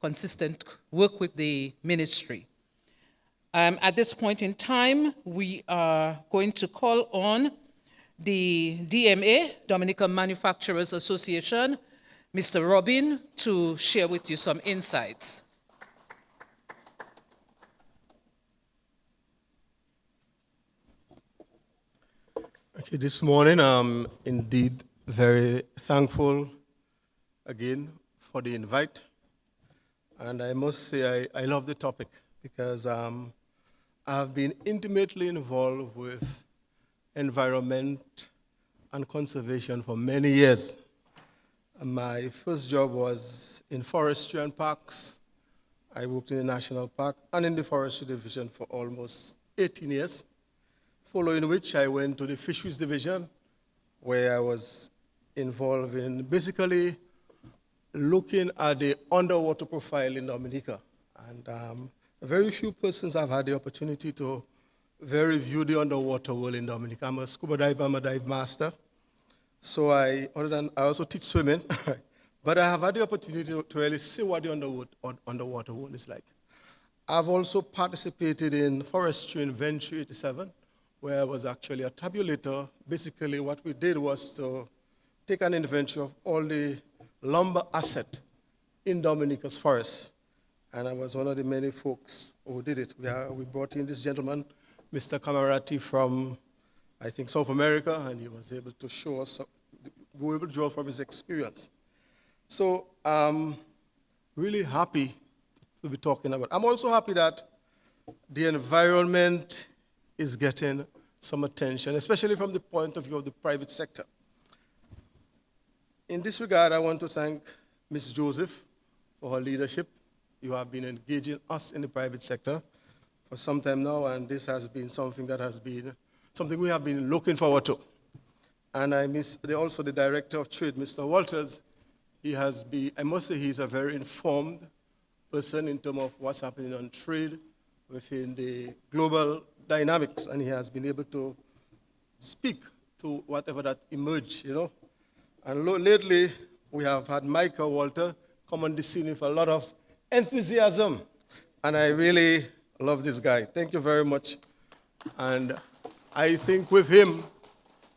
consistent work with the ministry. At this point in time, we are going to call on the DMA, Dominica Manufacturers Association, Mr. Robin, to share with you some insights. Okay, this morning I'm indeed very thankful again for the invite. And I must say I love the topic because I've been intimately involved with environment and conservation for many years. My first job was in forestry and parks. I worked in the national park and in the forestry division for almost 18 years, following which I went to the fisheries division, where I was involved in basically looking at the underwater profile in Dominica. And very few persons have had the opportunity to view the underwater world in Dominica. I'm a scuba diver, I'm a dive master. So I also teach swimming, but I have had the opportunity to really see what the underwater world is like. I've also participated in forestry inventory 87, where I was actually a tabulator. Basically, what we did was to take an inventory of all the lumber asset in Dominica's forest. And I was one of the many folks who did it. We brought in this gentleman, Mr. Camarati from, I think, South America, and he was able to show us, we were able to draw from his experience. So I'm really happy to be talking about. I'm also happy that the environment is getting some attention, especially from the point of view of the private sector. In this regard, I want to thank Ms. Joseph for her leadership. You have been engaging us in the private sector for some time now, and this has been something we have been looking forward to. And I miss also the Director of Trade, Mr. Walters. I must say he's a very informed person in terms of what's happening on trade within the global dynamics, and he has been able to speak to whatever that emerged, And lately, we have had Michael Walter come on the scene with a lot of enthusiasm, and I really love this guy. Thank you very much. And I think with him,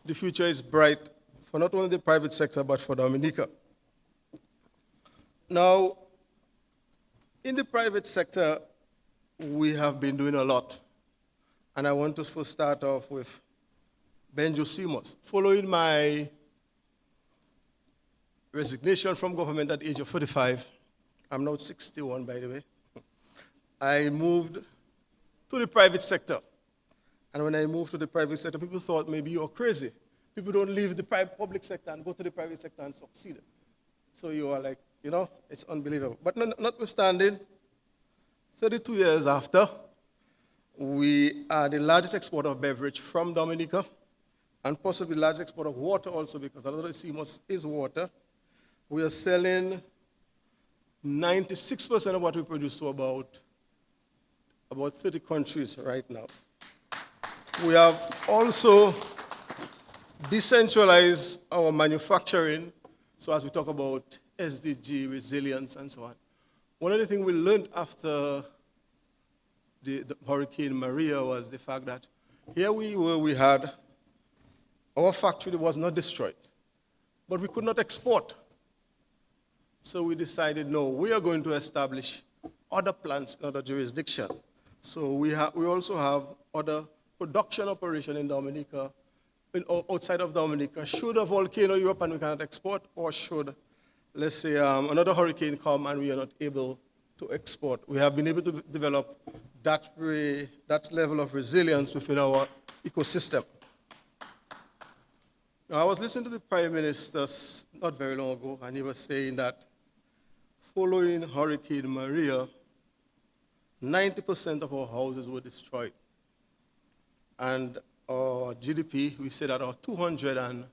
the future is bright for not only the private sector, but for Dominica. Now, in the private sector, we have been doing a lot. And I want to first start off with Benjo Simos. Following my resignation from government at the age of 45, I'm now 61, by the way, I moved to the private sector. And when I moved to the private sector, people thought maybe you're crazy. People don't leave the public sector and go to the private sector and succeed. So you are like, it's unbelievable. But notwithstanding, 32 years after, we are the largest exporter of beverage from Dominica, and possibly the largest exporter of water also, because a lot of the CMOS is water. We are selling 96% of what we produce to about 30 countries right now. We have also decentralized our manufacturing, so as we talk about SDG, resilience, and so on. One of the things we learned after the Hurricane Maria was the fact that here we had our factory was not destroyed, but we could not export. So we decided, no, we are going to establish other plants in other jurisdictions. So we also have other production operation in Dominica, outside of Dominica. Should a volcano erupt and we cannot export, or should, let's say, another hurricane come and we are not able to export, we have been able to develop that level of resilience within our ecosystem. Now, I was listening to the Prime Minister not very long ago, and he was saying that following Hurricane Maria, 90% of our houses were destroyed. And our GDP, we said that our 225%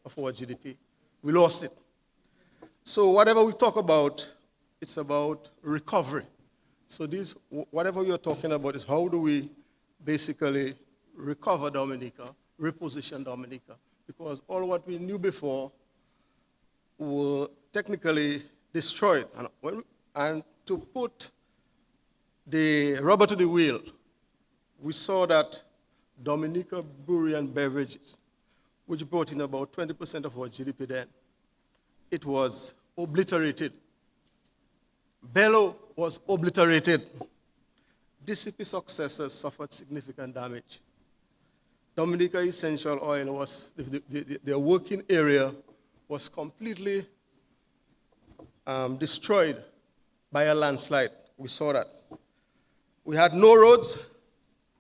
of our GDP, we lost it. So whatever we talk about, it's about recovery. So whatever you're talking about is how do we basically recover Dominica, reposition Dominica, because all what we knew before were technically destroyed. And to put the rubber to the wheel, we saw that Dominica Brewery and Beverages, which brought in about 20% of our GDP then, it was obliterated. Bello was obliterated. DCP successors suffered significant damage. Dominica Essential Oil was, their working area was completely destroyed by a landslide. We saw that. We had no roads,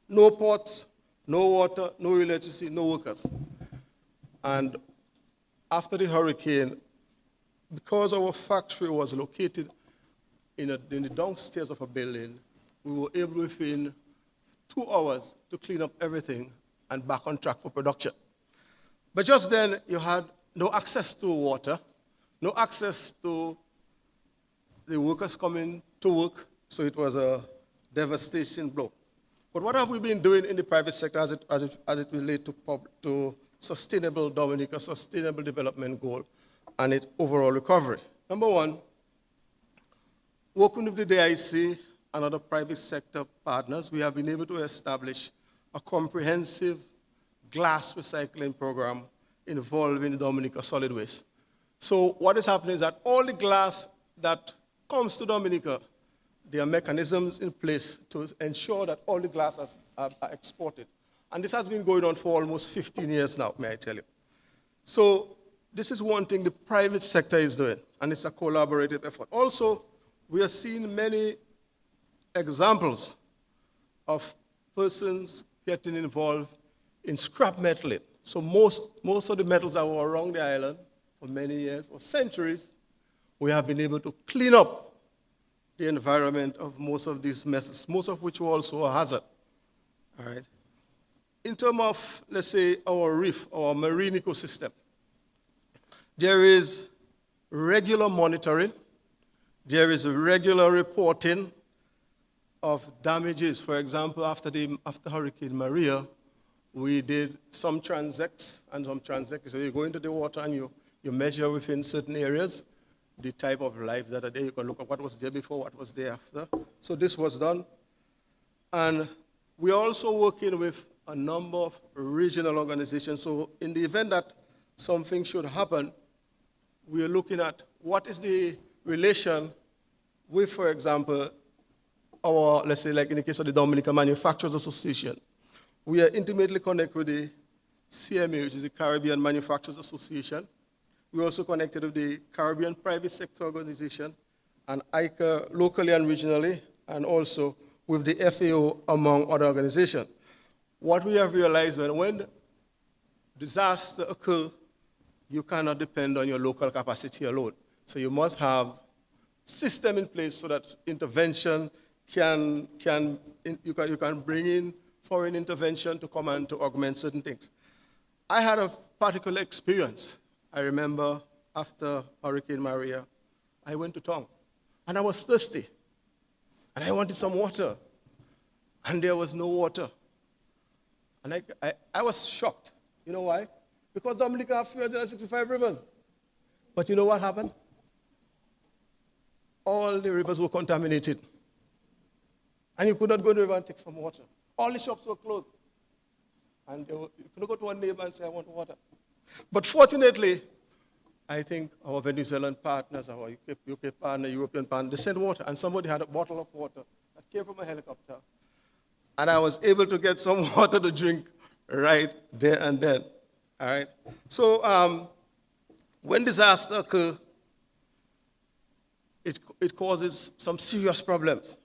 no ports, no water, no electricity, no workers. And after the hurricane, because our factory was located in the downstairs of a building, we were able within 2 hours to clean up everything and back on track for production. But just then, you had no access to water, no access to the workers coming to work, so it was a devastation blow. But what have we been doing in the private sector as it relates to sustainable Dominica, sustainable development goal, and its overall recovery? Number one, working with the DIC and other private sector partners, we have been able to establish a comprehensive glass recycling program involving Dominica solid waste. So what is happening is that all the glass that comes to Dominica, there are mechanisms in place to ensure that all the glass are exported. And this has been going on for almost 15 years now, may I tell you. So this is one thing the private sector is doing, and it's a collaborative effort. Also, we are seeing many examples of persons getting involved in scrap metaling. So most of the metals that were around the island for many years or centuries, we have been able to clean up the environment of most of these metals, most of which were also a hazard. All right. In terms of, let's say, our reef, our marine ecosystem, there is regular monitoring, there is regular reporting of damages. For example, after Hurricane Maria, we did some transects and some transects. So you go into the water and you measure within certain areas the type of life that are there. You can look at what was there before, what was there after. So this was done. And we're also working with a number of regional organizations. So in the event that something should happen, we are looking at what is the relation with, for example, our, let's say, like in the case of the Dominica Manufacturers Association, we are intimately connected with the CMA, which is the Caribbean Manufacturers Association. We're also connected with the Caribbean Private Sector Organization and ICA locally and regionally, and also with the FAO, among other organizations. What we have realized is that when disaster occurs, you cannot depend on your local capacity alone. So you must have system in place so that intervention you can bring in foreign intervention to come and to augment certain things. I had a particular experience. I remember after Hurricane Maria, I went to town, and I was thirsty, and I wanted some water, and there was no water. And I was shocked. You know why? Because Dominica has 365 rivers. But you know what happened? All the rivers were contaminated. And you could not go to the river and take some water. All the shops were closed. And you could go to one neighbor and say, I want water. But fortunately, I think our Venezuelan partners, our UK partner, European partner, they sent water. And somebody had a bottle of water that came from a helicopter. And I was able to get some water to drink right there and then. All right? So when disaster occurs, it causes some serious problems.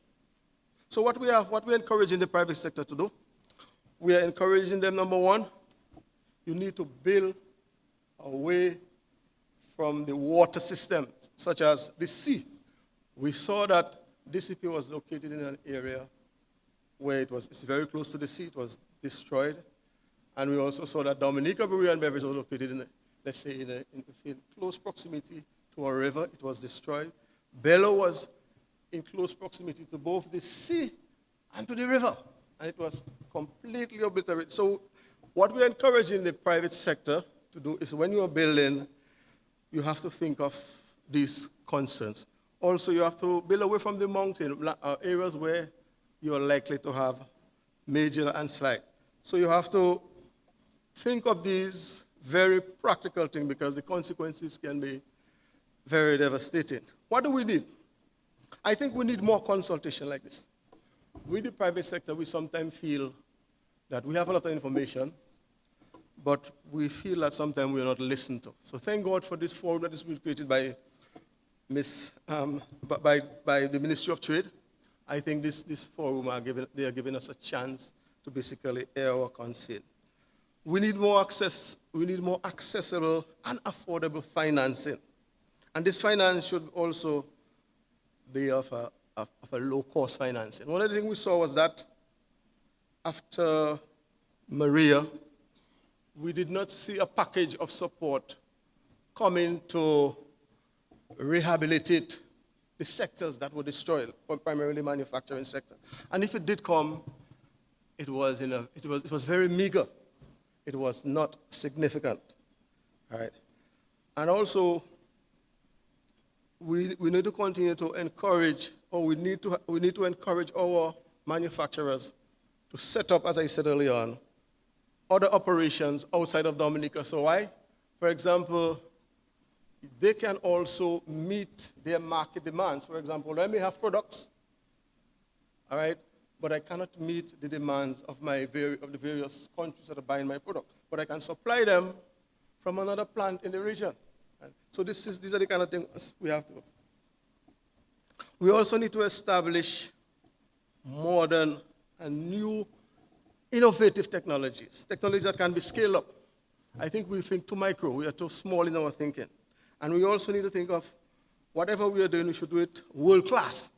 So what we're encouraging the private sector to do, we are encouraging them, number one, you need to build away from the water system, such as the sea. We saw that DCP was located in an area where it's very close to the sea, it was destroyed. And we also saw that Dominica Brewery and Beverage was located in close proximity to a river, it was destroyed. Bello was in close proximity to both the sea and to the river, and it was completely obliterated. So what we're encouraging the private sector to do is when you are building, you have to think of these concerns. Also, you have to build away from the mountain, areas where you are likely to have major landslide. So you have to think of these very practical things because the consequences can be very devastating. What do we need? I think we need more consultation like this. With the private sector, we sometimes feel that we have a lot of information, but we feel that sometimes we are not listened to. So thank God for this forum that has been created by by the Ministry of Trade. I think this forum they are giving us a chance to basically air our concern. We need more accessible and affordable financing. And this finance should also be of a low-cost financing. One of the things we saw was that after Maria, we did not see a package of support coming to rehabilitate the sectors that were destroyed, primarily manufacturing sector. And if it did come, it was very meager. It was not significant. All right. And also, we need to continue to encourage, or we need to encourage our manufacturers to set up, as I said earlier on, other operations outside of Dominica. So why? For example, they can also meet their market demands. For example, I may have products, all right, but I cannot meet the demands of the various countries that are buying my product. But I can supply them from another plant in the region. Right? So these are the kind of things we have to do. We also need to establish modern and new innovative technologies that can be scaled up. I think we think too micro. We are too small in our thinking. And we also need to think of whatever we are doing, we should do it world class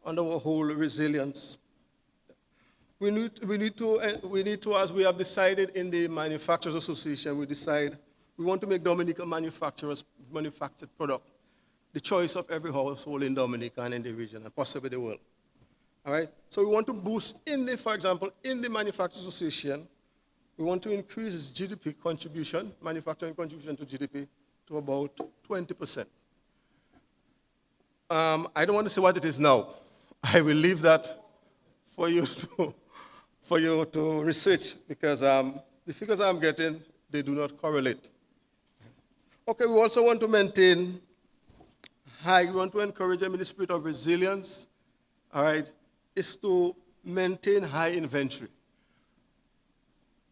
under our whole resilience. We need to, as we have decided in the Manufacturers Association, we want to make Dominica manufactured product the choice of every household in Dominica and in the region, and possibly the world. All right? So we want to boost, for example, in the Manufacturers Association, we want to increase GDP contribution, manufacturing contribution to GDP, to about 20%. I don't want to say what it is now. I will leave that for you to research because the figures I'm getting, they do not correlate. Okay, we also want to maintain we want to encourage them in the spirit of resilience, all right, is to maintain high inventory.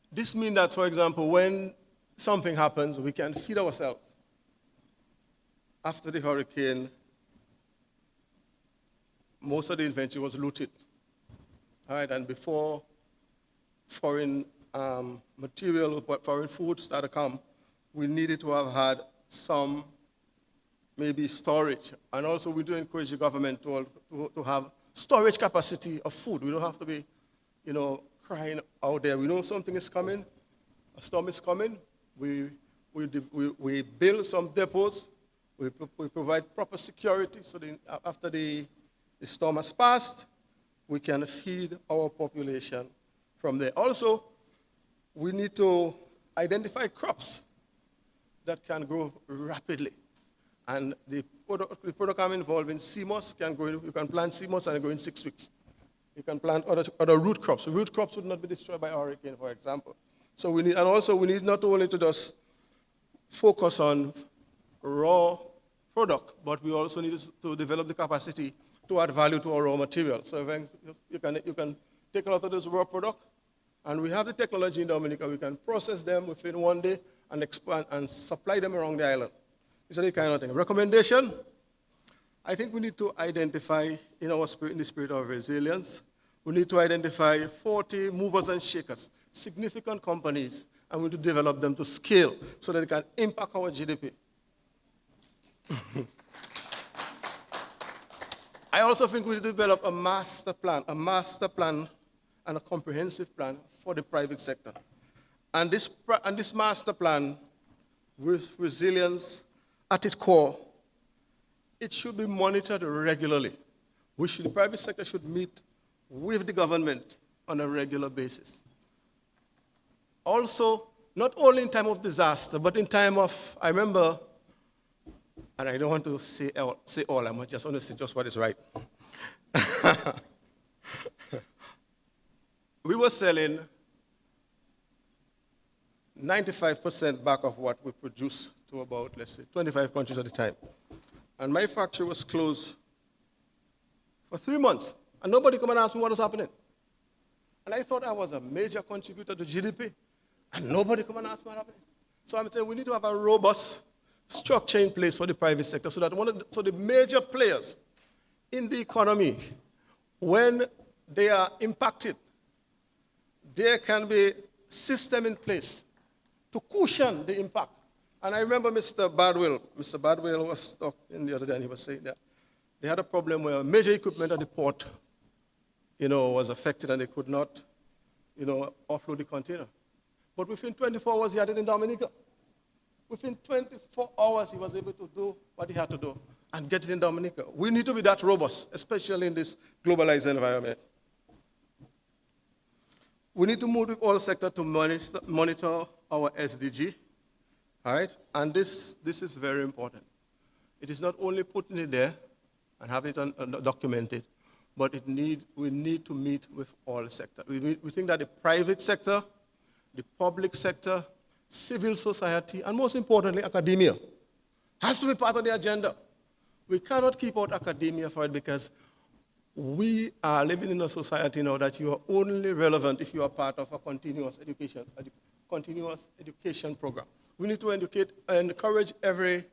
This means that, for example, when something happens, we can feed ourselves. After the hurricane, most of the inventory was looted. All right, and before foreign material, foreign food started to come, we needed to have had some maybe storage. And also we do encourage the government to have storage capacity of food. We don't have to be, crying out there. We know something is coming, a storm is coming. We build some depots. We provide proper security so after the storm has passed, we can feed our population from there. Also, we need to identify crops that can grow rapidly. And the product I'm involved in, CMOS, you can plant CMOS and grow in 6 weeks. You can plant other root crops. Root crops would not be destroyed by a hurricane, for example. So we need not only to just focus on raw product, but we also need to develop the capacity to add value to our raw material. So you can take a lot of those raw product, and we have the technology in Dominica. We can process them within 1 day and expand and supply them around the island. These are the kind of thing. Recommendation, I think we need to identify in the spirit of resilience, we need to identify 40 movers and shakers, significant companies, and we need to develop them to scale so that they can impact our GDP. I also think we need to develop a master plan and a comprehensive plan for the private sector. And this master plan, with resilience at its core, it should be monitored regularly. The private sector should meet with the government on a regular basis. Also, not only in time of disaster, but in time of, I remember And I don't want to say all, I just want to say just what is right. We were selling 95% back of what we produce to about, let's say, 25 countries at the time. And my factory was closed for 3 months, and nobody come and ask me what was happening. And I thought I was a major contributor to GDP, and nobody come and ask me what happened. So I'm saying we need to have a robust structure in place for the private sector so that so the major players in the economy, when they are impacted, there can be system in place to cushion the impact. And I remember Mr. Badwell was talking the other day, and he was saying that they had a problem where major equipment at the port, was affected and they could not, offload the container. But within 24 hours, he had it in Dominica. Within 24 hours, he was able to do what he had to do and get it in Dominica. We need to be that robust, especially in this globalized environment. We need to move with all sectors to monitor our SDG, all right? And this is very important. It is not only putting it there and having it documented, but we need to meet with all sectors. We think that the private sector, the public sector, civil society, and most importantly, academia, has to be part of the agenda. We cannot keep out academia for it because we are living in a society now that you are only relevant if you are part of a continuous education program. We need to encourage every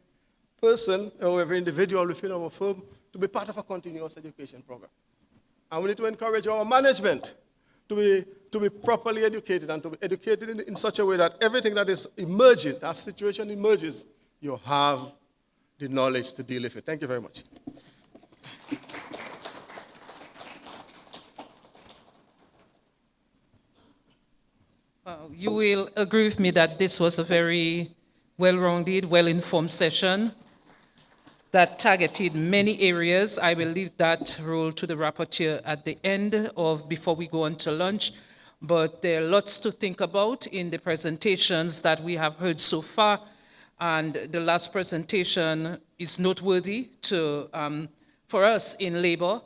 person or every individual within our firm to be part of a continuous education program. And we need to encourage our management to be properly educated and to be educated in such a way that everything that is emerging, as situation emerges, you have the knowledge to deal with it. Thank you very much. You will agree with me that this was a very well-rounded, well-informed session that targeted many areas. I will leave that role to the rapporteur at the end before we go on to lunch. But there are lots to think about in the presentations that we have heard so far. And the last presentation is noteworthy for us in labor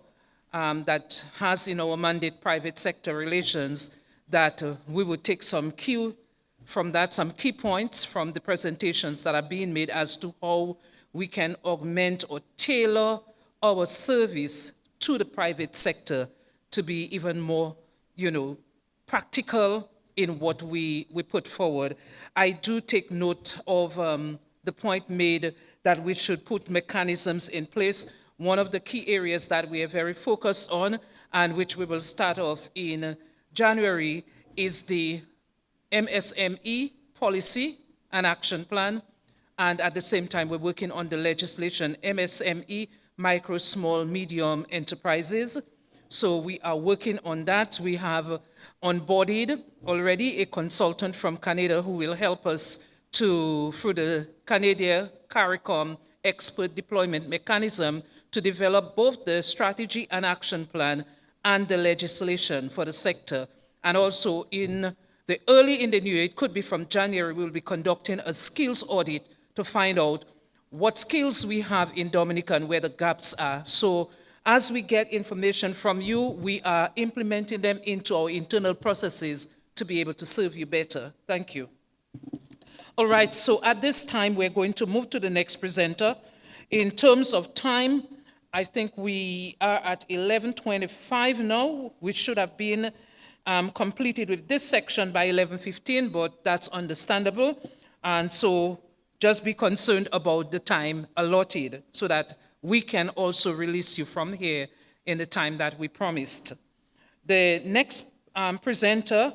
that has in our mandate private sector relations, that we would take some cue from that, some key points from the presentations that are being made as to how we can augment or tailor our service to the private sector to be even more, practical in what we put forward. I do take note of the point made that we should put mechanisms in place. One of the key areas that we are very focused on and which we will start off in January is the MSME policy and action plan. And at the same time, we're working on the legislation, MSME, micro, small, medium enterprises. So we are working on that. We have onboarded already a consultant from Canada who will help us through the Canadian CARICOM expert deployment mechanism to develop both the strategy and action plan and the legislation for the sector. And also early in the new year, it could be from January, we'll be conducting a skills audit to find out what skills we have in Dominica and where the gaps are. So as we get information from you, we are implementing them into our internal processes to be able to serve you better. Thank you. All right, so at this time, we're going to move to the next presenter. In terms of time, I think we are at 11:25 now. We should have been completed with this section by 11:15, but that's understandable. And so just be concerned about the time allotted so that we can also release you from here in the time that we promised. The next presenter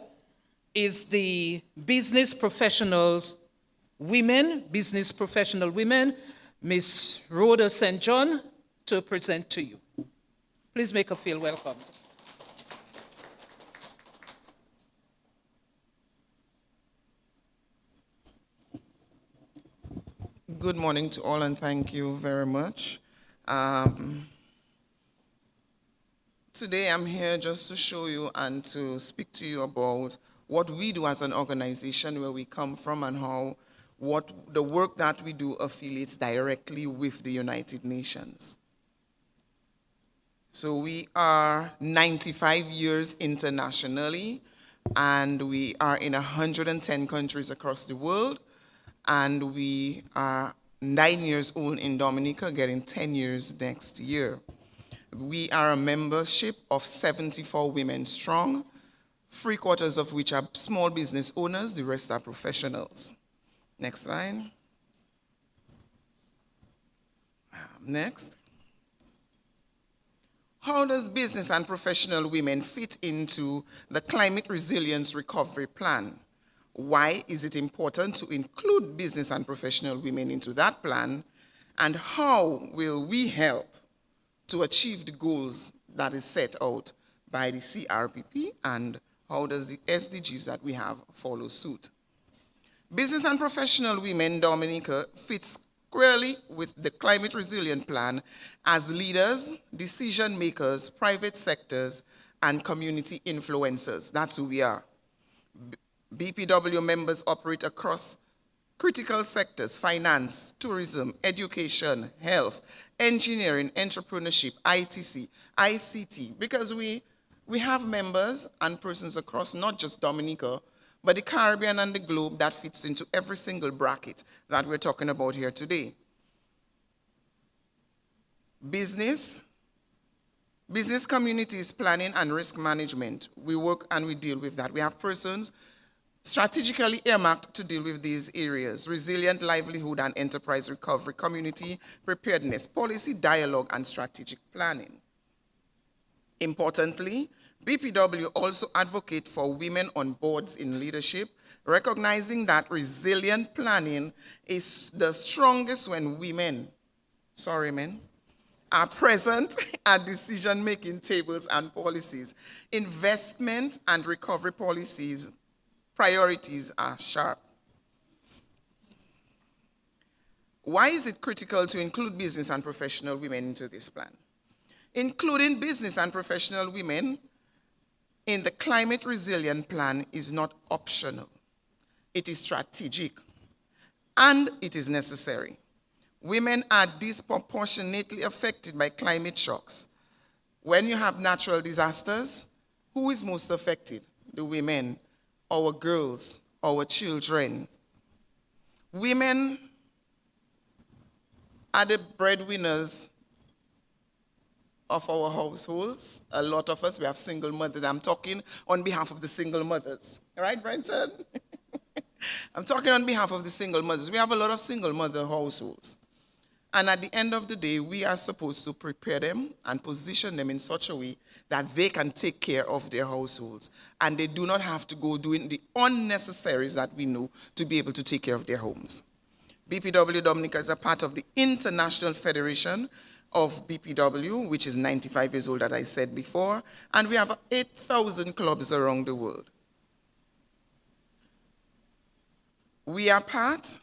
is the business professional women, Ms. Rhoda St. John, to present to you. Please make her feel welcome. Good morning to all, and thank you very much. Today I'm here just to show you and to speak to you about what we do as an organization, where we come from, and how what the work that we do affiliates directly with the United Nations. So we are 95 years internationally, and we are in 110 countries across the world, and we are 9 years old in Dominica, getting 10 years next year. We are a membership of 74 women strong, 3/4 of which are small business owners, the rest are professionals. Next slide. Next. How does business and professional women fit into the climate resilience recovery plan? Why is it important to include business and professional women into that plan? And how will we help to achieve the goals that is set out by the CRPP, and how does the SDGs that we have follow suit? Business and professional women, Dominica, fits squarely with the climate resilient plan as leaders, decision makers, private sectors, and community influencers. That's who we are. BPW members operate across critical sectors: finance, tourism, education, health, engineering, entrepreneurship, ICT, because we have members and persons across not just Dominica, but the Caribbean and the globe that fits into every single bracket that we're talking about here today. Business communities, planning and risk management. We work and we deal with that. We have persons strategically earmarked to deal with these areas: resilient livelihood and enterprise recovery, community preparedness, policy dialogue, and strategic planning. Importantly, BPW also advocate for women on boards in leadership, recognizing that resilient planning is the strongest when women, are present at decision-making tables and policies. Investment and recovery policies priorities are sharp. Why is it critical to include business and professional women into this plan? Including business and professional women in the climate resilient plan is not optional. It is strategic, and it is necessary. Women are disproportionately affected by climate shocks. When you have natural disasters, who is most affected? The women, our girls, our children. Women are the breadwinners of our households. A lot of us, we have single mothers. I'm talking on behalf of the single mothers. Right, Brenton? I'm talking on behalf of the single mothers. We have a lot of single mother households. And at the end of the day, we are supposed to prepare them and position them in such a way that they can take care of their households. And they do not have to go doing the unnecessaries that we know to be able to take care of their homes. BPW Dominica is a part of the International Federation of BPW, which is 95 years old, as I said before, and we have 8,000 clubs around the world. We are part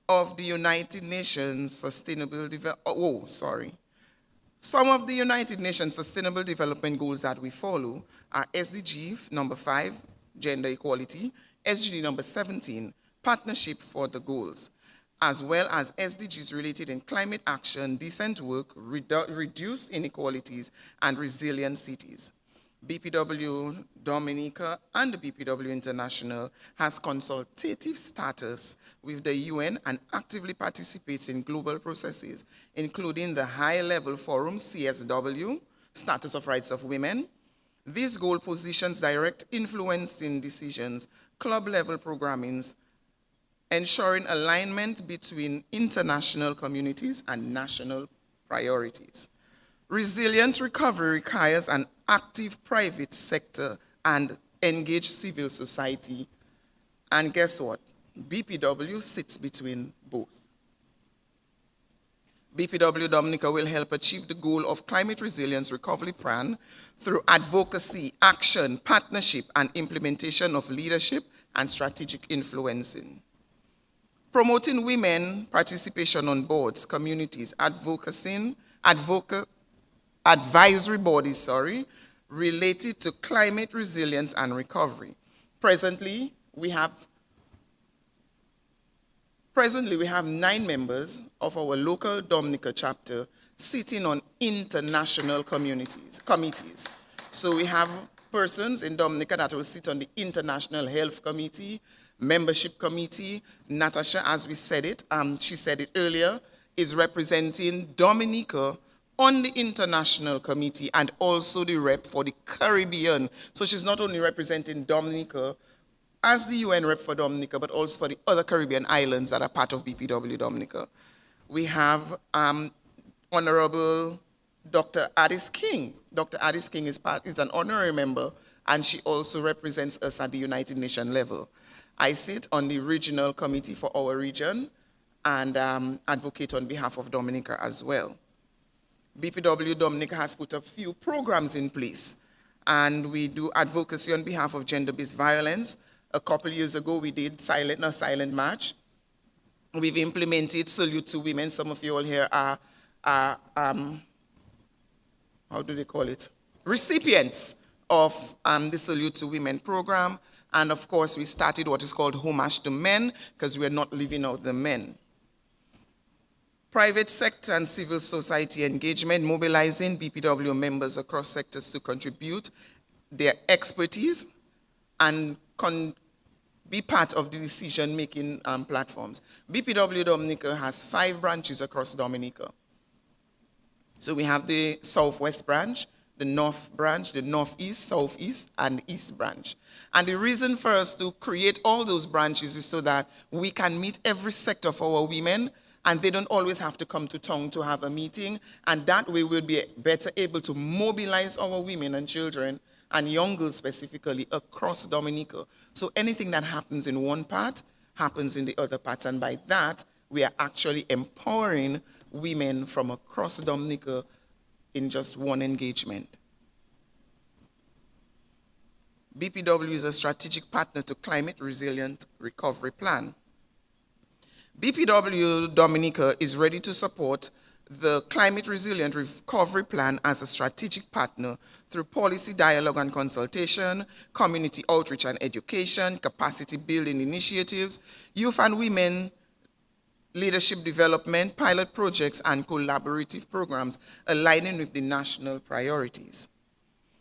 of the United Nations Sustainable Development, Some of the United Nations Sustainable Development Goals that we follow are SDG number 5, gender equality, SDG number 17, partnership for the goals, as well as SDGs related in climate action, decent work, reduced inequalities, and resilient cities. BPW Dominica and the BPW International has consultative status with the UN and actively participates in global processes, including the high-level forum CSW, Status of Rights of Women. This goal positions direct influence in decisions, club-level programmings, ensuring alignment between international communities and national priorities. Resilient recovery requires an active private sector and engaged civil society. And guess what? BPW sits between both. BPW Dominica will help achieve the goal of climate resilience recovery plan through advocacy, action, partnership, and implementation of leadership and strategic influencing. Promoting women participation on boards, communities, advisory bodies, related to climate resilience and recovery. Presently, we have Presently, we have 9 members of our local Dominica chapter sitting on international committees. So we have persons in Dominica that will sit on the International Health Committee, Membership Committee. Natasha, as we said it, she said it earlier, is representing Dominica on the International Committee and also the rep for the Caribbean. So she's not only representing Dominica as the UN rep for Dominica, but also for the other Caribbean islands that are part of BPW Dominica. We have Honorable Dr. Addis King. Dr. Addis King is an honorary member, and she also represents us at the United Nations level. I sit on the regional committee for our region and advocate on behalf of Dominica as well. BPW Dominica has put a few programs in place, and we do advocacy on behalf of gender-based violence. A couple years ago, we did silent march. We've implemented Salute to Women. Some of you all here are how do they call it? Recipients of the Salute to Women program. And of course, we started what is called Homage to Men, because we're not leaving out the men. Private sector and civil society engagement, mobilizing BPW members across sectors to contribute their expertise and be part of the decision-making platforms. BPW Dominica has 5 branches across Dominica. So we have the Southwest branch, the North branch, the Northeast, Southeast, and the East branch. And the reason for us to create all those branches is so that we can meet every sector of our women, and they don't always have to come to town to have a meeting, and that way we'll be better able to mobilize our women and children and young girls specifically across Dominica. So anything that happens in one part happens in the other parts, and by that, we are actually empowering women from across Dominica in just one engagement. BPW is a strategic partner to Climate Resilient Recovery Plan. BPW Dominica is ready to support the Climate Resilient Recovery Plan as a strategic partner through policy dialogue and consultation, community outreach and education, capacity building initiatives, youth and women leadership development, pilot projects, and collaborative programs aligning with the national priorities.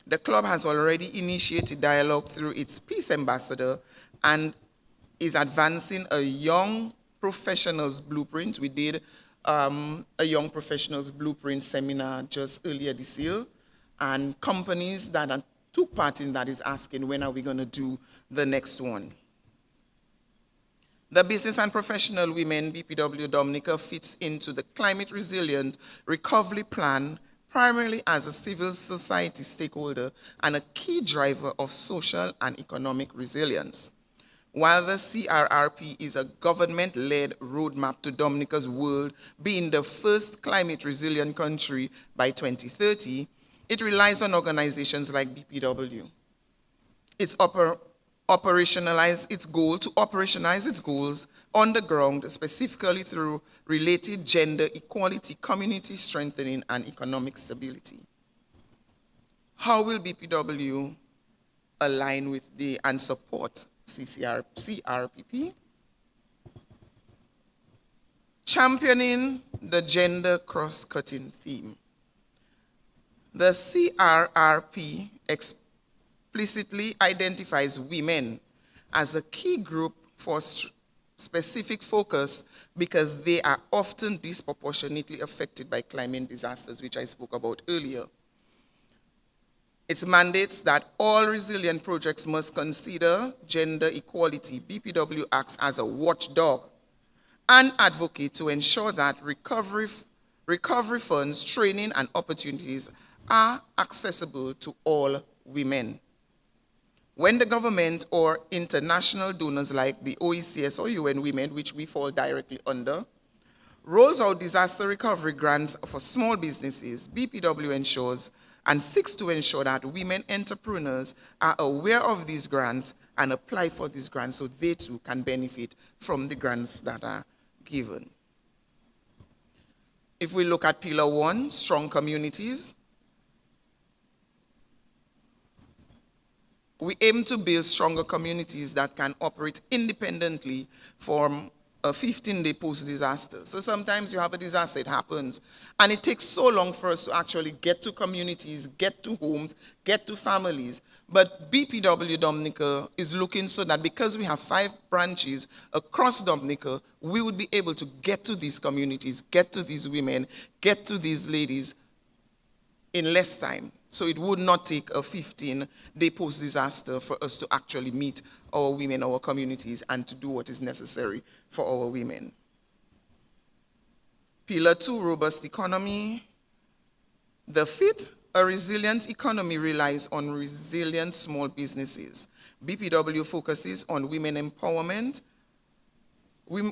The club has already initiated dialogue through its Peace Ambassador and is advancing a young professionals blueprint. We did a young professionals blueprint seminar just earlier this year, and companies that took part in that is asking, when are we going to do the next one? The Business and Professional Women BPW Dominica fits into the Climate Resilient Recovery Plan primarily as a civil society stakeholder and a key driver of social and economic resilience. While the CRRP is a government-led roadmap to Dominica's world being the first climate resilient country by 2030, it relies on organizations like BPW. It's operationalize its goals on the ground, specifically through related gender equality, community strengthening, and economic stability. How will BPW align with and support CRPP? Championing the gender cross-cutting theme. The CRRP explicitly identifies women as a key group for specific focus because they are often disproportionately affected by climate disasters, which I spoke about earlier. It mandates that all resilient projects must consider gender equality. BPW acts as a watchdog and advocate to ensure that recovery funds, training, and opportunities are accessible to all women. When the government or international donors like the OECS or UN Women, which we fall directly under, rolls out disaster recovery grants for small businesses, BPW ensures and seeks to ensure that women entrepreneurs are aware of these grants and apply for these grants so they too can benefit from the grants that are given. If we look at Pillar 1, strong communities, we aim to build stronger communities that can operate independently from a 15-day post-disaster. So sometimes you have a disaster, it happens, and it takes so long for us to actually get to communities, get to homes, get to families. But BPW Dominica is looking so that because we have 5 branches across Dominica, we would be able to get to these communities, get to these women, get to these ladies in less time. So it would not take a 15-day post-disaster for us to actually meet our women, our communities, and to do what is necessary for our women. Pillar 2, robust economy. The fifth, a resilient economy relies on resilient small businesses. BPW focuses on women empowerment,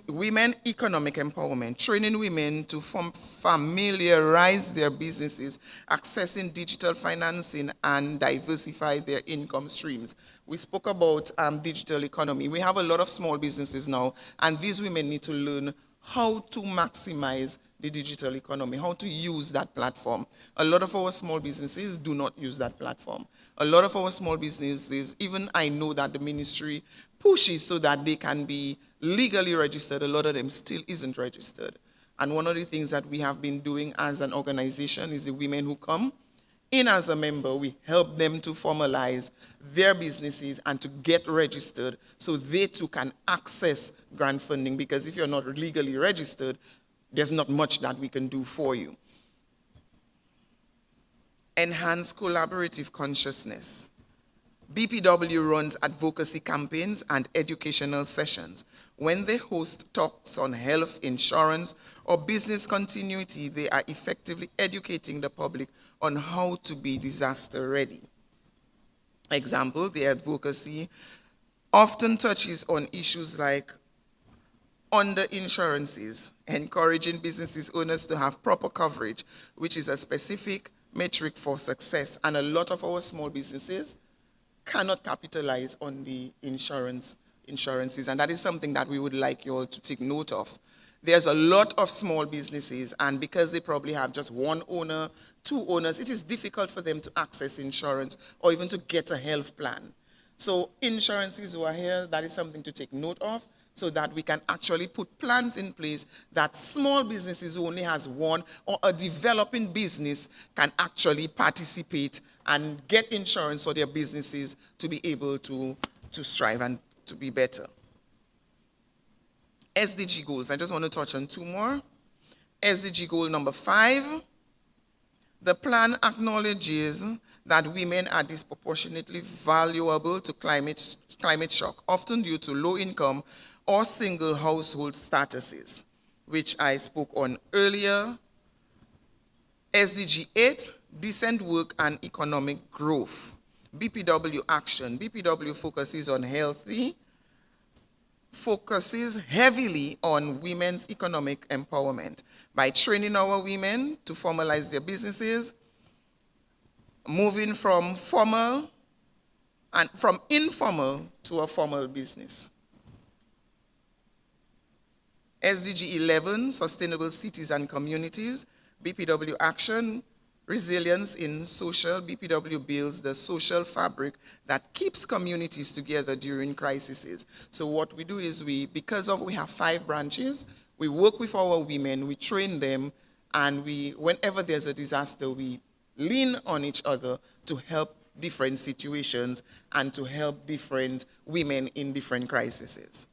women economic empowerment, training women to familiarize their businesses, accessing digital financing, and diversify their income streams. We spoke about digital economy. We have a lot of small businesses now, and these women need to learn how to maximize the digital economy, how to use that platform. A lot of our small businesses do not use that platform. A lot of our small businesses, even I know that the ministry pushes so that they can be legally registered, a lot of them still isn't registered. And one of the things that we have been doing as an organization is the women who come in as a member, we help them to formalize their businesses and to get registered so they too can access grant funding, because if you're not legally registered, there's not much that we can do for you. Enhance collaborative consciousness. BPW runs advocacy campaigns and educational sessions. When they host talks on health, insurance, or business continuity, they are effectively educating the public on how to be disaster ready. Example, the advocacy often touches on issues like under insurances, encouraging businesses owners to have proper coverage, which is a specific metric for success. And a lot of our small businesses cannot capitalize on the insurances, and that is something that we would like you all to take note of. There's a lot of small businesses, and because they probably have just one owner, 2 owners, it is difficult for them to access insurance or even to get a health plan. So insurances who are here, that is something to take note of, so that we can actually put plans in place that small businesses who only has one or a developing business can actually participate and get insurance for their businesses to be able to strive and to be better. SDG goals, I just want to touch on 2 more. SDG goal number 5, the plan acknowledges that women are disproportionately valuable to climate shock, often due to low income or single household statuses, which I spoke on earlier. SDG 8, decent work and economic growth. BPW action. BPW focuses heavily on women's economic empowerment by training our women to formalize their businesses, moving from informal to a formal business. SDG 11, sustainable cities and communities. BPW action, resilience in social. BPW builds the social fabric that keeps communities together during crises. So what we do is we have 5 branches, we work with our women, we train them, and whenever there's a disaster, we lean on each other to help different situations and to help different women in different crises.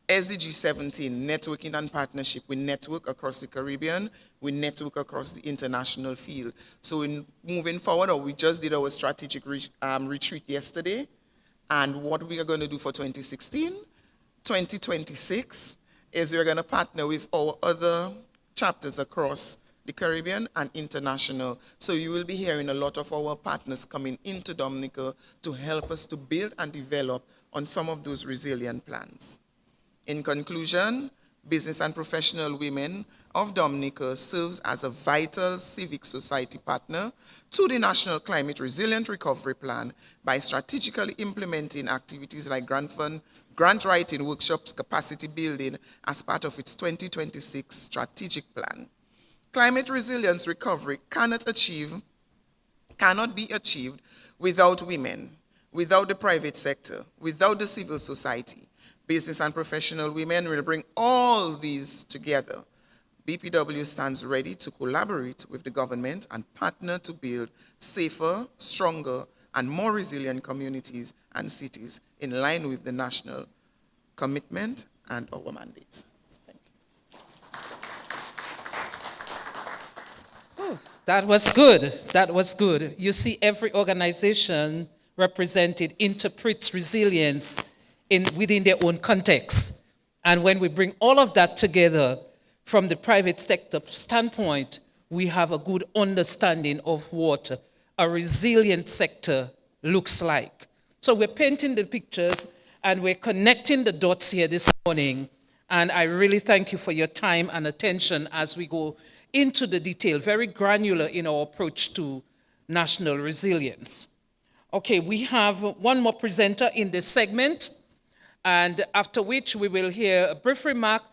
SDG 17, networking and partnership. We network across the Caribbean, we network across the international field. So in moving forward, we just did our strategic retreat yesterday, and what we are going to do for 2026 is we're going to partner with our other chapters across the Caribbean and international. So you will be hearing a lot of our partners coming into Dominica to help us to build and develop on some of those resilient plans. In conclusion, Business and Professional Women of Dominica serves as a vital civic society partner to the National Climate Resilient Recovery Plan by strategically implementing activities like grant writing, workshops, capacity building as part of its 2026 strategic plan. Climate resilience recovery cannot be achieved without women, without the private sector, without the civil society. business and professional women. We'll bring all these together. BPW stands ready to collaborate with the government and partner to build safer, stronger, and more resilient communities and cities in line with the national commitment and our mandate. Thank you. That was good. That was good. You see, every organization represented interprets resilience within their own context. And when we bring all of that together from the private sector standpoint, we have a good understanding of what a resilient sector looks like. So we're painting the pictures and we're connecting the dots here this morning. And I really thank you for your time and attention as we go into the detail, very granular in our approach to national resilience. Okay, we have one more presenter in this segment, and after which we will hear a brief remark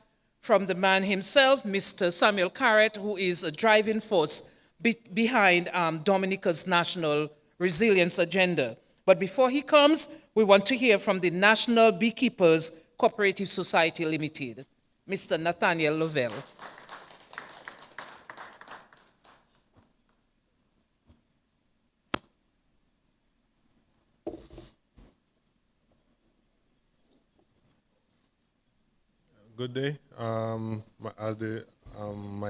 from the man himself, Mr. Samuel Carrett, who is a driving force behind Dominica's national resilience agenda. But before he comes, we want to hear from the National Beekeepers Cooperative Society Limited, Mr. Nathaniel Lovell. Good day. My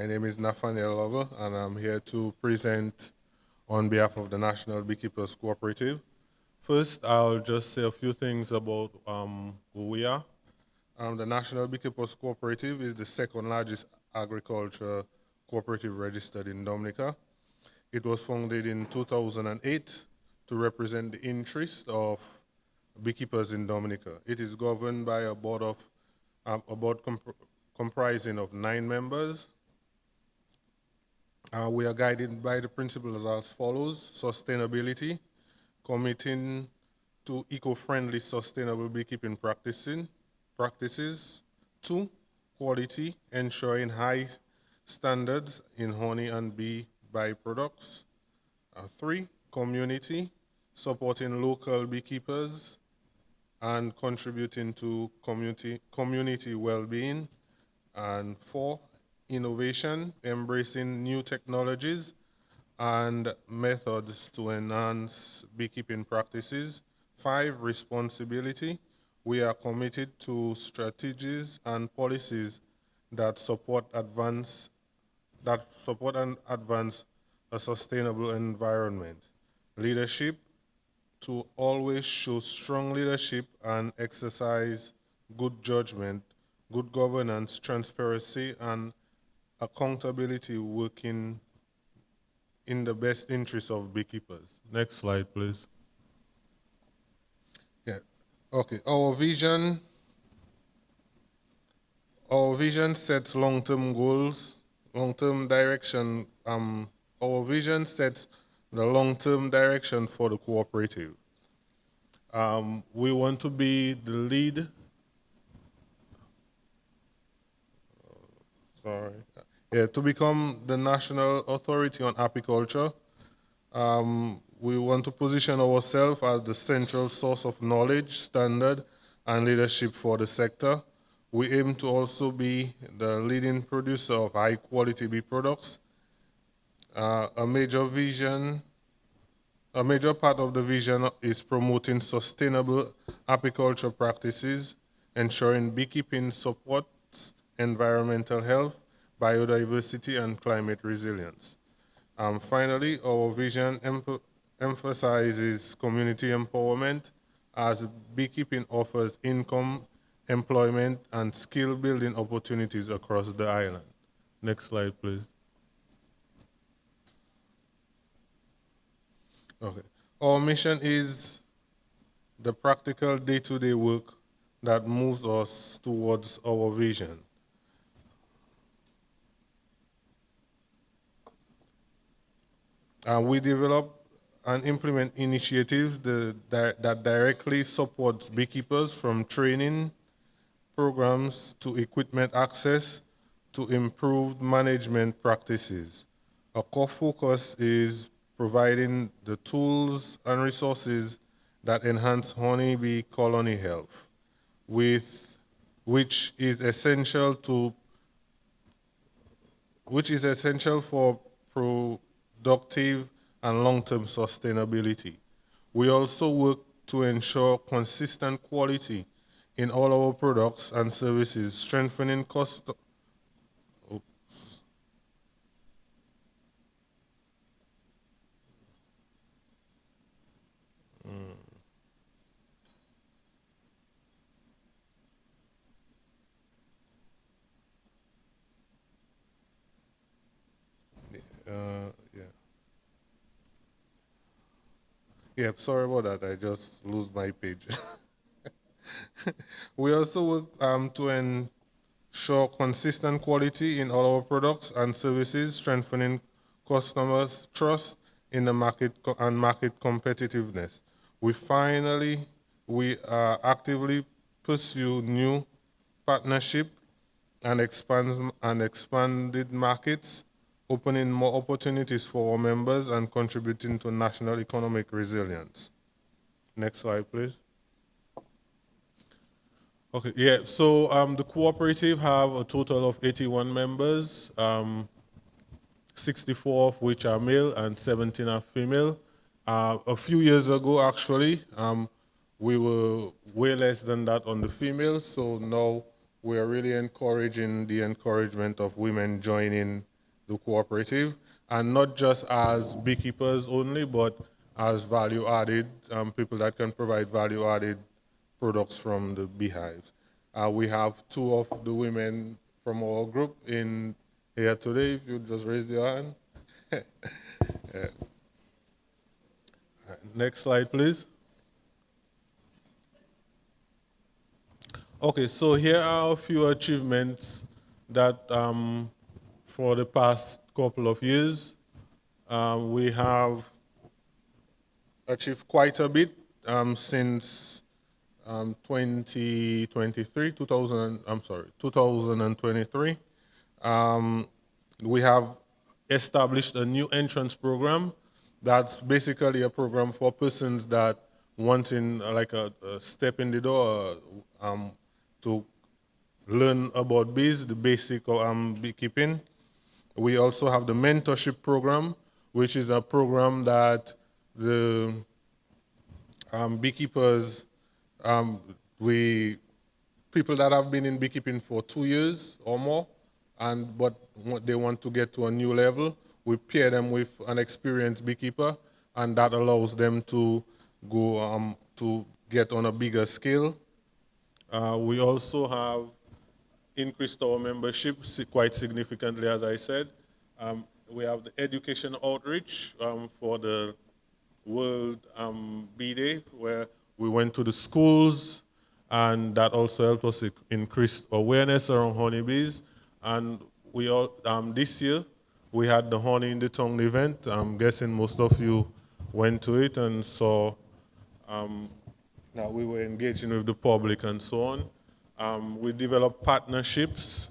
name is Nathaniel Lover, and I'm here to present on behalf of the National Beekeepers Cooperative. First, I'll just say a few things about who we are. The National Beekeepers Cooperative is the second largest agriculture cooperative registered in Dominica. It was founded in 2008 to represent the interest of beekeepers in Dominica. It is governed by a board comprising of 9 members. We are guided by the principles as follows: sustainability, committing to eco-friendly, sustainable beekeeping practices. 2, quality, ensuring high standards in honey and bee byproducts. 3, community, supporting local beekeepers and contributing to community well-being. And 4, innovation, embracing new technologies and methods to enhance beekeeping practices. 5, responsibility. We are committed to strategies and policies that support and advance a sustainable environment. Leadership, to always show strong leadership and exercise good judgment, good governance, transparency, and accountability, working in the best interest of beekeepers. Next slide, please. Yeah. Okay. Our vision sets long-term goals, long-term direction. Our vision sets the long-term direction for the cooperative. We want to be the lead. To become the national authority on apiculture. We want to position ourselves as the central source of knowledge, standard, and leadership for the sector. We aim to also be the leading producer of high-quality bee products. A major part of the vision is promoting sustainable apiculture practices, ensuring beekeeping supports environmental health, biodiversity, and climate resilience. Finally, our vision emphasizes community empowerment as beekeeping offers income, employment, and skill-building opportunities across the island. Next slide, please. Okay. Our mission is the practical day-to-day work that moves us towards our vision. We develop and implement initiatives that directly support beekeepers, from training programs to equipment access to improved management practices. Our core focus is providing the tools and resources that enhance honeybee colony health, with which is essential to which is essential for productive and long-term sustainability. We also work to ensure consistent quality in all our products and services, strengthening cost. Yeah. Yeah, sorry about that. I just lose my page. We also work to ensure consistent quality in all our products and services, strengthening customers' trust in the market and market competitiveness. We actively pursue new partnership and expanded markets, opening more opportunities for our members and contributing to national economic resilience. Next slide, please. Okay, yeah, so the cooperative have a total of 81 members, 64 of which are male and 17 are female. A few years ago, actually, we were way less than that on the females, so now we are really encouraging the encouragement of women joining the cooperative, and not just as beekeepers only, but as value-added, people that can provide value-added products from the beehives. We have two of the women from our group in here today. If you just raise your hand. Next slide, please. Okay, so here are a few achievements that for the past couple of years we have achieved quite a bit since 2023. We have established a new entrance program. That's basically a program for persons that wanting like a step in the door to learn about bees, the basic beekeeping. We also have the mentorship program, which is a program that the beekeepers, people that have been in beekeeping for 2 years or more, but they want to get to a new level, we pair them with an experienced beekeeper, and that allows them to go to get on a bigger scale. We also have increased our membership quite significantly, as I said. We have the education outreach for the World Bee Day, where we went to the schools, and that also helped us increase awareness around honeybees. And we all this year we had the Honey in the Tongue event. I'm guessing most of you went to it and saw that we were engaging with the public and so on. We developed partnerships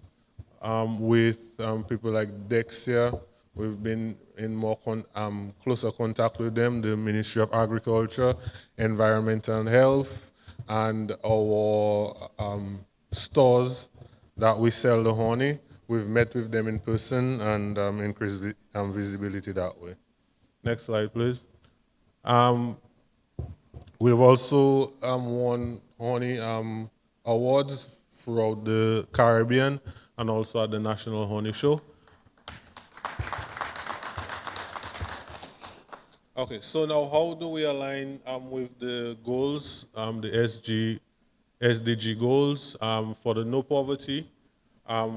with people like Dexia. We've been in more closer contact with them, the Ministry of Agriculture, Environmental and Health, and our stores that we sell the honey. We've met with them in person and increased visibility that way. Next slide, please. We've also won honey awards throughout the Caribbean and also at the National Honey Show. Okay, so now how do we align with the goals, the SDG goals? For the no poverty,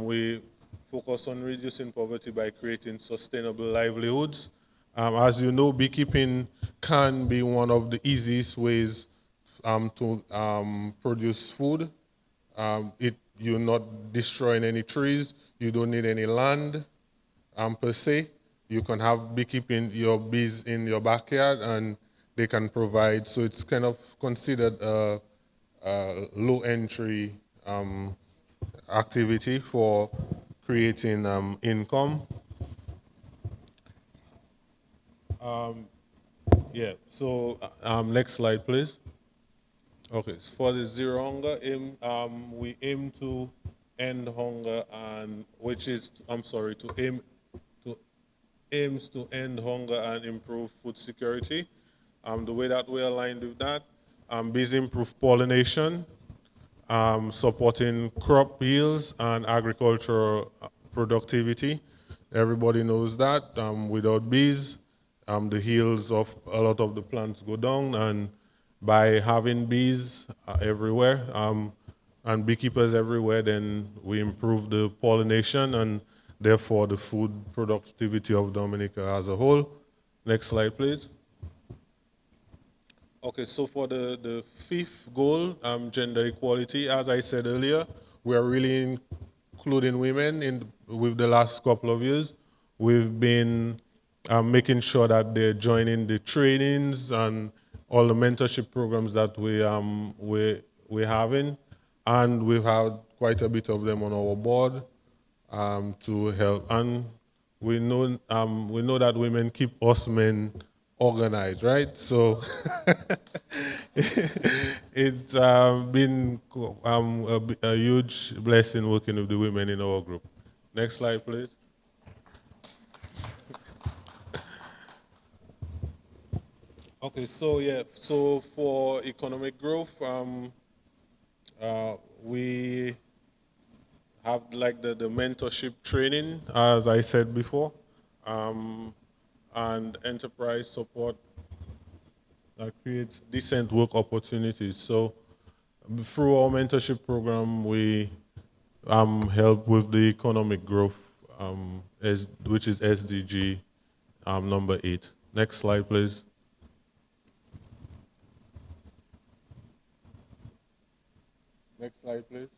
we focus on reducing poverty by creating sustainable livelihoods. As you know, beekeeping can be one of the easiest ways to produce food. You're not destroying any trees. You don't need any land per se. You can have beekeeping your bees in your backyard, and they can provide. So it's kind of considered a low entry activity for creating income. Yeah. So next slide, please. Okay, so for the zero hunger aim, we aim to end hunger and which is, I'm sorry, to aim to aims to end hunger and improve food security. The way that we're aligned with that, bees improve pollination, supporting crop yields and agricultural productivity. Everybody knows that. Without bees, the yields of a lot of the plants go down, and by having bees everywhere and beekeepers everywhere, then we improve the pollination and therefore the food productivity of Dominica as a whole. Next slide, please. Okay, so for the fifth goal, gender equality, as I said earlier, we are really including women in with the last couple of years. We've been making sure that they're joining the trainings and all the mentorship programs that we're having, and we've had quite a bit of them on our board to help. And we know that women keep us men organized, right? So it's been a huge blessing working with the women in our group. Next slide, please. Okay, so yeah, so for economic growth, we have like the mentorship training, as I said before, and enterprise support that creates decent work opportunities. So through our mentorship program, we help with the economic growth, which is SDG number 8. Next slide, please. Next slide, please.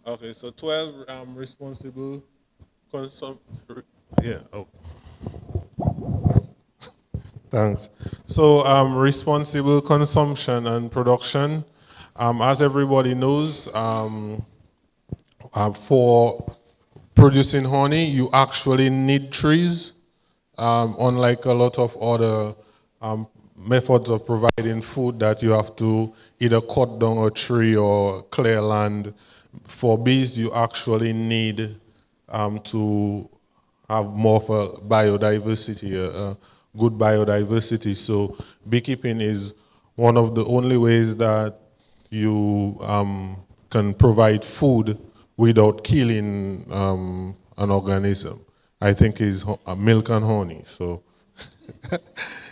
Okay, so 12 responsible consum. Yeah. Oh, thanks. So responsible consumption and production. As everybody knows, for producing honey, you actually need trees. Unlike a lot of other methods of providing food that you have to either cut down a tree or clear land, for bees you actually need to have more of a biodiversity, a good biodiversity. So beekeeping is one of the only ways that you can provide food without killing an organism. I think is milk and honey. So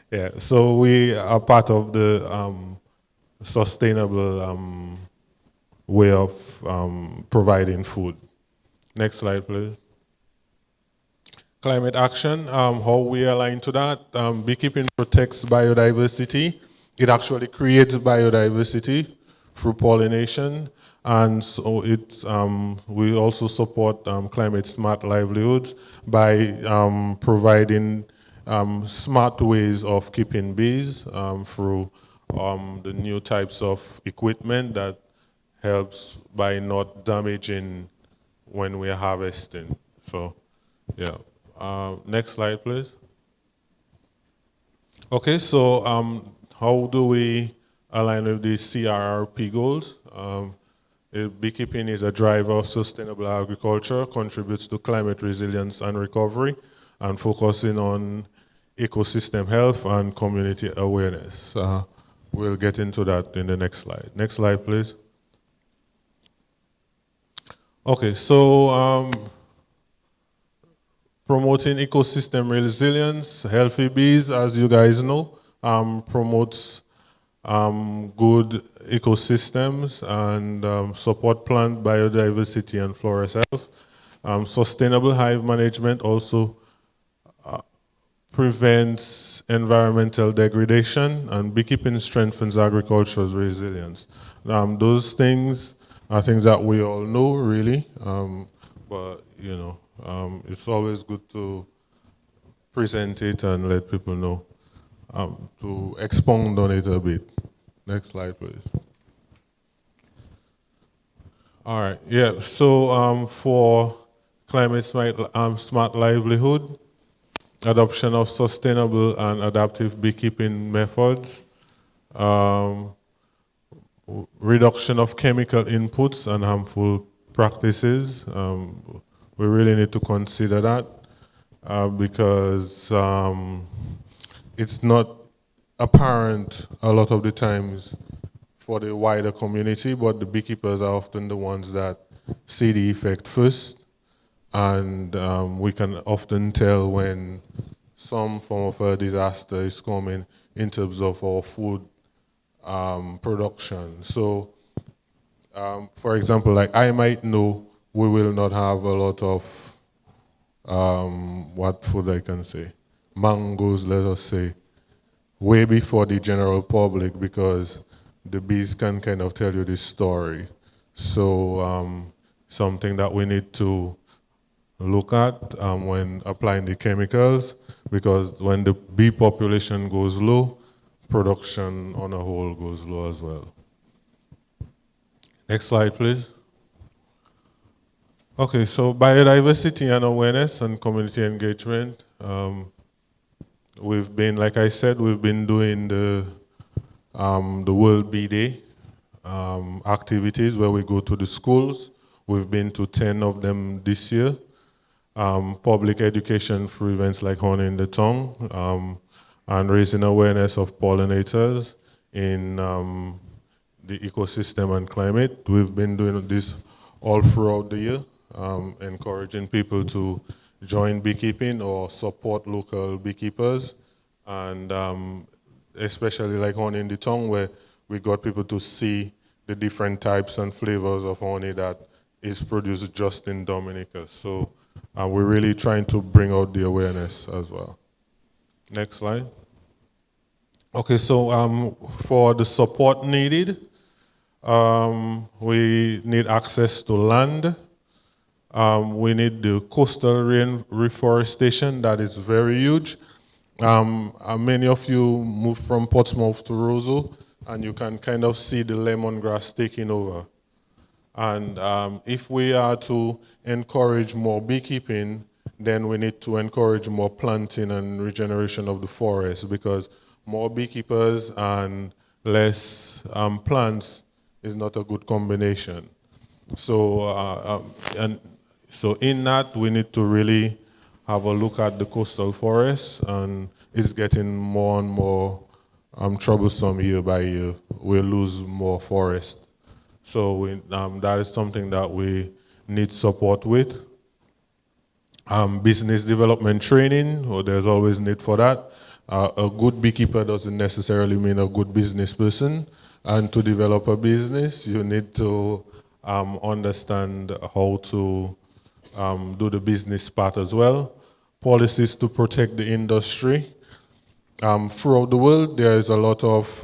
yeah, so we are part of the sustainable way of providing food. Next slide, please. Climate action, how we align to that. Beekeeping protects biodiversity. It actually creates biodiversity through pollination. And so we also support climate smart livelihoods by providing smart ways of keeping bees through the new types of equipment that helps by not damaging when we're harvesting. So, yeah. Next slide, please. Okay, so how do we align with the CRRP goals? Beekeeping is a driver of sustainable agriculture, contributes to climate resilience and recovery, and focusing on ecosystem health and community awareness. We'll get into that in the next slide. Next slide, please. Okay, so promoting ecosystem resilience, healthy bees, as you guys know, promotes good ecosystems and support plant biodiversity and flora health. Sustainable hive management also prevents environmental degradation, and beekeeping strengthens agriculture's resilience. Those things are things that we all know, really, but you know, it's always good to present it and let people know, to expound on it a bit. Next slide, please. All right, yeah, so for climate smart livelihood, adoption of sustainable and adaptive beekeeping methods, reduction of chemical inputs and harmful practices. We really need to consider that because it's not apparent a lot of the times for the wider community, but the beekeepers are often the ones that see the effect first. And we can often tell when some form of a disaster is coming in terms of our food production. So, for example, like I might know we will not have a lot of, what food I can say, mangoes, let us say, way before the general public because the bees can kind of tell you this story. So, something that we need to look at when applying the chemicals, because when the bee population goes low, production on a whole goes low as well. Next slide, please. Okay, so biodiversity and awareness and community engagement. We've been, like I said, we've been doing the World Bee Day activities where we go to the schools. We've been to 10 of them this year. Public education through events like Honey in the Tongue, and raising awareness of pollinators in the ecosystem and climate. We've been doing this all throughout the year, encouraging people to join beekeeping or support local beekeepers, and especially like Honey in the Tongue, where we got people to see the different types and flavors of honey that is produced just in Dominica. So we're really trying to bring out the awareness as well. Next slide. Okay, so for the support needed, we need access to land. We need the coastal rain reforestation, that is very huge. Many of you moved from Portsmouth to Roseau, and you can kind of see the lemongrass taking over. And if we are to encourage more beekeeping, then we need to encourage more planting and regeneration of the forest, because more beekeepers and less plants is not a good combination. So, so in that, we need to really have a look at the coastal forests, and it's getting more and more troublesome year by year. We lose more forest. So that is something that we need support with. Business development training, there's always need for that. A good beekeeper doesn't necessarily mean a good business person. And to develop a business, you need to understand how to do the business part as well. Policies to protect the industry. Throughout the world, there is a lot of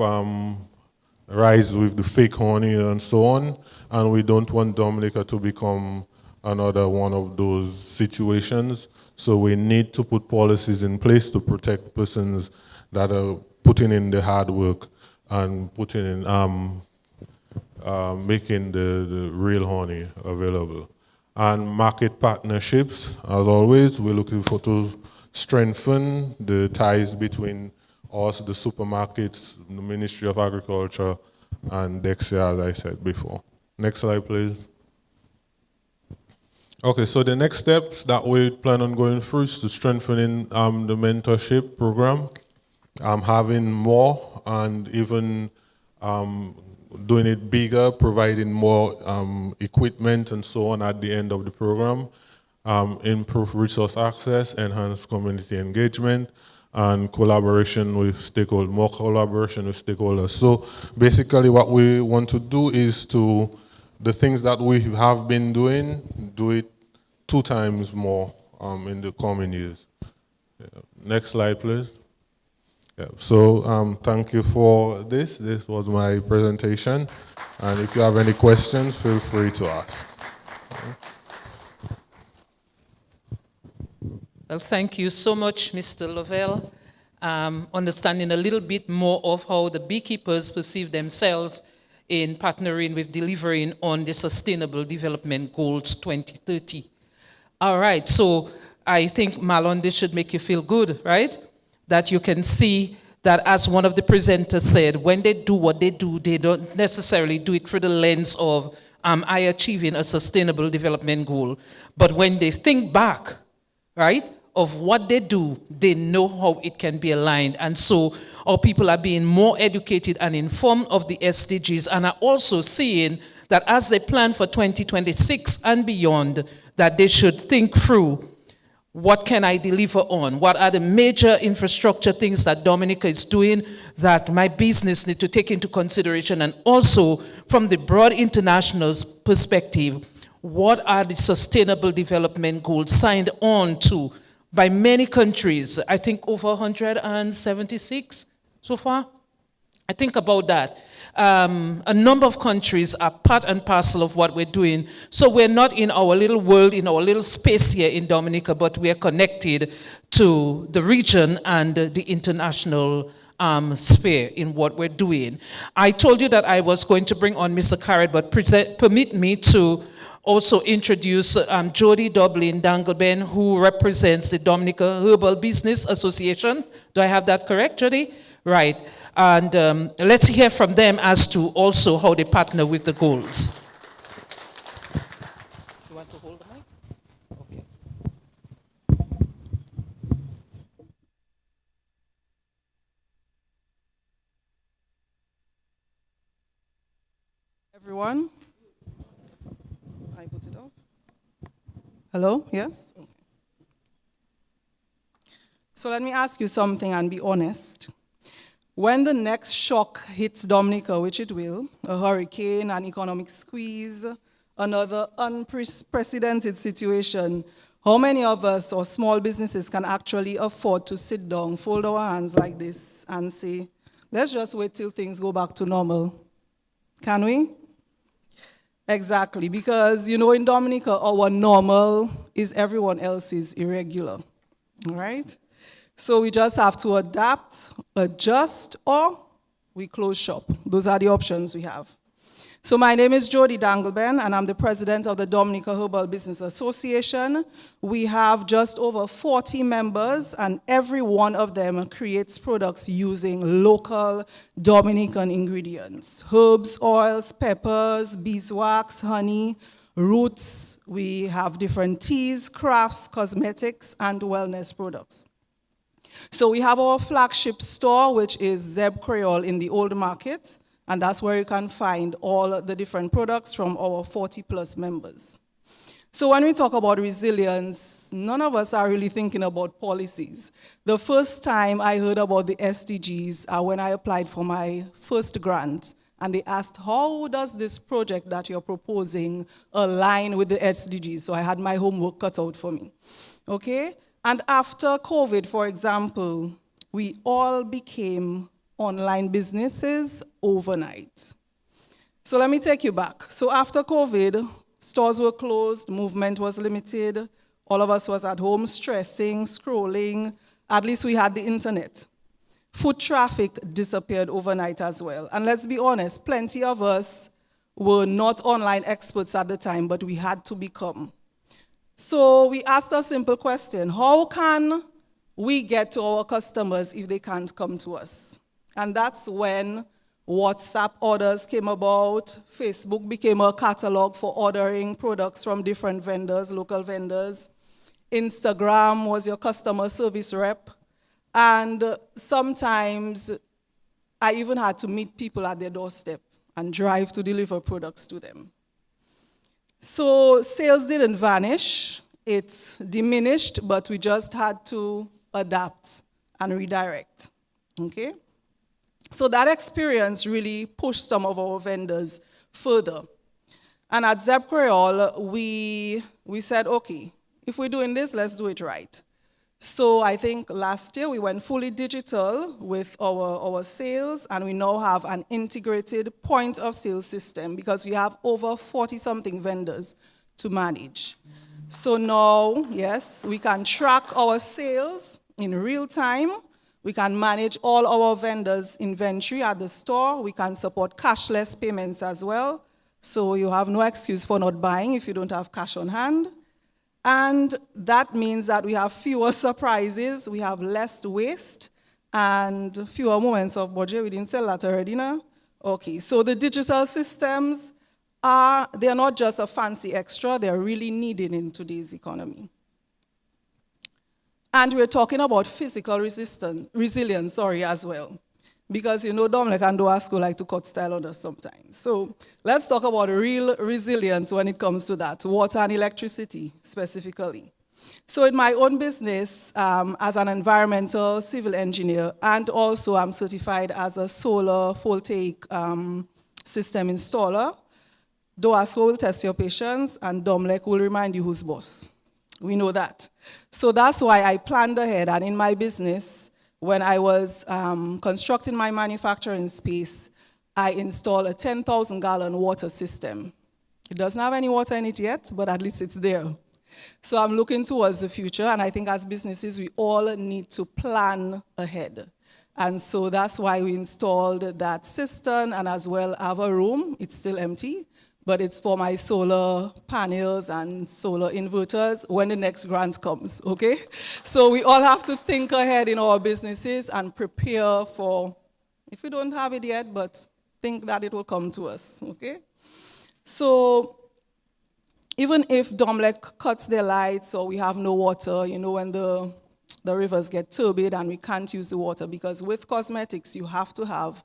rise with the fake honey and so on, and we don't want Dominica to become another one of those situations. So we need to put policies in place to protect persons that are putting in the hard work and putting in making the real honey available. And market partnerships, as always, we're looking for to strengthen the ties between us, the supermarkets, the Ministry of Agriculture, and Dexia, as I said before. Next slide, please. Okay, so the next steps that we plan on going through is to strengthening the mentorship program, having more and even doing it bigger, providing more equipment and so on at the end of the program, improve resource access, enhance community engagement, and collaboration with stakeholders, more collaboration with stakeholders. So basically what we want to do is to, the things that we have been doing, do it 2 times more in the coming years. Yeah. Next slide, please. Yeah. So thank you for this. This was my presentation. And if you have any questions, feel free to ask. Well, thank you so much, Mr. Lovell. Understanding a little bit more of how the beekeepers perceive themselves in partnering with delivering on the Sustainable Development Goals 2030. All right, so I think, Marlon, this should make you feel good, right? That you can see that, as one of the presenters said, when they do what they do, they don't necessarily do it through the lens of, am I achieving a sustainable development goal? But when they think back, right, of what they do, they know how it can be aligned. And so our people are being more educated and informed of the SDGs, and are also seeing that as they plan for 2026 and beyond, that they should think through, what can I deliver on? What are the major infrastructure things that Dominica is doing that my business need to take into consideration? And also, from the broad international perspective, what are the sustainable development goals signed on to by many countries? I think over 176 so far. I think about that. A number of countries are part and parcel of what we're doing. So we're not in our little world, in our little space here in Dominica, but we are connected to the region and the international sphere in what we're doing. I told you that I was going to bring on Mr. Carrot, but permit me to also introduce Jody Dublin Dangleben, who represents the Dominica Herbal Business Association. Do I have that correct, Jody? Right. And let's hear from them as to also how they partner with the goals. You want to hold the mic? Okay. Everyone? I put it off. Hello? Yes? Okay. So let me ask you something and be honest. When the next shock hits Dominica, which it will, a hurricane, an economic squeeze, another unprecedented situation, how many of us or small businesses can actually afford to sit down, fold our hands like this, and say, let's just wait till things go back to normal? Can we? Exactly, because in Dominica, our normal is everyone else's irregular, all right? So we just have to adapt, adjust, or we close shop. Those are the options we have. So my name is Jody Dangleben, and I'm the president of the Dominica Herbal Business Association. We have just over 40 members, and every one of them creates products using local Dominican ingredients: herbs, oils, peppers, beeswax, honey, roots. We have different teas, crafts, cosmetics, and wellness products. So we have our flagship store, which is Zeb Creole in the Old Market, and that's where you can find all the different products from our 40-plus members. So when we talk about resilience, none of us are really thinking about policies. The first time I heard about the SDGs when I applied for my first grant, and they asked, how does this project that you're proposing align with the SDGs? So I had my homework cut out for me, okay? And after COVID, for example, we all became online businesses overnight. So let me take you back. So after COVID, stores were closed, movement was limited, all of us was at home stressing, scrolling, at least we had the internet. Foot traffic disappeared overnight as well. And let's be honest, plenty of us were not online experts at the time, but we had to become. So we asked a simple question: how can we get to our customers if they can't come to us? And that's when WhatsApp orders came about. Facebook became a catalog for ordering products from different vendors, local vendors. Instagram was your customer service rep. And sometimes I even had to meet people at their doorstep and drive to deliver products to them. So sales didn't vanish, it diminished, but we just had to adapt and redirect, okay? So that experience really pushed some of our vendors further. And at Zeb Creole, we said, okay, if we're doing this, let's do it right. So I think last year we went fully digital with our sales, and we now have an integrated point of sale system because we have over 40-something vendors to manage. So now, yes, we can track our sales in real time. We can manage all our vendors' inventory at the store. We can support cashless payments as well. So you have no excuse for not buying if you don't have cash on hand. And that means that we have fewer surprises, we have less waste, and fewer moments of budget. We didn't sell that already, no? Okay, so the digital systems they're not just a fancy extra, they're really needed in today's economy. And we're talking about physical resilience, as well. Because Dominica and Doasco like to cut style on us sometimes. So let's talk about real resilience when it comes to that, water and electricity specifically. So in my own business, as an environmental civil engineer, and also I'm certified as a solar voltaic system installer, Doasco will test your patience, and Domlec will remind you who's boss. We know that. So that's why I planned ahead, and in my business, when I was constructing my manufacturing space, I installed a 10,000-gallon water system. It doesn't have any water in it yet, but at least it's there. So I'm looking towards the future, and I think as businesses, we all need to plan ahead. And so that's why we installed that cistern, and as well have a room. It's still empty, but it's for my solar panels and solar inverters when the next grant comes, okay? So we all have to think ahead in our businesses and prepare for, if we don't have it yet, but think that it will come to us, okay? So even if Domlec cuts their lights or we have no water, when the rivers get turbid and we can't use the water, because with cosmetics, you have to have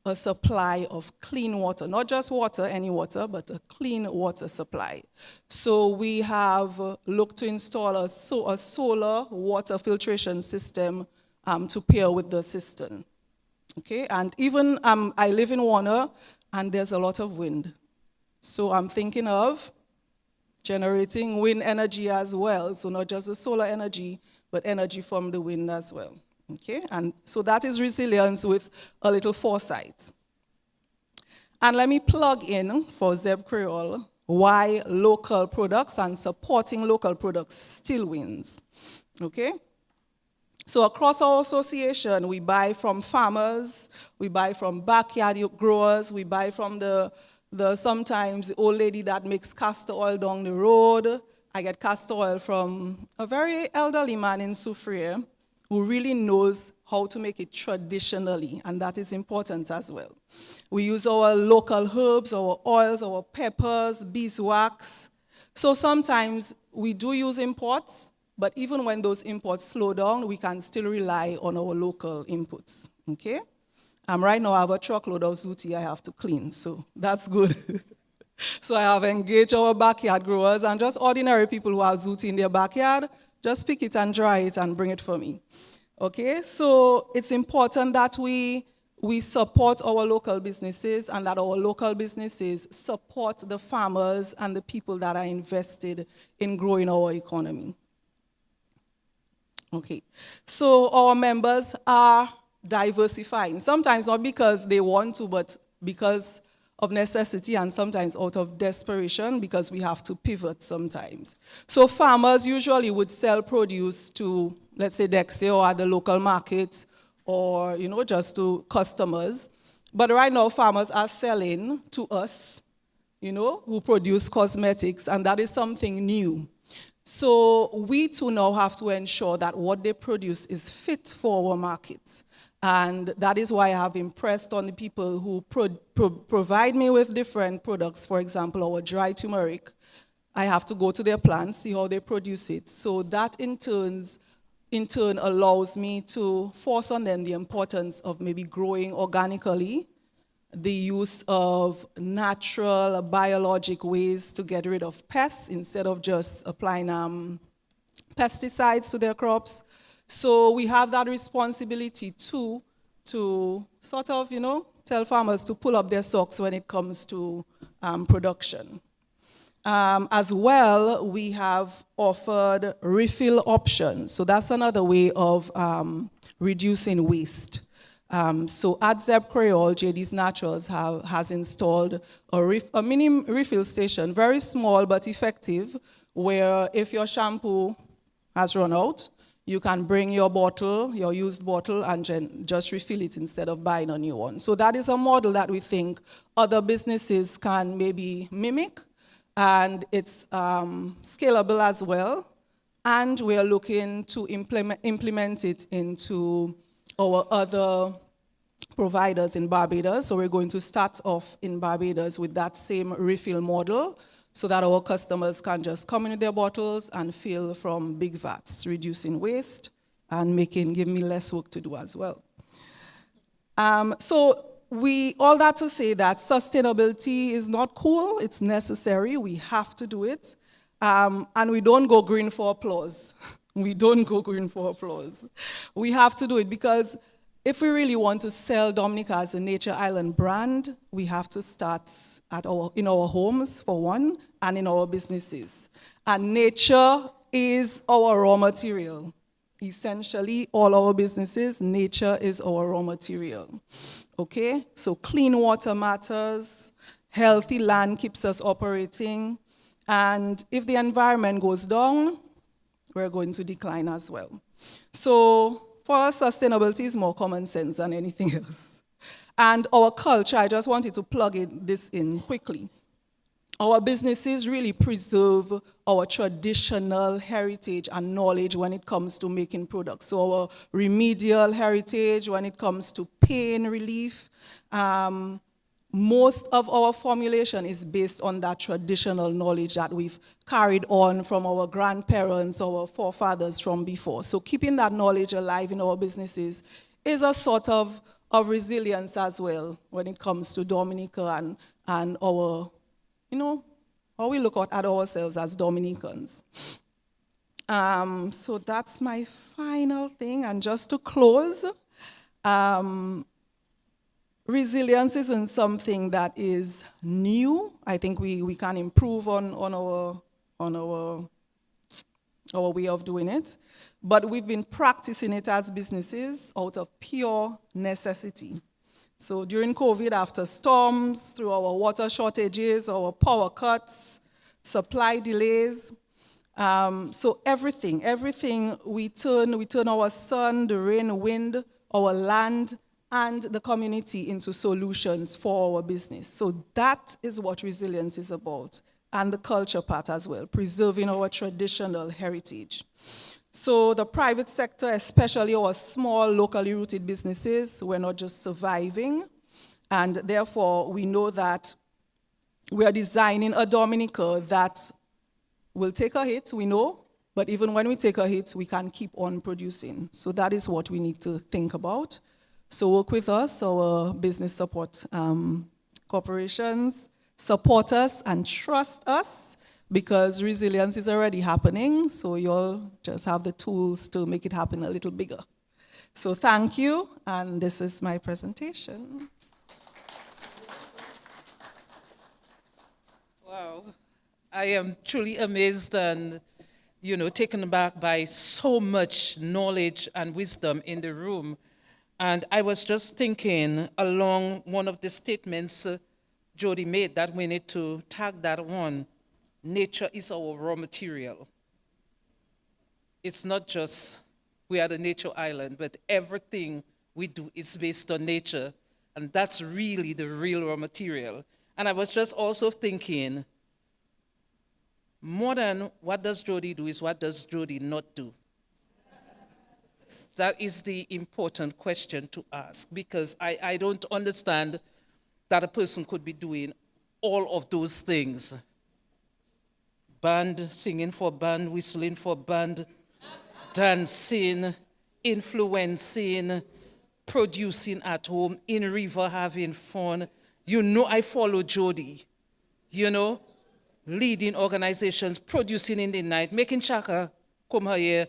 a supply of clean water, not just water, any water, but a clean water supply. So we have looked to install a solar water filtration system to pair with the cistern. Okay, and even I live in Warner, and there's a lot of wind. So I'm thinking of generating wind energy as well. So not just the solar energy, but energy from the wind as well. Okay, and so that is resilience with a little foresight. And let me plug in for Zeb Creole why local products and supporting local products still wins. Okay, so across our association, we buy from farmers, we buy from backyard growers, we buy from the sometimes the old lady that makes castor oil down the road. I get castor oil from a very elderly man in Soufriere who really knows how to make it traditionally, and that is important as well. We use our local herbs, our oils, our peppers, beeswax. So sometimes we do use imports, but even when those imports slow down, we can still rely on our local inputs, okay? Right now I have a truckload of zouti I have to clean, so that's good. So I have engaged our backyard growers and just ordinary people who have zouti in their backyard, just pick it and dry it and bring it for me. Okay, so it's important that we support our local businesses and that our local businesses support the farmers and the people that are invested in growing our economy. Okay, so our members are diversifying, sometimes not because they want to, but because of necessity, and sometimes out of desperation, because we have to pivot sometimes. So farmers usually would sell produce to, let's say, Dexia or at the local markets, or just to customers. But right now, farmers are selling to us, who produce cosmetics, and that is something new. So we too now have to ensure that what they produce is fit for our markets. And that is why I have impressed on the people who provide me with different products. For example, our dry turmeric. I have to go to their plants, see how they produce it. So that in turn allows me to force on them the importance of maybe growing organically, the use of natural biologic ways to get rid of pests instead of just applying pesticides to their crops. So we have that responsibility too, to sort of, tell farmers to pull up their socks when it comes to production. As well, we have offered refill options. So that's another way of reducing waste. So at Zeb Creole, JD's Naturals has installed a mini refill station, very small but effective, where if your shampoo has run out, you can bring your bottle, your used bottle, and just refill it instead of buying a new one. So that is a model that we think other businesses can maybe mimic and it's scalable as well. And we are looking to implement it into our other providers in Barbados. So we're going to start off in Barbados with that same refill model so that our customers can just come in with their bottles and fill from big vats, reducing waste and giving me less work to do as well. All that to say that sustainability is not cool, it's necessary, we have to do it. And we don't go green for applause. We don't go green for applause. We have to do it because if we really want to sell Dominica as a Nature Island brand, we have to start in our homes, for one, and in our businesses. And nature is our raw material. Essentially, all our businesses, nature is our raw material. Okay? So clean water matters, healthy land keeps us operating, and if the environment goes down, we're going to decline as well. So for us, sustainability is more common sense than anything else. And our culture, I just wanted to plug this in quickly. Our businesses really preserve our traditional heritage and knowledge when it comes to making products. So our remedial heritage when it comes to pain relief, most of our formulation is based on that traditional knowledge that we've carried on from our grandparents, our forefathers from before. So keeping that knowledge alive in our businesses is a sort of resilience as well when it comes to Dominica and our, how we look at ourselves as Dominicans. So that's my final thing. And just to close, resilience isn't something that is new. I think we can improve on our way of doing it. But we've been practicing it as businesses out of pure necessity. So during COVID, after storms, through our water shortages, our power cuts, supply delays, so everything we turn our sun, the rain, wind, our land, and the community into solutions for our business. So that is what resilience is about, and the culture part as well, preserving our traditional heritage. So the private sector, especially our small, locally rooted businesses, we're not just surviving, and therefore we know that we are designing a Dominica that will take a hit, we know, but even when we take a hit, we can keep on producing. So that is what we need to think about. So work with us, our business support corporations, support us and trust us, because resilience is already happening, so you'll just have the tools to make it happen a little bigger. So thank you, and this is my presentation. Wow. I am truly amazed and, taken aback by so much knowledge and wisdom in the room. And I was just thinking along one of the statements Jody made that we need to tag that on. Nature is our raw material. It's not just we are the nature island, but everything we do is based on nature. And that's really the real raw material. And I was just also thinking, more than what does Jody do is what does Jody not do? That is the important question to ask, because I don't understand that a person could be doing all of those things. Band, singing for band, whistling for band, dancing, influencing, producing at home, in river, having fun. I follow Jody, leading organizations, producing in the night, making Chaka come here.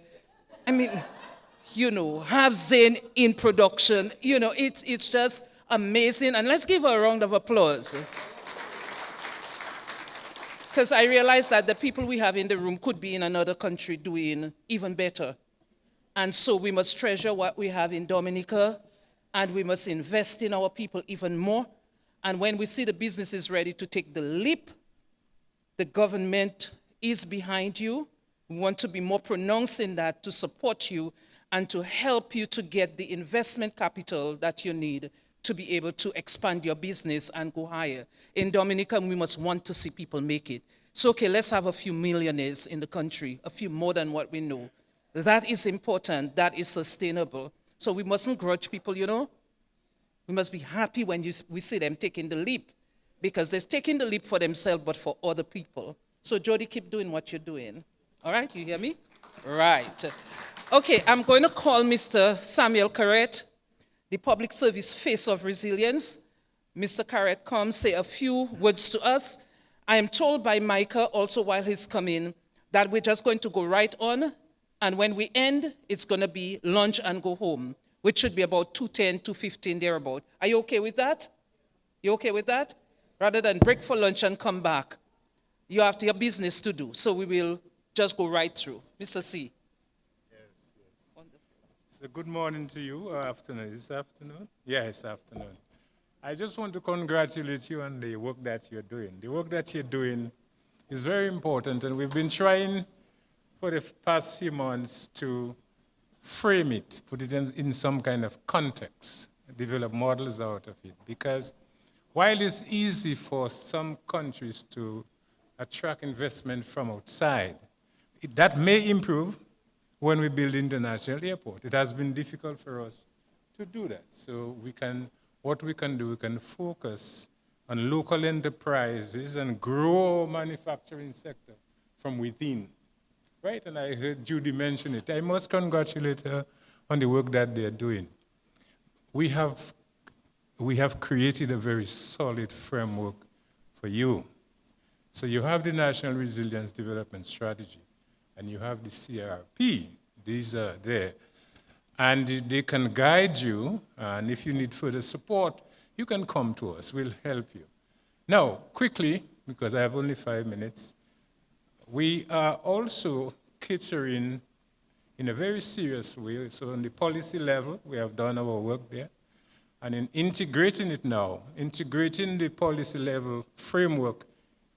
Have Zayn in production. It's just amazing. And let's give her a round of applause. Because I realize that the people we have in the room could be in another country doing even better. And so we must treasure what we have in Dominica, and we must invest in our people even more. And when we see the businesses ready to take the leap, the government is behind you. We want to be more pronounced in that to support you and to help you to get the investment capital that you need to be able to expand your business and go higher. In Dominica, we must want to see people make it. So, okay, let's have a few millionaires in the country, a few more than what we know. That is important. That is sustainable. So we mustn't grudge people, you know. We must be happy when we see them taking the leap, because they're taking the leap for themselves, but for other people. So, Jody, keep doing what you're doing. All right, you hear me? Right. Okay, I'm going to call Mr. Samuel Carrette, the public service face of resilience. Mr. Carrette, come say a few words to us. I am told by Micah also while he's coming that we're just going to go right on, and when we end, it's going to be lunch and go home, which should be about 2:10, 2:15, thereabout. Are you okay with that? You okay with that? Rather than break for lunch and come back, you have your business to do, so we will just go right through. Mr. C. So good morning to you, or afternoon. Is this afternoon? Yeah, it's afternoon. I just want to congratulate you on the work that you're doing. The work that you're doing is very important, and we've been trying for the past few months to frame it, put it in some kind of context, develop models out of it. Because while it's easy for some countries to attract investment from outside, that may improve when we build international airport. It has been difficult for us to do that. So what we can do, we can focus on local enterprises and grow our manufacturing sector from within, right? And I heard Judy mention it. I must congratulate her on the work that they're doing. We have created a very solid framework for you. So you have the National Resilience Development Strategy, and you have the CRP. These are there. And they can guide you, and if you need further support, you can come to us. We'll help you. Now, quickly, because I have only 5 minutes, we are also catering in a very serious way. So on the policy level, we have done our work there. And in integrating it now, integrating the policy level framework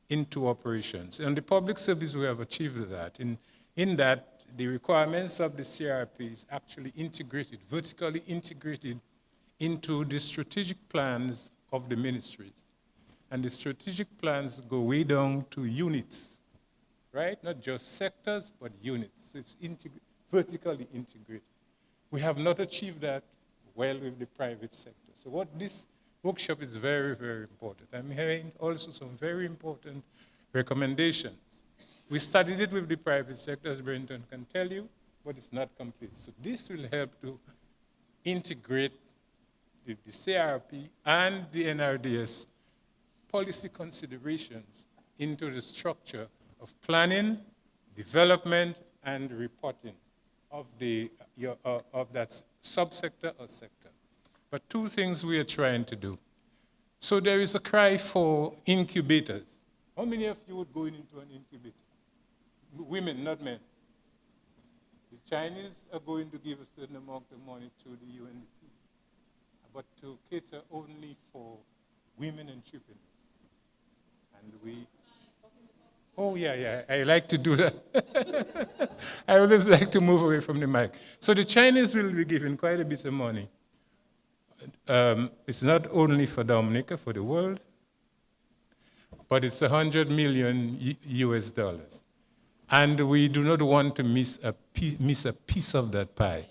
into operations. On the public service, we have achieved that. In that, the requirements of the CRP is actually integrated, vertically integrated into the strategic plans of the ministries. And the strategic plans go way down to units, right? Not just sectors, but units. So it's vertically integrated. We have not achieved that well with the private sector. So what this workshop is very, very important. I'm hearing also some very important recommendations. We studied it with the private sector, as Brenton can tell you, but it's not complete. So this will help to integrate the CRP and the NRDS policy considerations into the structure of planning, development, and reporting of that subsector or sector. But two things we are trying to do. So there is a cry for incubators. How many of you would go into an incubator? Women, not men. The Chinese are going to give a certain amount of money to the UNDP, but to cater only for women entrepreneurs. And I like to do that. I always like to move away from the mic. So the Chinese will be giving quite a bit of money. It's not only for Dominica, for the world, but it's $100 million US dollars. And we do not want to miss a piece of that pie.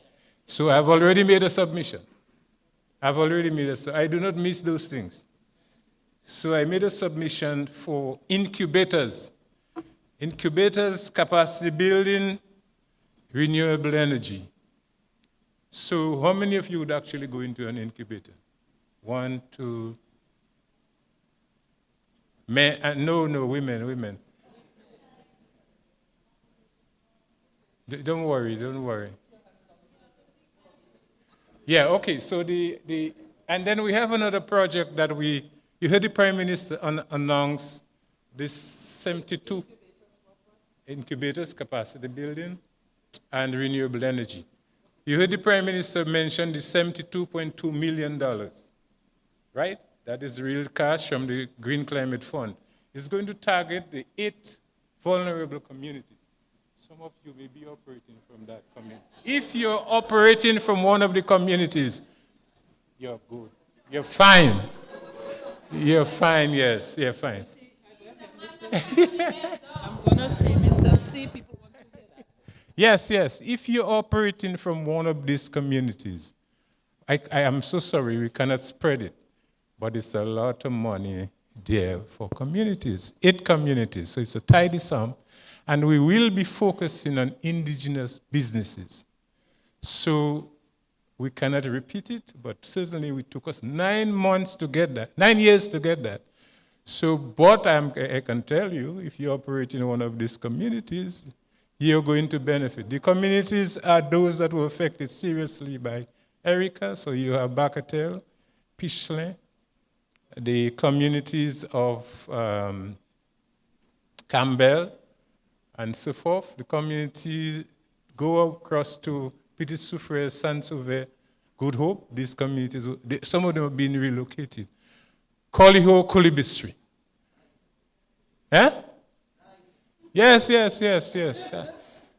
So I've already made a submission. I do not miss those things. So I made a submission for incubators. Incubators, capacity building, renewable energy. So how many of you would actually go into an incubator? 1, 2. Men, no, women. Don't worry. Yeah, okay, so and then we have another project that you heard the Prime Minister announce this 72 incubators, capacity building, and renewable energy. You heard the Prime Minister mention the $72.2 million, right? That is real cash from the Green Climate Fund. It's going to target the 8 vulnerable communities. Some of you may be operating from that community. If you're operating from one of the communities, you're good. You're fine. You're fine, yes, you're fine. I'm gonna say Mr. C. People want to hear that. Yes, yes. If you're operating from one of these communities, I am so sorry we cannot spread it, but it's a lot of money there for communities, 8 communities. So it's a tidy sum, and we will be focusing on indigenous businesses. So we cannot repeat it, but certainly it took us 9 months to get that, 9 years to get that. So, but I can tell you, if you operate in one of these communities, you're going to benefit. The communities are those that were affected seriously by Erica. So you have Bacatel, Pichelin, the communities of Campbell, and so forth. The communities go across to Petit Soufrière, Saint-Sauvé, Good Hope. These communities, some of them have been relocated. Coliho, Colibistry. Eh? Yes.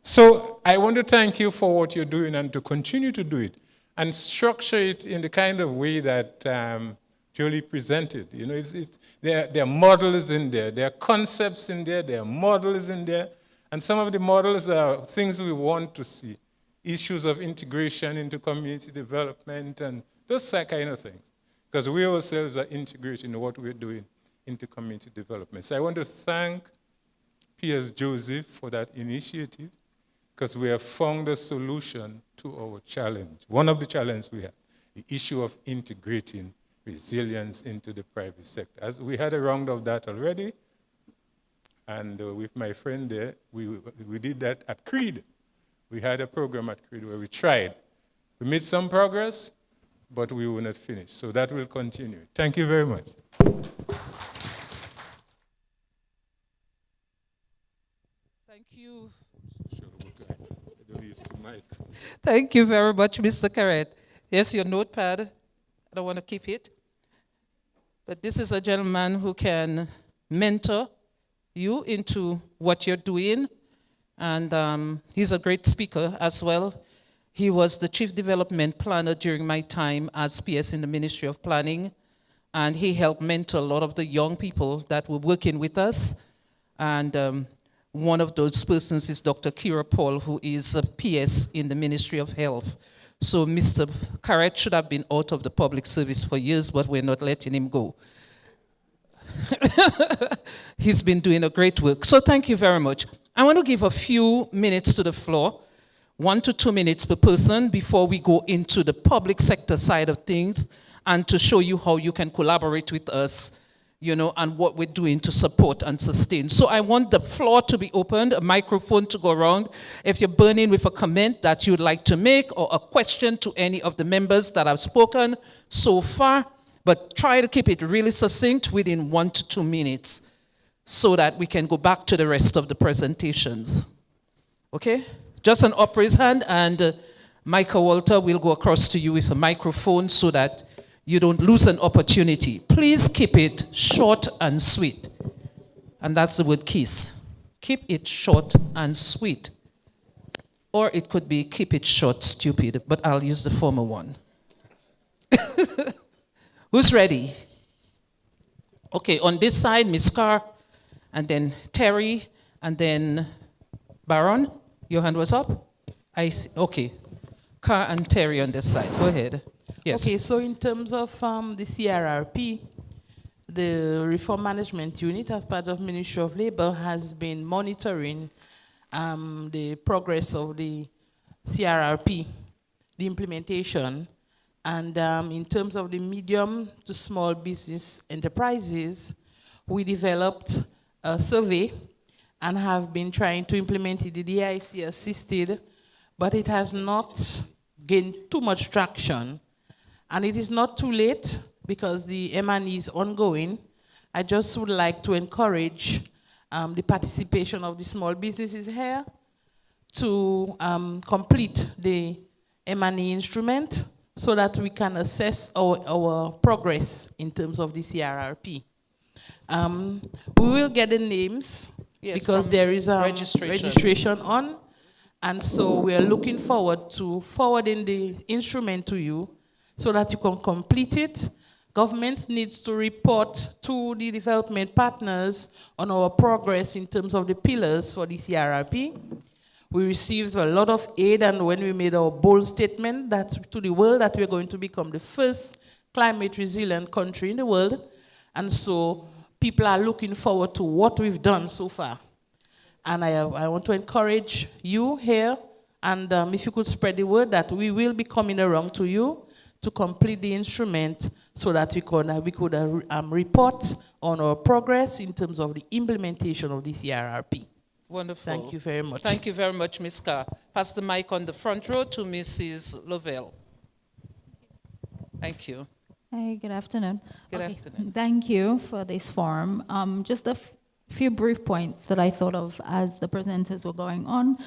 So I want to thank you for what you're doing and to continue to do it and structure it in the kind of way that Jolie presented. You know, there are models in there, there are concepts in there, there are models in there, and some of the models are things we want to see. Issues of integration into community development and those kind of things. Because we ourselves are integrating what we're doing into community development. So I want to thank P.S. Joseph for that initiative, because we have found a solution to our challenge. One of the challenges we have, the issue of integrating resilience into the private sector. As we had a round of that already, and with my friend there, we did that at CREED. We had a program at CREED where we tried. We made some progress, but we will not finish. So that will continue. Thank you very much. Thank you. Mic. Thank you very much, Mr. Carrett. Yes, your notepad. I don't want to keep it. But this is a gentleman who can mentor you into what you're doing. And he's a great speaker as well. He was the chief development planner during my time as PS in the Ministry of Planning. And he helped mentor a lot of the young people that were working with us. And one of those persons is Dr. Kira Paul, who is a PS in the Ministry of Health. So Mr. Carrett should have been out of the public service for years, but we're not letting him go. He's been doing a great work. So thank you very much. I want to give a few minutes to the floor, 1 to 2 minutes per person before we go into the public sector side of things and to show you how you can collaborate with us, you know, and what we're doing to support and sustain. So I want the floor to be opened, a microphone to go around. If you're burning with a comment that you'd like to make or a question to any of the members that have spoken so far, but try to keep it really succinct within 1 to 2 minutes so that we can go back to the rest of the presentations. Okay? Just an upraised hand, and Michael Walter will go across to you with a microphone so that you don't lose an opportunity. Please keep it short and sweet. And that's the word KISS. Keep it short and sweet. Or it could be keep it short, stupid, but I'll use the former one. Who's ready? Okay, on this side, Miss Carr, and then Terry, and then Baron. Your hand was up? I see. Okay. Carr and Terry on this side. Go ahead. Yes. Okay, so in terms of the CRRP, the Reform Management Unit, as part of Ministry of Labor, has been monitoring the progress of the CRRP, the implementation, and in terms of the medium to small business enterprises, we developed a survey and have been trying to implement it. The DIC assisted, but it has not gained too much traction. And it is not too late because the M&E is ongoing. I just would like to encourage the participation of the small businesses here to complete the M&E instrument so that we can assess our progress in terms of the CRRP. We will get the names, yes, because there is registration on, and so we are looking forward to forwarding the instrument to you so that you can complete it, governments needs to report to the development partners on our progress in terms of the pillars for the CRRP. We received a lot of aid, and when we made our bold statement that to the world that we're going to become the first climate resilient country in the world, and so people are looking forward to what we've done so far. And I want to encourage you here, and if you could spread the word that we will be coming around to you to complete the instrument so that we could report on our progress in terms of the implementation of the CRRP. Wonderful. Thank you very much. Thank you very much, Ms. Carr. Pass the mic on the front row to Mrs. Lovell. Thank you. Hey, good afternoon. Good afternoon. Thank you for this forum. Just a few brief points that I thought of as the presenters were going on.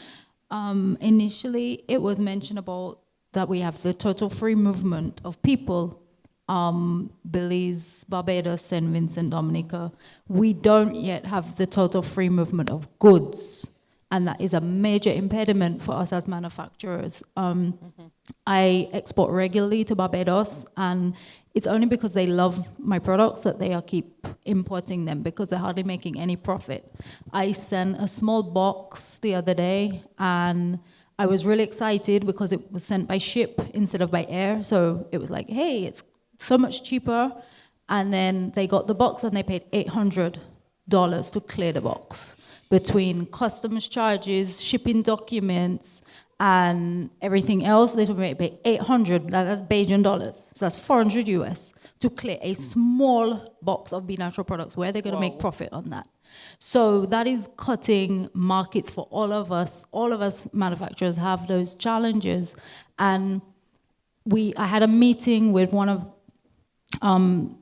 Initially, it was mentioned about that we have the total free movement of people, Belize, Barbados, St. Vincent, Dominica. We don't yet have the total free movement of goods, and that is a major impediment for us as manufacturers. I export regularly to Barbados, and it's only because they love my products that they keep importing them, because they're hardly making any profit. I sent a small box the other day, and I was really excited because it was sent by ship instead of by air. So it was like, hey, it's so much cheaper. And then they got the box and they paid $800 to clear the box. Between customs charges, shipping documents, and everything else, they told me pay 800, that's Bajan dollars. So that's 400 US to clear a small box of B Natural products. Where are they going to make profit on that? So that is cutting markets for all of us. All of us manufacturers have those challenges. And I had a meeting with one of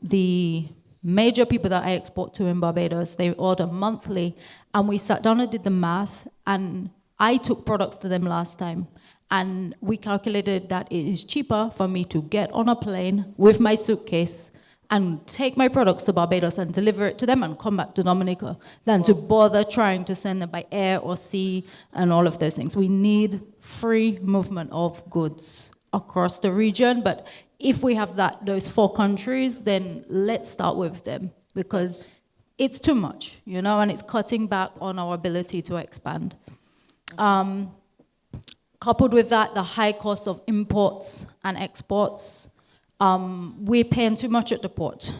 the major people that I export to in Barbados. They order monthly. And we sat down and did the math. And I took products to them last time. And we calculated that it is cheaper for me to get on a plane with my suitcase and take my products to Barbados and deliver it to them and come back to Dominica than to bother trying to send them by air or sea and all of those things. We need free movement of goods across the region, but if we have those 4 countries, then let's start with them, because it's too much, and it's cutting back on our ability to expand. Coupled with that, the high cost of imports and exports. We're paying too much at the port.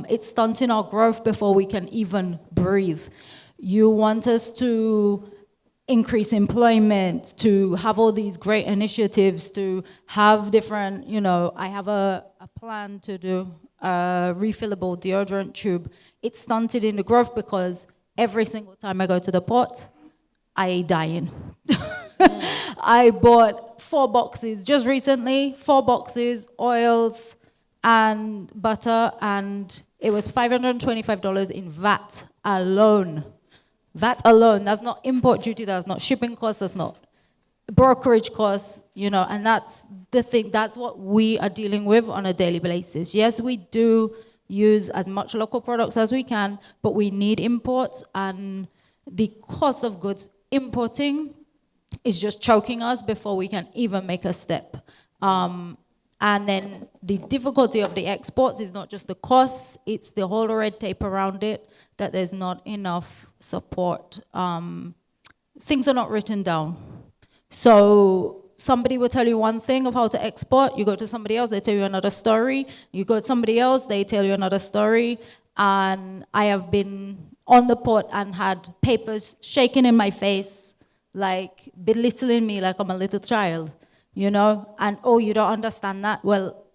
It's stunting our growth before we can even breathe. You want us to increase employment, to have all these great initiatives, to have different, I have a plan to do a refillable deodorant tube. It's stunted in the growth because every single time I go to the port, I die in. I bought 4 boxes just recently, 4 boxes, oils and butter, and it was $525 in VAT alone. VAT alone, that's not import duty, that's not shipping costs, that's not brokerage costs, and that's the thing, that's what we are dealing with on a daily basis. Yes, we do use as much local products as we can, but we need imports, and the cost of goods importing is just choking us before we can even make a step. And then the difficulty of the exports is not just the costs, it's the whole red tape around it, that there's not enough support. Things are not written down. So somebody will tell you one thing of how to export, you go to somebody else, they tell you another story, you go to somebody else, they tell you another story, and I have been on the port and had papers shaking in my face, like belittling me like I'm a little child, and oh, you don't understand that. Well,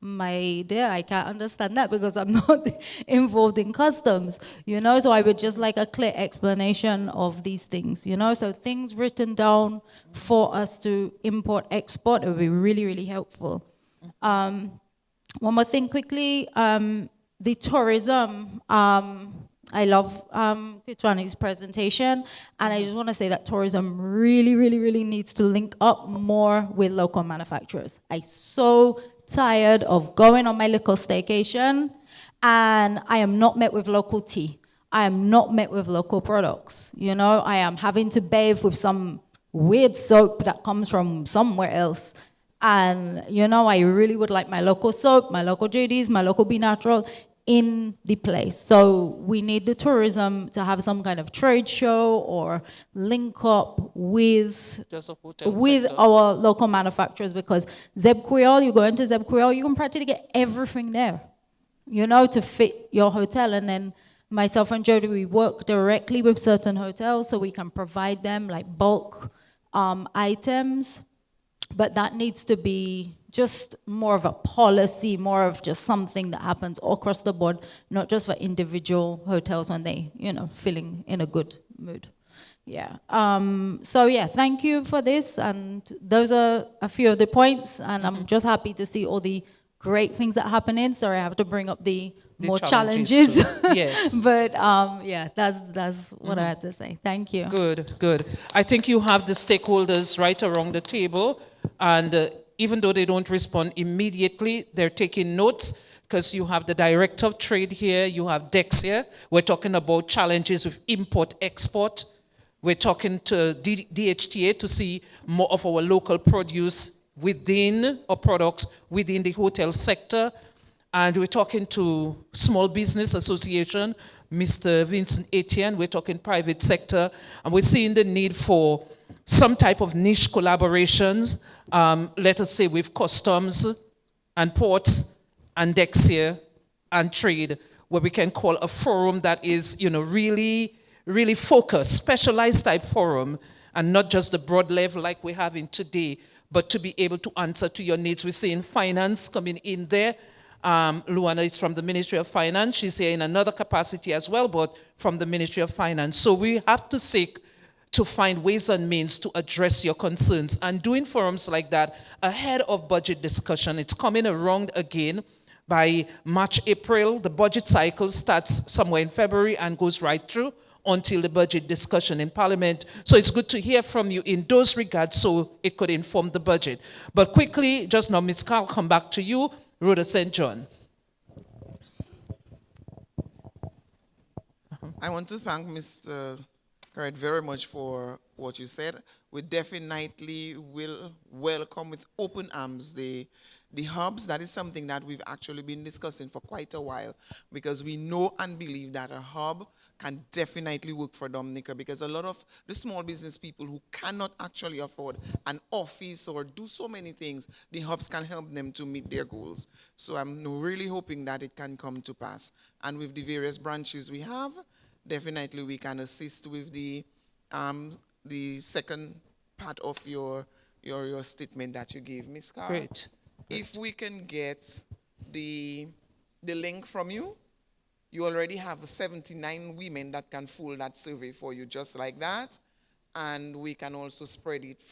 my dear, I can't understand that because I'm not involved in customs, so I would just like a clear explanation of these things, so things written down for us to import, export, it would be really, really helpful. One more thing quickly, the tourism, I love Kitwani's presentation, and I just want to say that tourism really, really, really needs to link up more with local manufacturers. I'm so tired of going on my little staycation, and I am not met with local tea. I am not met with local products. I am having to bathe with some weird soap that comes from somewhere else. And, you know, I really would like my local soap, my local JDs, my local Be Natural in the place. So we need the tourism to have some kind of trade show or link up with Just a hotel with sector. our local manufacturers, because Zeb Creole, you go into Zeb Creole, you can practically get everything there, you know, to fit your hotel. And then myself and Jody, we work directly with certain hotels so we can provide them like bulk items. But that needs to be just more of a policy, more of just something that happens all across the board, not just for individual hotels when they, you know, feeling in a good mood. Yeah. So yeah, thank you for this. And those are a few of the points. And I'm just happy to see all the great things that are happening. Sorry, I have to bring up the more challenges. too. Yes. But yeah, that's what I had to say. Thank you. Good, good. I think you have the stakeholders right around the table, and even though they don't respond immediately, they're taking notes, because you have the Director of Trade here, you have Dex here. We're talking about challenges with import-export. We're talking to DHTA to see more of our local produce within, or products within the hotel sector. And we're talking to Small Business Association, Mr. Vincent Etienne. We're talking private sector, and we're seeing the need for some type of niche collaborations, let us say with customs and ports and Dexia and trade, where we can call a forum that is, you know, really, really focused, specialized type forum, and not just the broad level like we're having today, but to be able to answer to your needs. We're seeing finance coming in there. Luana is from the Ministry of Finance. She's here in another capacity as well, but from the Ministry of Finance. So we have to seek to find ways and means to address your concerns. And doing forums like that ahead of budget discussion, it's coming around again by March, April. The budget cycle starts somewhere in February and goes right through until the budget discussion in Parliament. So it's good to hear from you in those regards so it could inform the budget. But quickly, just now, Ms. Carl, come back to you. Rhoda St. John. I want to thank Mr. Carrot very much for what you said. We definitely will welcome with open arms the hubs. That is something that we've actually been discussing for quite a while, because we know and believe that a hub can definitely work for Dominica, because a lot of the small business people who cannot actually afford an office or do so many things, the hubs can help them to meet their goals. So I'm really hoping that it can come to pass. And with the various branches we have, definitely we can assist with the second part of your statement that you gave, Ms. Carr. Great. If we can get the link from you, you already have 79 women that can fill that survey for you just like that. And we can also spread it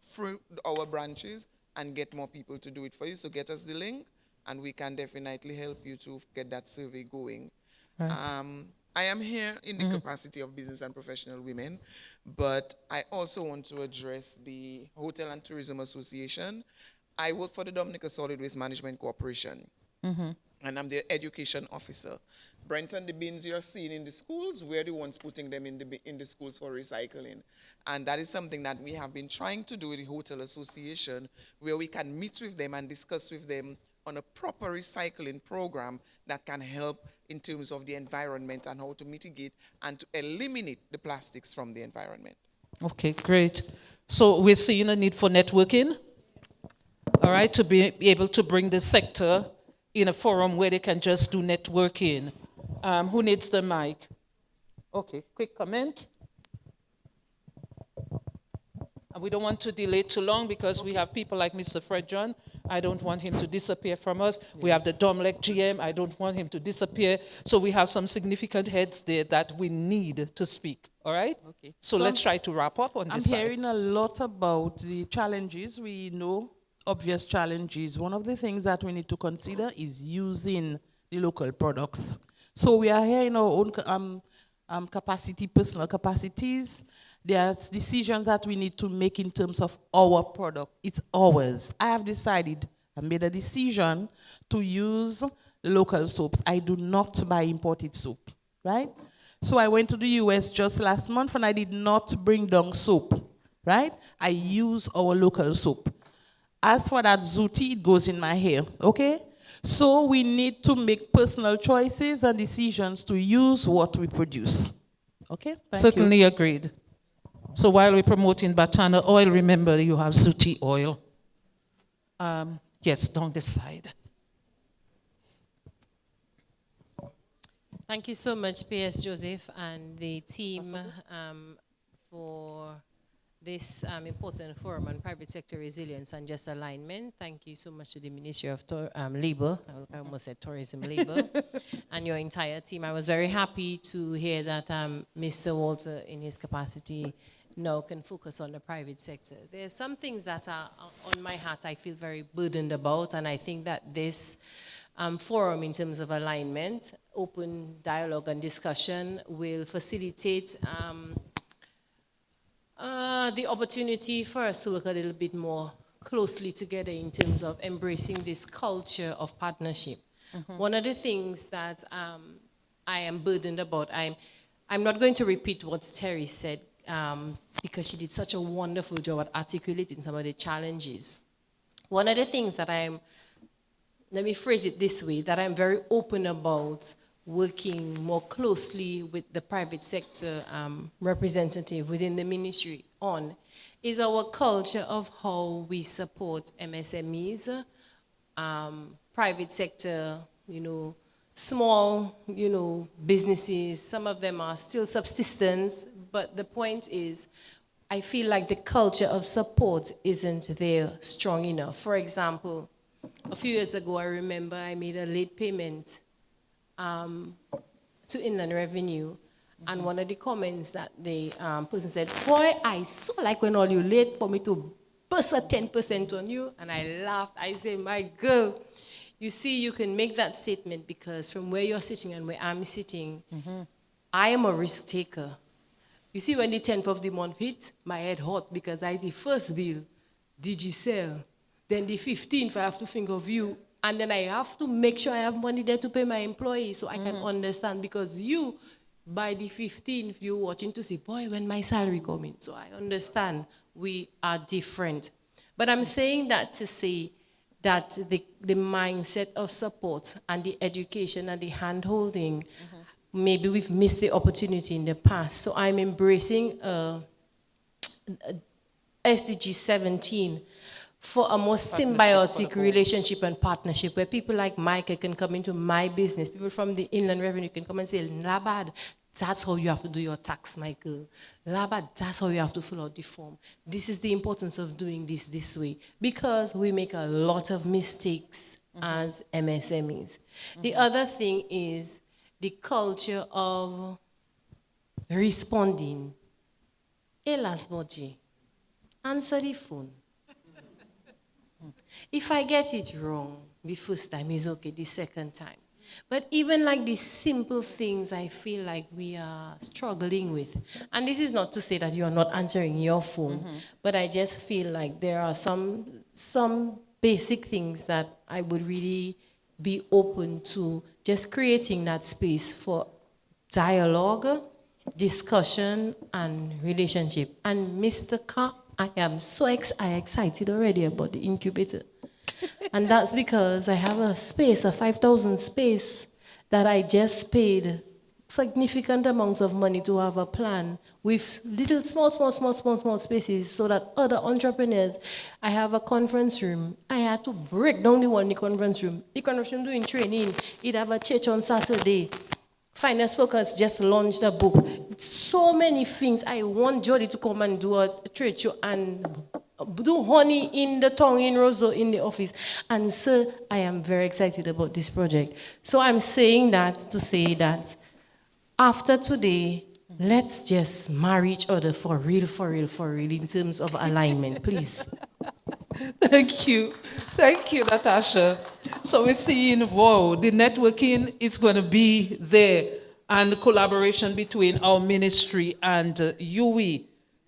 through our branches and get more people to do it for you. So get us the link, and we can definitely help you to get that survey going. Right. I am here in the capacity of business and professional women, but I also want to address the Hotel and Tourism Association. I work for the Dominica Solid Waste Management Corporation, and I'm the education officer. Brenton, the bins you're seeing in the schools, we're the ones putting them in the schools for recycling. And that is something that we have been trying to do with the Hotel Association, where we can meet with them and discuss with them on a proper recycling program that can help in terms of the environment and how to mitigate and to eliminate the plastics from the environment. Okay, great. So we're seeing a need for networking, all right, to be able to bring the sector in a forum where they can just do networking. Who needs the mic? Okay, quick comment. And we don't want to delay too long because we have people like Mr. Fred John. I don't want him to disappear from us. Yes. We have the Domlec GM. I don't want him to disappear. So we have some significant heads there that we need to speak, all right? Okay. So let's try to wrap up on this side. I'm hearing a lot about the challenges. We know obvious challenges. One of the things that we need to consider is using the local products. So we are here in our own capacity, personal capacities. There's decisions that we need to make in terms of our product. It's ours. I have decided, I made a decision to use local soaps. I do not buy imported soap, right? So I went to the US just last month and I did not bring down soap, right? I use our local soap. As for that zooty, it goes in my hair, okay? So we need to make personal choices and decisions to use what we produce. Okay? Thank Certainly you. agreed. So while we're promoting Batana oil, remember you have Zuti oil. Yes, down this side. Thank you so much, PS Joseph and the team for this important forum on private sector resilience and just alignment. Thank you so much to the Ministry of Labor, I almost said Tourism Labor, and your entire team. I was very happy to hear that Mr. Walter, in his capacity, now can focus on the private sector. There's some things that are on my heart I feel very burdened about, and I think that this forum in terms of alignment, open dialogue and discussion will facilitate the opportunity for us to work a little bit more closely together in terms of embracing this culture of partnership. One of the things that I am burdened about, I'm not going to repeat what Terry said because she did such a wonderful job at articulating some of the challenges. One of the things that let me phrase it this way, that I'm very open about working more closely with the private sector representative within the ministry on is our culture of how we support MSMEs, private sector, small, businesses. Some of them are still subsistence, but the point is, I feel like the culture of support isn't there strong enough. For example, a few years ago, I remember I made a late payment to Inland Revenue, and one of the comments that the person said, boy, I so like when all you late for me to bust a 10% on you, and I laughed. I said, my girl, you see, you can make that statement because from where you're sitting and where I'm sitting, I am a risk taker. You see, when the 10th of the month hit, my head hot because I the first bill, did you sell? Then the 15th, I have to think of you. And then I have to make sure I have money there to pay my employees so I can understand. Because you, by the 15th, you're watching to say, boy, when my salary coming. So I understand we are different. But I'm saying that to say that the mindset of support and the education and the hand-holding, maybe we've missed the opportunity in the past. So I'm embracing SDG 17 for a more symbiotic relationship and partnership where people like Micah can come into my business, people from the Inland Revenue can come and say, Labad, that's how you have to do your tax, Michael. Labad, that's how you have to fill out the form. This is the importance of doing this way because we make a lot of mistakes as MSMEs. The other thing is the culture of responding. Elas Moji, answer the phone. If I get it wrong, the first time is okay, the second time. But even like these simple things, I feel like we are struggling with. And this is not to say that you are not answering your phone, but I just feel like there are some basic things that I would really be open to just creating that space for dialogue, discussion, and relationship. And Mr. Carr, I am so excited already about the incubator. And that's because I have a space, a 5,000 space, that I just paid significant amounts of money to have a plan with little small spaces so that other entrepreneurs, I have a conference room. I had to break down the one in the conference room. The conference room doing training. It have a church on Saturday. Finance Focus just launched a book. So many things. I want Jody to come and do a trade show and do honey in the tongue in Roseau in the office. And so I am very excited about this project. So I'm saying that to say that after today, let's just marry each other for real in terms of alignment, please. Thank you, Natasha. So we're seeing, whoa, the networking is going to be there, and the collaboration between our ministry and UE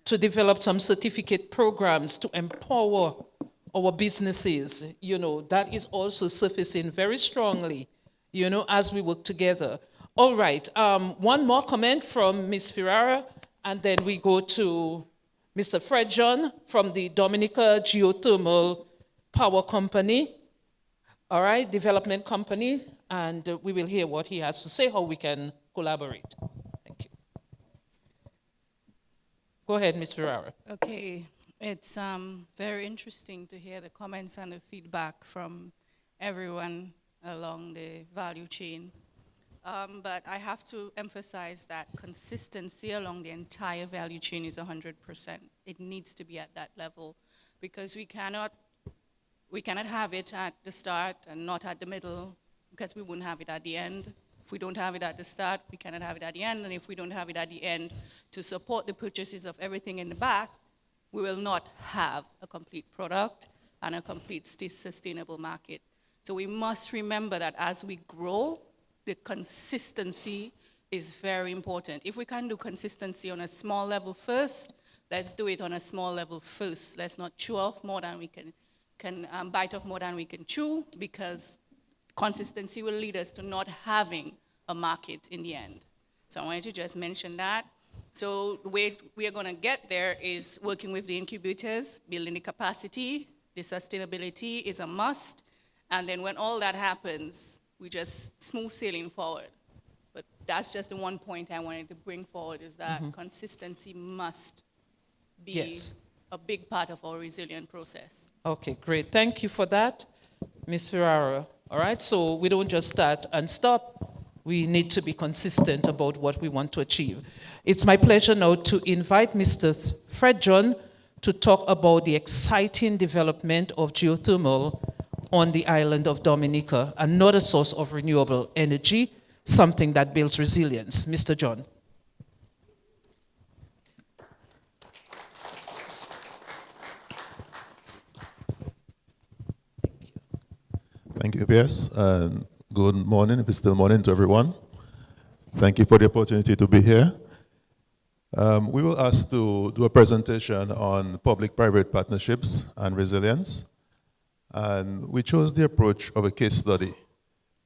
to develop some certificate programs to empower our businesses. That is also surfacing very strongly, as we work together. All right, one more comment from Ms. Ferrara, and then we go to Mr. Fred John from the Dominica Geothermal power company, all right, development company, and we will hear what he has to say, how we can collaborate. Thank you. Go ahead, Ms. Ferrara. Okay, it's very interesting to hear the comments and the feedback from everyone along the value chain. But I have to emphasize that consistency along the entire value chain is 100%. It needs to be at that level because we cannot have it at the start and not at the middle because we wouldn't have it at the end. If we don't have it at the start, we cannot have it at the end. And if we don't have it at the end to support the purchases of everything in the back, we will not have a complete product and a complete sustainable market. So we must remember that as we grow, the consistency is very important. If we can do consistency on a small level first, let's do it on a small level first. Let's not chew off more than we can bite off more than we can chew, because consistency will lead us to not having a market in the end. So I wanted to just mention that. So the way we are going to get there is working with the incubators, building the capacity. The sustainability is a must. And then when all that happens, we just smooth sailing forward. But that's just the one point I wanted to bring forward, is that consistency must be a big part of our resilient process. Okay, great. Thank you for that, Ms. Ferrara. All right, so we don't just start and stop. We need to be consistent about what we want to achieve. It's my pleasure now to invite Mr. Fred John to talk about the exciting development of geothermal on the island of Dominica, another source of renewable energy, something that builds resilience. Mr. John. Thank you, PS. Good morning, if it's still morning, to everyone. Thank you for the opportunity to be here. We were asked to do a presentation on public-private partnerships and resilience. And we chose the approach of a case study.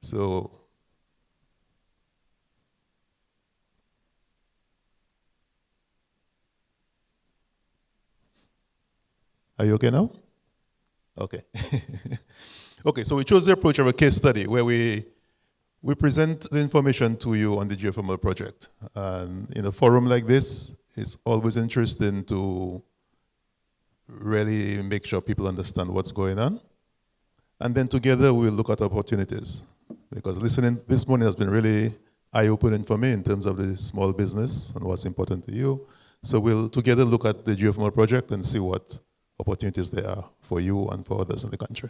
So, are you okay now? Okay. Okay, so we chose the approach of a case study where we present the information to you on the geothermal project. And in a forum like this, it's always interesting to really make sure people understand what's going on. And then together we'll look at opportunities. Because listening this morning has been really eye-opening for me in terms of the small business and what's important to you. So we'll together look at the geothermal project and see what opportunities there are for you and for others in the country.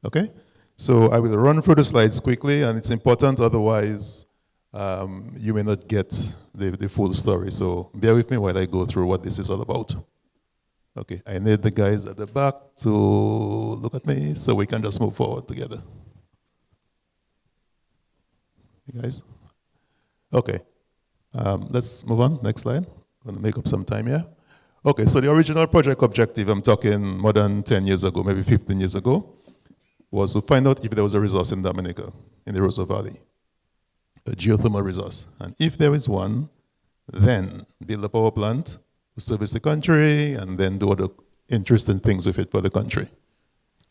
Okay? So I will run through the slides quickly, and it's important, otherwise you may not get the full story. So bear with me while I go through what this is all about. Okay, I need the guys at the back to look at me so we can just move forward together. You guys? Okay, let's move on. Next slide. I'm going to make up some time here. Okay, so the original project objective, I'm talking more than 10 years ago, maybe 15 years ago, was to find out if there was a resource in Dominica, in the Rosa Valley, a geothermal resource. And if there is one, then build a power plant, service the country, and then do other interesting things with it for the country,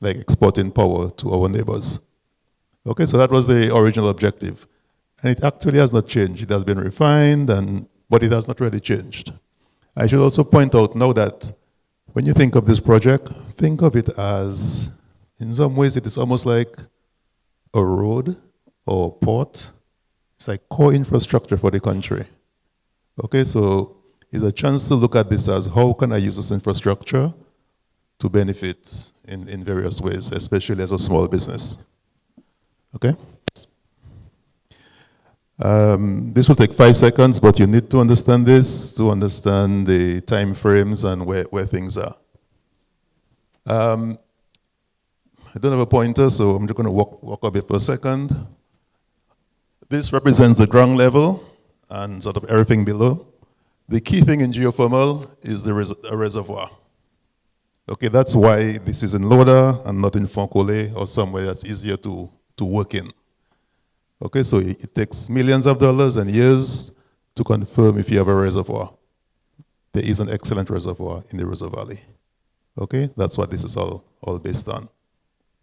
like exporting power to our neighbors. Okay, so that was the original objective. And it actually has not changed. It has been refined, but it has not really changed. I should also point out now that when you think of this project, think of it as, in some ways, it is almost like a road or a port. It's like core infrastructure for the country. Okay, so it's a chance to look at this as how can I use this infrastructure to benefit in various ways, especially as a small business. Okay? This will take 5 seconds, but you need to understand this to understand the time frames and where things are. I don't have a pointer, so I'm just going to walk a bit for a second. This represents the ground level and sort of everything below. The key thing in geothermal is a reservoir. Okay, that's why this is in Loda and not in Foncole or somewhere that's easier to work in. Okay, so it takes millions of dollars and years to confirm if you have a reservoir. There is an excellent reservoir in the Rosa Valley. Okay, that's what this is all based on.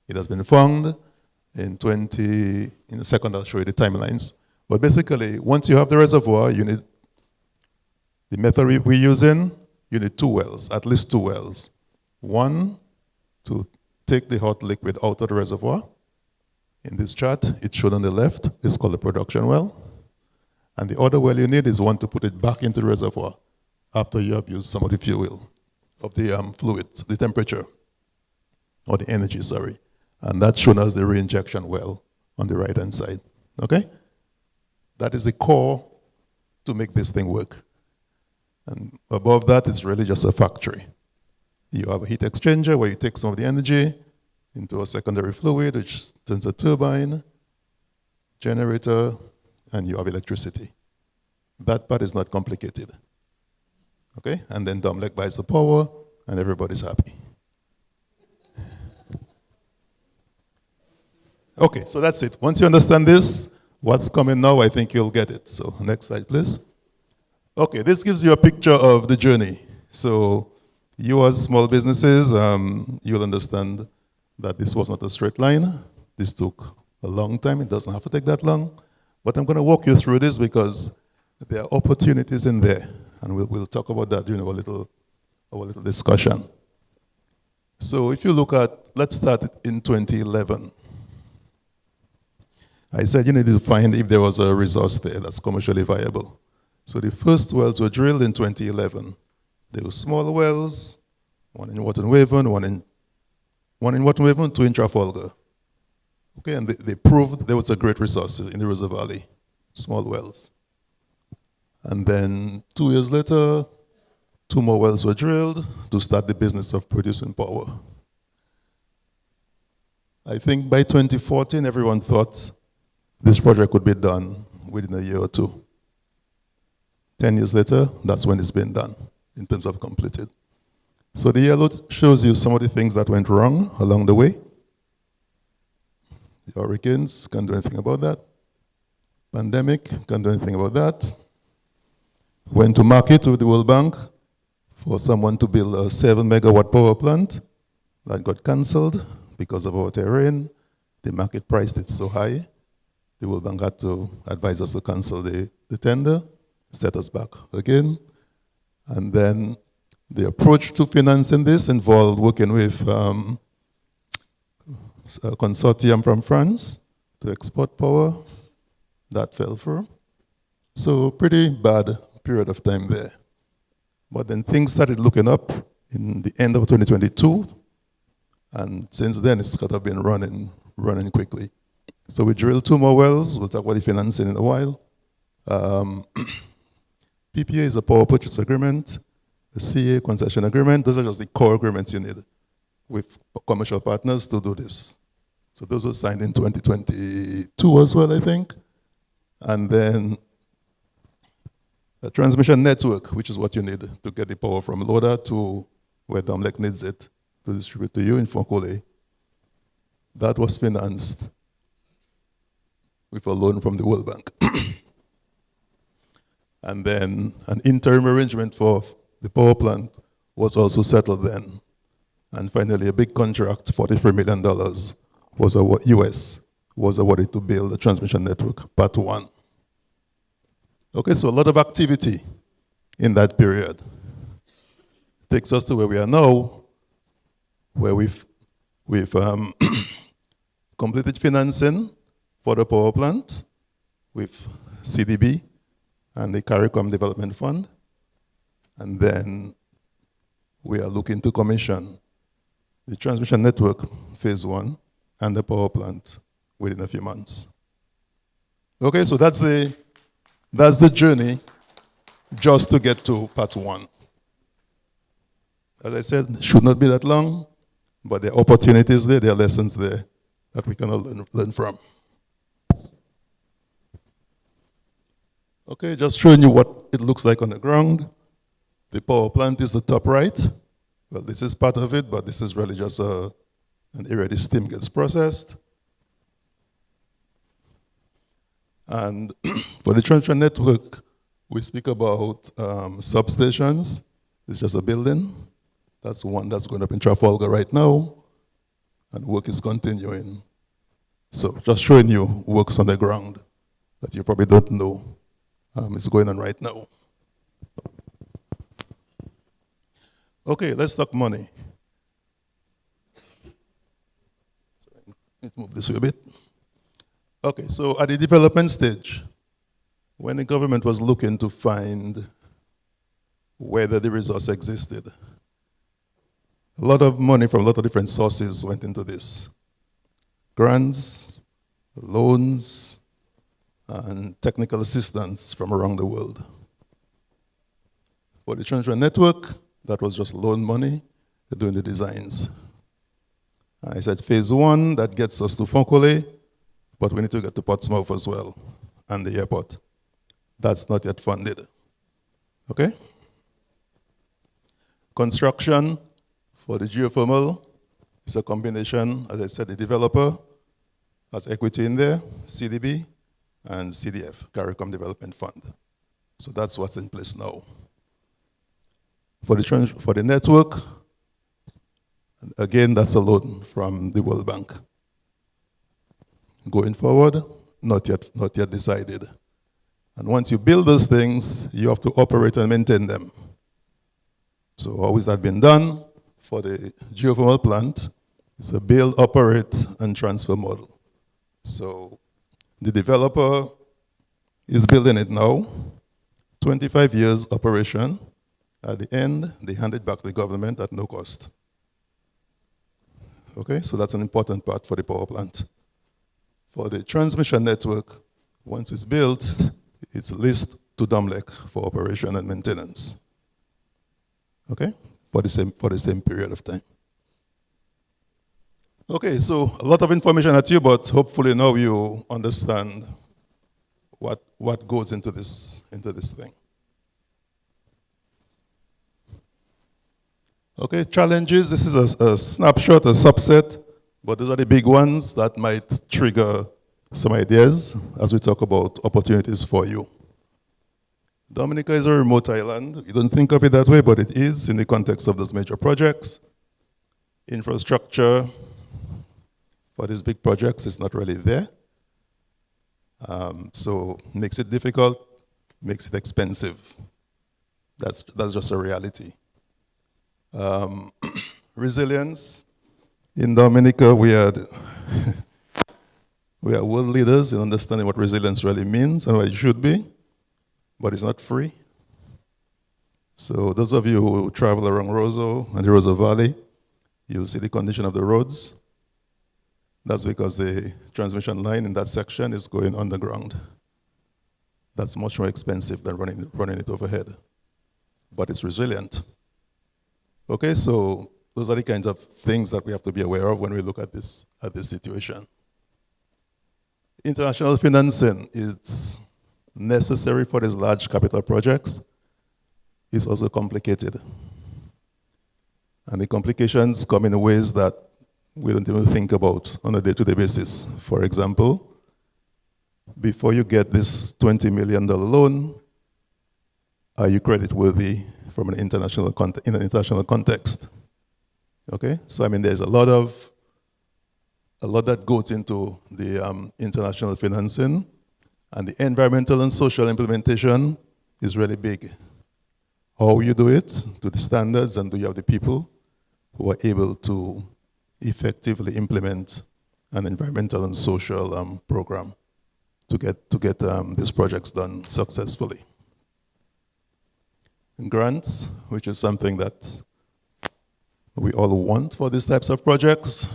It has been found in in a second I'll show you the timelines. But basically, once you have the reservoir, you need, the method we're using, you need 2 wells, at least 2 wells. One to take the hot liquid out of the reservoir. In this chart, it's shown on the left, it's called the production well. And the other well you need is one to put it back into the reservoir after you have used some of the fuel, of the fluids, the temperature, or the energy, sorry. And that's shown as the reinjection well on the right-hand side, okay? That is the core to make this thing work. And above that is really just a factory. You have a heat exchanger where you take some of the energy into a secondary fluid, which turns a turbine, generator, and you have electricity. That part is not complicated. Okay? And then Domlec buys the power, and everybody's happy. Okay, so that's it. Once you understand this, what's coming now, I think you'll get it. So next slide, please. Okay, this gives you a picture of the journey. So you as small businesses, you'll understand that this was not a straight line. This took a long time. It doesn't have to take that long. But I'm going to walk you through this because there are opportunities in there. And we'll talk about that during our little discussion. So if you look at, let's start in 2011. I said you need to find if there was a resource there that's commercially viable. So the first wells were drilled in 2011. They were small wells, one in Wharton Waven, one in Wharton Waven, 2 in Trafalgar. Okay, and they proved there was a great resource in the River Valley, small wells. And then 2 years later, 2 more wells were drilled to start the business of producing power. I think by 2014, everyone thought this project could be done within a year or 2. 10 years later, that's when it's been done in terms of completed. So the yellow shows you some of the things that went wrong along the way. The hurricanes, can't do anything about that. Pandemic, can't do anything about that. Went to market with the World Bank for someone to build a 7 megawatt power plant. That got cancelled because of our terrain. The market priced it so high. The World Bank had to advise us to cancel the tender, set us back again. And then the approach to financing this involved working with a consortium from France to export power. That fell through. So pretty bad period of time there. But then things started looking up in the end of 2022. And since then, it's kind of been running quickly. So we drilled 2 more wells. We'll talk about the financing in a while. PPA is a power purchase agreement, a CA concession agreement. Those are just the core agreements you need with commercial partners to do this. So those were signed in 2022 as well, I think. And then a transmission network, which is what you need to get the power from Loda to where Domlec needs it to distribute to you in Foncole. That was financed with a loan from the World Bank. And then an interim arrangement for the power plant was also settled then. And finally, a big contract, $43 million, US, was awarded to build the transmission network, part 1. Okay, so a lot of activity in that period. Takes us to where we are now, where we've completed financing for the power plant with CDB and the CARICOM Development Fund. And then we are looking to commission the transmission network, phase 1, and the power plant within a few months. Okay, so that's the journey just to get to part 1. As I said, should not be that long, but there are opportunities there are lessons there that we can all learn from. Okay, just showing you what it looks like on the ground. The power plant is the top right. Well, this is part of it, but this is really just an area the steam gets processed. And for the transmission network, we speak about substations. It's just a building That's one that's going up in Trafalgar right now, and work is continuing. So just showing you works on the ground that you probably don't know is going on right now. Okay, let's talk money. Let's move this way a bit. Okay, so at the development stage, when the government was looking to find whether the resource existed, a lot of money from a lot of different sources went into this. Grants, loans, and technical assistance from around the world. For the transfer network, that was just loan money, doing the designs. I said phase one, that gets us to Fonkole, but we need to get to Portsmouth as well, and the airport. That's not yet funded. Okay? Construction for the geothermal is a combination, as I said, the developer has equity in there, CDB, and CDF, CARICOM Development Fund. So that's what's in place now. For the network, again, that's a loan from the World Bank. Going forward, not yet decided. And once you build those things, you have to operate and maintain them. So how is that being done? For the geothermal plant, it's a build, operate, and transfer model. So the developer is building it now, 25 years operation. At the end, they hand it back to the government at no cost. Okay, so that's an important part for the power plant. For the transmission network, once it's built, it's leased to Domlec for operation and maintenance. Okay, for the same period of time. Okay, so a lot of information at you, but hopefully now you understand what goes into this thing. Okay, challenges. This is a snapshot, a subset, but those are the big ones that might trigger some ideas as we talk about opportunities for you. Dominica is a remote island. You don't think of it that way, but it is in the context of those major projects. Infrastructure for these big projects is not really there. So makes it difficult, makes it expensive. That's just a reality. Resilience. In Dominica, we are world leaders in understanding what resilience really means and what it should be, but it's not free. So those of you who travel around Roseau and the Roseau Valley, you'll see the condition of the roads. That's because the transmission line in that section is going underground. That's much more expensive than running it overhead, but it's resilient. Okay, so those are the kinds of things that we have to be aware of when we look at this situation. International financing is necessary for these large capital projects. It's also complicated. And the complications come in ways that we don't even think about on a day-to-day basis. For example, before you get this $20 million loan, are you creditworthy from an international context? Okay, so I mean, there's a lot that goes into the international financing, and the environmental and social implementation is really big. How you do it, to the standards, and do you have the people who are able to effectively implement an environmental and social program to get these projects done successfully. Grants, which is something that we all want for these types of projects.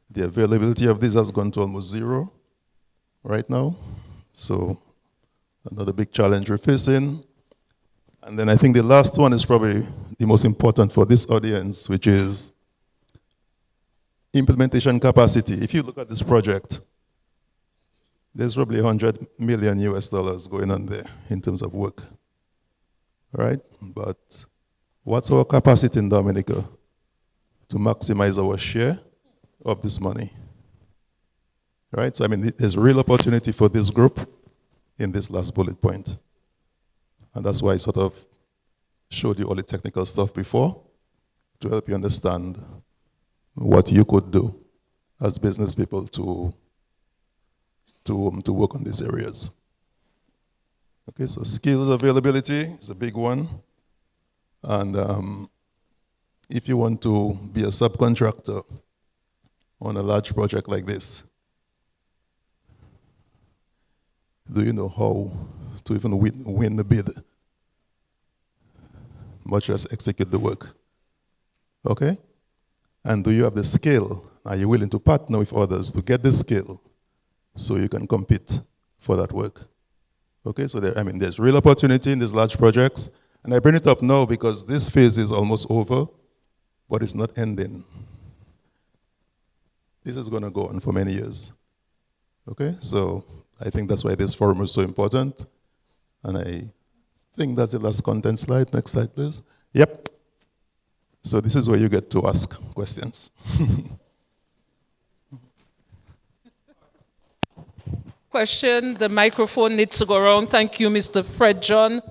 The availability of these has gone to almost zero right now. So another big challenge we're facing. And then I think the last one is probably the most important for this audience, which is implementation capacity. If you look at this project, there's probably $100 million going on there in terms of work. Right? But what's our capacity in Dominica to maximize our share of this money? Right? So I mean, there's real opportunity for this group in this last bullet point. And that's why I sort of showed you all the technical stuff before. to help you understand what you could do as business people to work on these areas. Okay, so skills availability is a big one. And if you want to be a subcontractor on a large project like this, do you know how to even win the bid, much less execute the work? Okay? And do you have the skill? Are you willing to partner with others to get the skill so you can compete for that work? Okay, so there's real opportunity in these large projects. And I bring it up now because this phase is almost over, but it's not ending. This is going to go on for many years. Okay, so I think that's why this forum is so important. And I think that's the last content slide. Next slide, please. Yep. So this is where you get to ask questions. Question, the microphone needs to go around. Thank you, Mr. Fred John.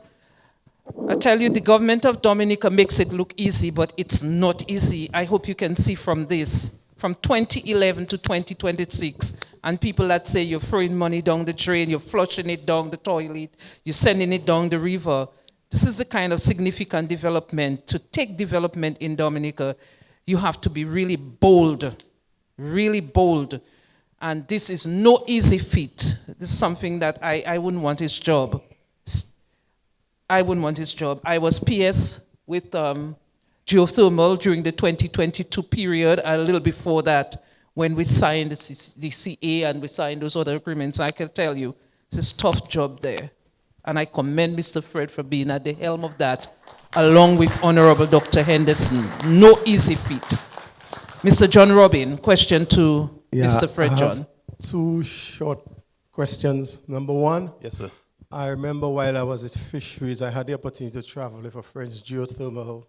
I tell you, the government of Dominica makes it look easy, but it's not easy. I hope you can see from this, from 2011 to 2026, and people that say you're throwing money down the drain, you're flushing it down the toilet, you're sending it down the river. This is the kind of significant development. To take development in Dominica, you have to be really bold, really bold. And this is no easy feat. This is something that I wouldn't want his job. I wouldn't want his job. I was PS with geothermal during the 2022 period, and a little before that, when we signed the CA and we signed those other agreements. I can tell you, it's a tough job there. And I commend Mr. Fred for being at the helm of that, along with Honorable Dr. Henderson. No easy feat. Mr. John Robin, question to Mr. Fred John. I have two short questions. Number one. Yes, sir. I remember while I was at Fisheries, I had the opportunity to travel with a French geothermal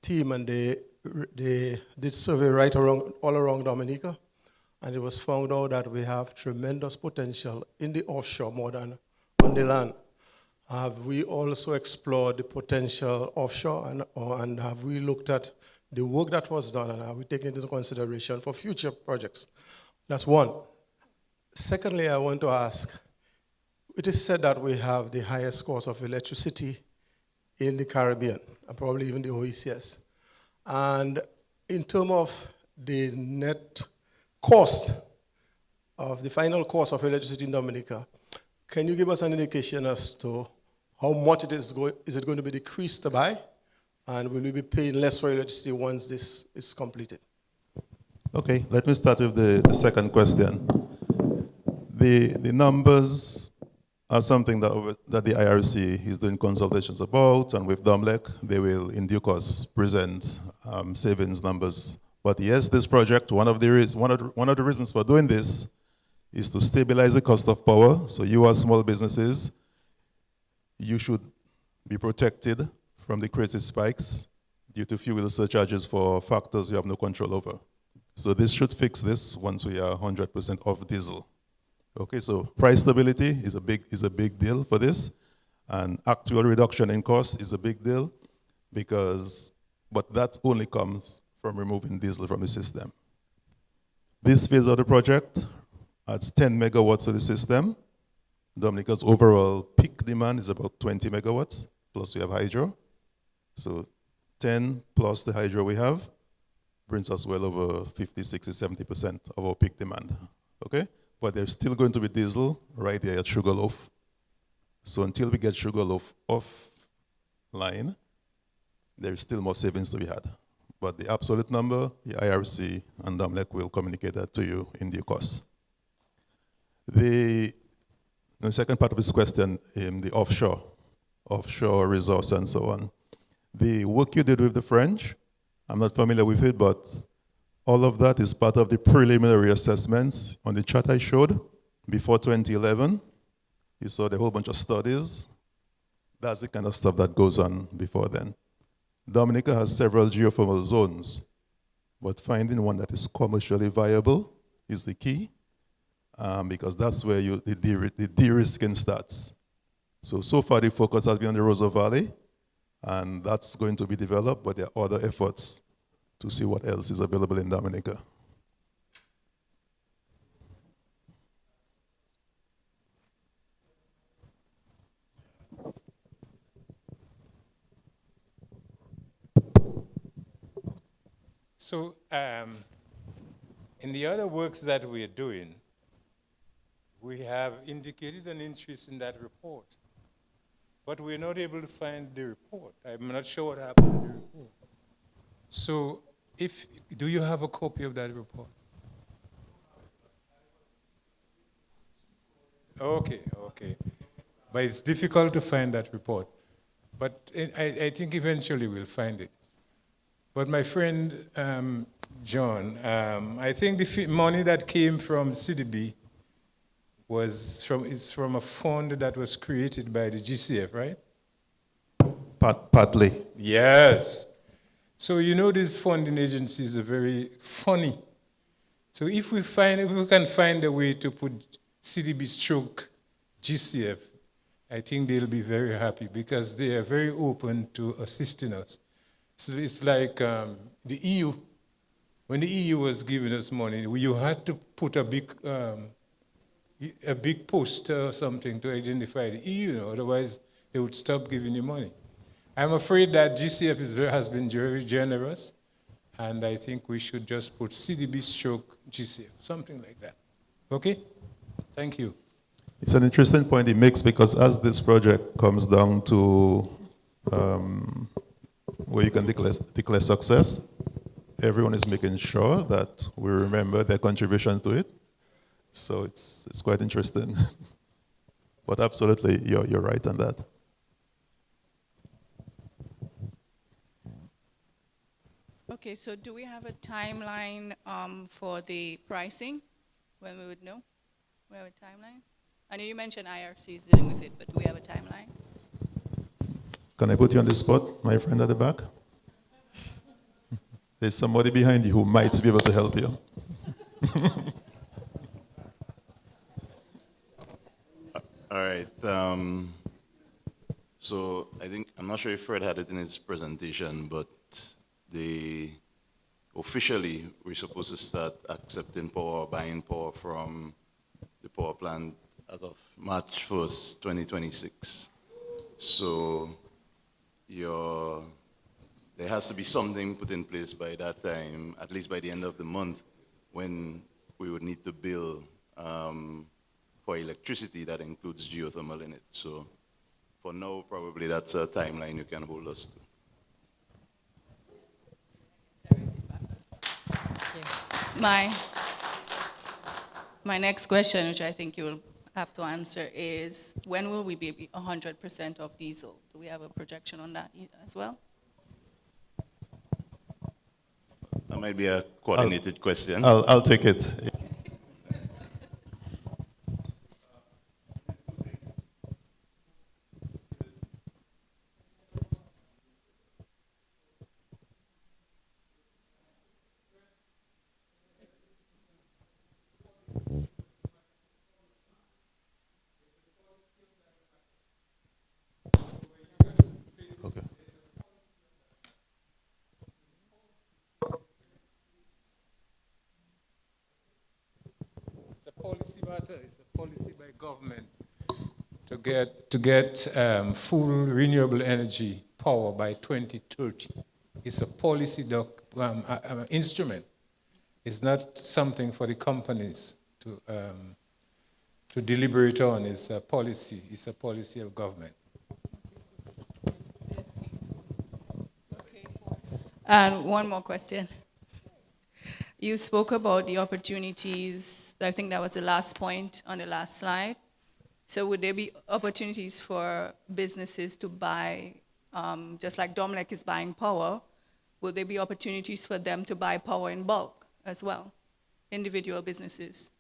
team, and they did survey all around Dominica, and it was found out that we have tremendous potential in the offshore more than on the land. Have we also explored the potential offshore, and have we looked at the work that was done, and have we taken into consideration for future projects? That's one. Secondly, I want to ask, it is said that we have the highest cost of electricity in the Caribbean, and probably even the OECS. And in terms of the net cost of the final cost of electricity in Dominica, can you give us an indication as to how much is it going to be decreased by? And will we be paying less for electricity once this is completed? Okay, let me start with the second question. The numbers are something that the IRC is doing consultations about, and with DOMLEC, they will, in due course, present savings numbers. But yes, this project, one of the reasons for doing this is to stabilize the cost of power. So you as small businesses, you should be protected from the crazy spikes due to fuel surcharges for factors you have no control over. So this should fix this once we are 100% off diesel. Okay, so price stability is a big deal for this, and actual reduction in cost is a big deal but that only comes from removing diesel from the system. This phase of the project adds 10 megawatts to the system. Dominica's overall peak demand is about 20 megawatts, plus we have hydro. So 10 plus the hydro we have brings us well over 50, 60, 70% of our peak demand, okay? But there's still going to be diesel right there at Sugarloaf. So until we get Sugarloaf offline, there's still more savings to be had. But the absolute number, the IRC and DOMLEC will communicate that to you in due course. The second part of this question, the offshore resource and so on. The work you did with the French, I'm not familiar with it, but all of that is part of the preliminary assessments on the chart I showed before 2011. You saw the whole bunch of studies. That's the kind of stuff that goes on before then. Dominica has several geothermal zones, but finding one that is commercially viable is the key, because that's where the de-risking starts. So far the focus has been on the Roseau Valley, And that's going to be developed, but there are other efforts to see what else is available in Dominica. So, in the other works that we are doing, we have indicated an interest in that report, but we're not able to find the report. I'm not sure what happened to the report. So, do you have a copy of that report? Okay, okay. But it's difficult to find that report. But I think eventually we'll find it. But my friend John, I think the money that came from CDB is from a fund that was created by the GCF, right? Partly. Yes. So you know these funding agencies are very funny. So if we can find a way to put CDB stroke GCF, I think they'll be very happy because they are very open to assisting us. So it's like the EU. When the EU was giving us money, you had to put a big poster or something to identify the EU, otherwise they would stop giving you money. I'm afraid that GCF has been very generous, and I think we should just put CDB stroke GCF, something like that. Okay? Thank you. It's an interesting point he makes because as this project comes down to where you can declare success, everyone is making sure that we remember their contributions to it. So it's quite interesting. But absolutely, you're right on that. Okay, so do we have a timeline for the pricing, when we would know? We have a timeline? I know you mentioned IRC is dealing with it, but do we have a timeline? Can I put you on the spot, my friend at the back? There's somebody behind you who might be able to help you. All right. So I think, I'm not sure if Fred had it in his presentation, but officially we're supposed to start accepting power, buying power from the power plant as of March 1st, 2026. So there has to be something put in place by that time, at least by the end of the month, when we would need to bill for electricity that includes geothermal in it. So for now, probably that's a timeline you can hold us to. My next question, which I think you will have to answer, is when will we be 100% of diesel? Do we have a projection on that as well? That might be a coordinated question. I'll take it. Okay. It's a policy matter. It's a policy by government to get full renewable energy power by 2030. It's a policy instrument. It's not something for the companies to deliberate on. It's a policy. It's a policy of government. And one more question. You spoke about the opportunities. I think that was the last point on the last slide. So would there be opportunities for businesses to buy, just like Dominica is buying power, will there be opportunities for them to buy power in bulk as well, individual businesses?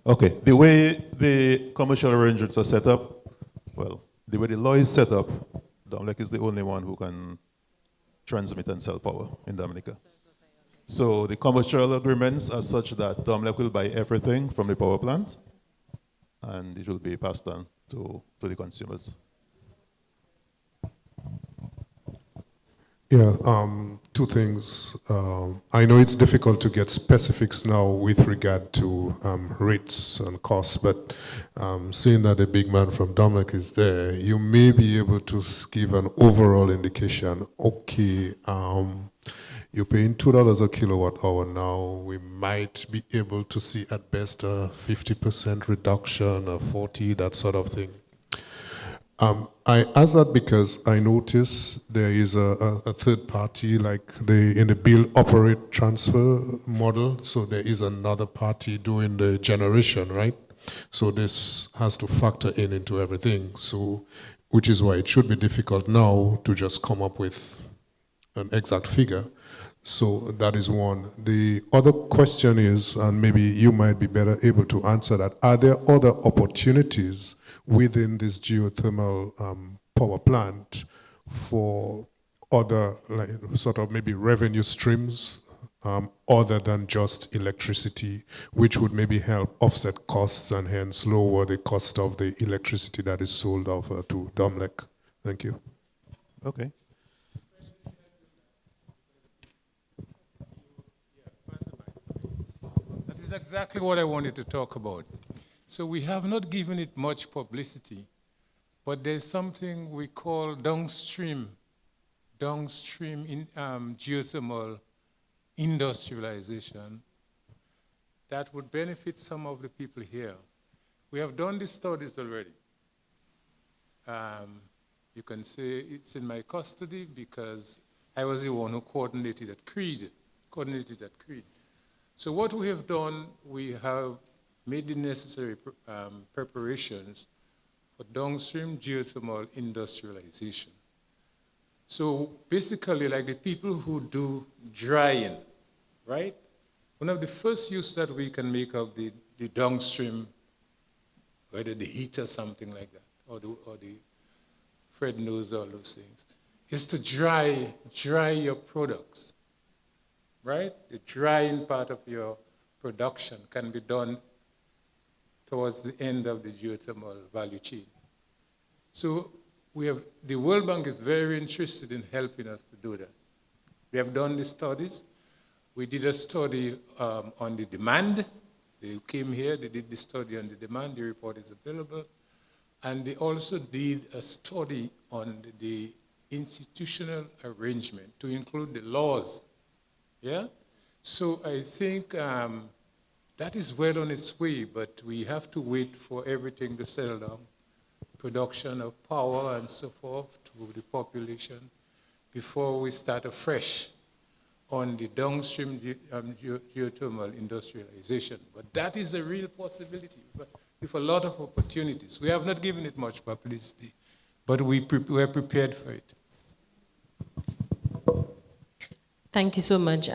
Okay, the way the commercial arrangements are set up, well, the way the law is set up, Dominica is the only one who can transmit and sell power in Dominica. So the commercial agreements are such that Dominica will buy everything from the power plant, and it will be passed on to the consumers. Yeah, two things. I know it's difficult to get specifics now with regard to rates and costs, but seeing that the big man from Dominica is there, you may be able to give an overall indication. Okay, you're paying $2 a kilowatt hour now. We might be able to see at best a 50% reduction, a 40, that sort of thing. I ask that because I notice there is a third party, like in the build, operate, transfer model. So there is another party doing the generation, right? So this has to factor into everything. So, which is why it should be difficult now to just come up with an exact figure. So that is one. The other question is, and maybe you might be better able to answer that, are there other opportunities within this geothermal power plant for other, like, sort of maybe revenue streams other than just electricity, which would maybe help offset costs and hence lower the cost of the electricity that is sold off to Domlec? Thank you. Okay. That is exactly what I wanted to talk about. So we have not given it much publicity, but there's something we call downstream geothermal industrialization that would benefit some of the people here. We have done these studies already. You can say it's in my custody because I was the one who coordinated at Creed. So what we have done, we have made the necessary preparations for downstream geothermal industrialization. So basically, like the people who do drying, right? One of the first use that we can make of the downstream, whether the heat or something like that, or the Fred knows all those things, is to dry your products, right? The drying part of your production can be done towards the end of the geothermal value chain. So the World Bank is very interested in helping us to do that. We have done the studies. We did a study on the demand. They came here, they did the study on the demand, the report is available. And they also did a study on the institutional arrangement to include the laws. Yeah? So I think that is well on its way, but we have to wait for everything to settle down. Production of power and so forth to the population before we start afresh on the downstream geothermal industrialization. But that is a real possibility with a lot of opportunities. We have not given it much publicity, but we are prepared for it. Thank you so much.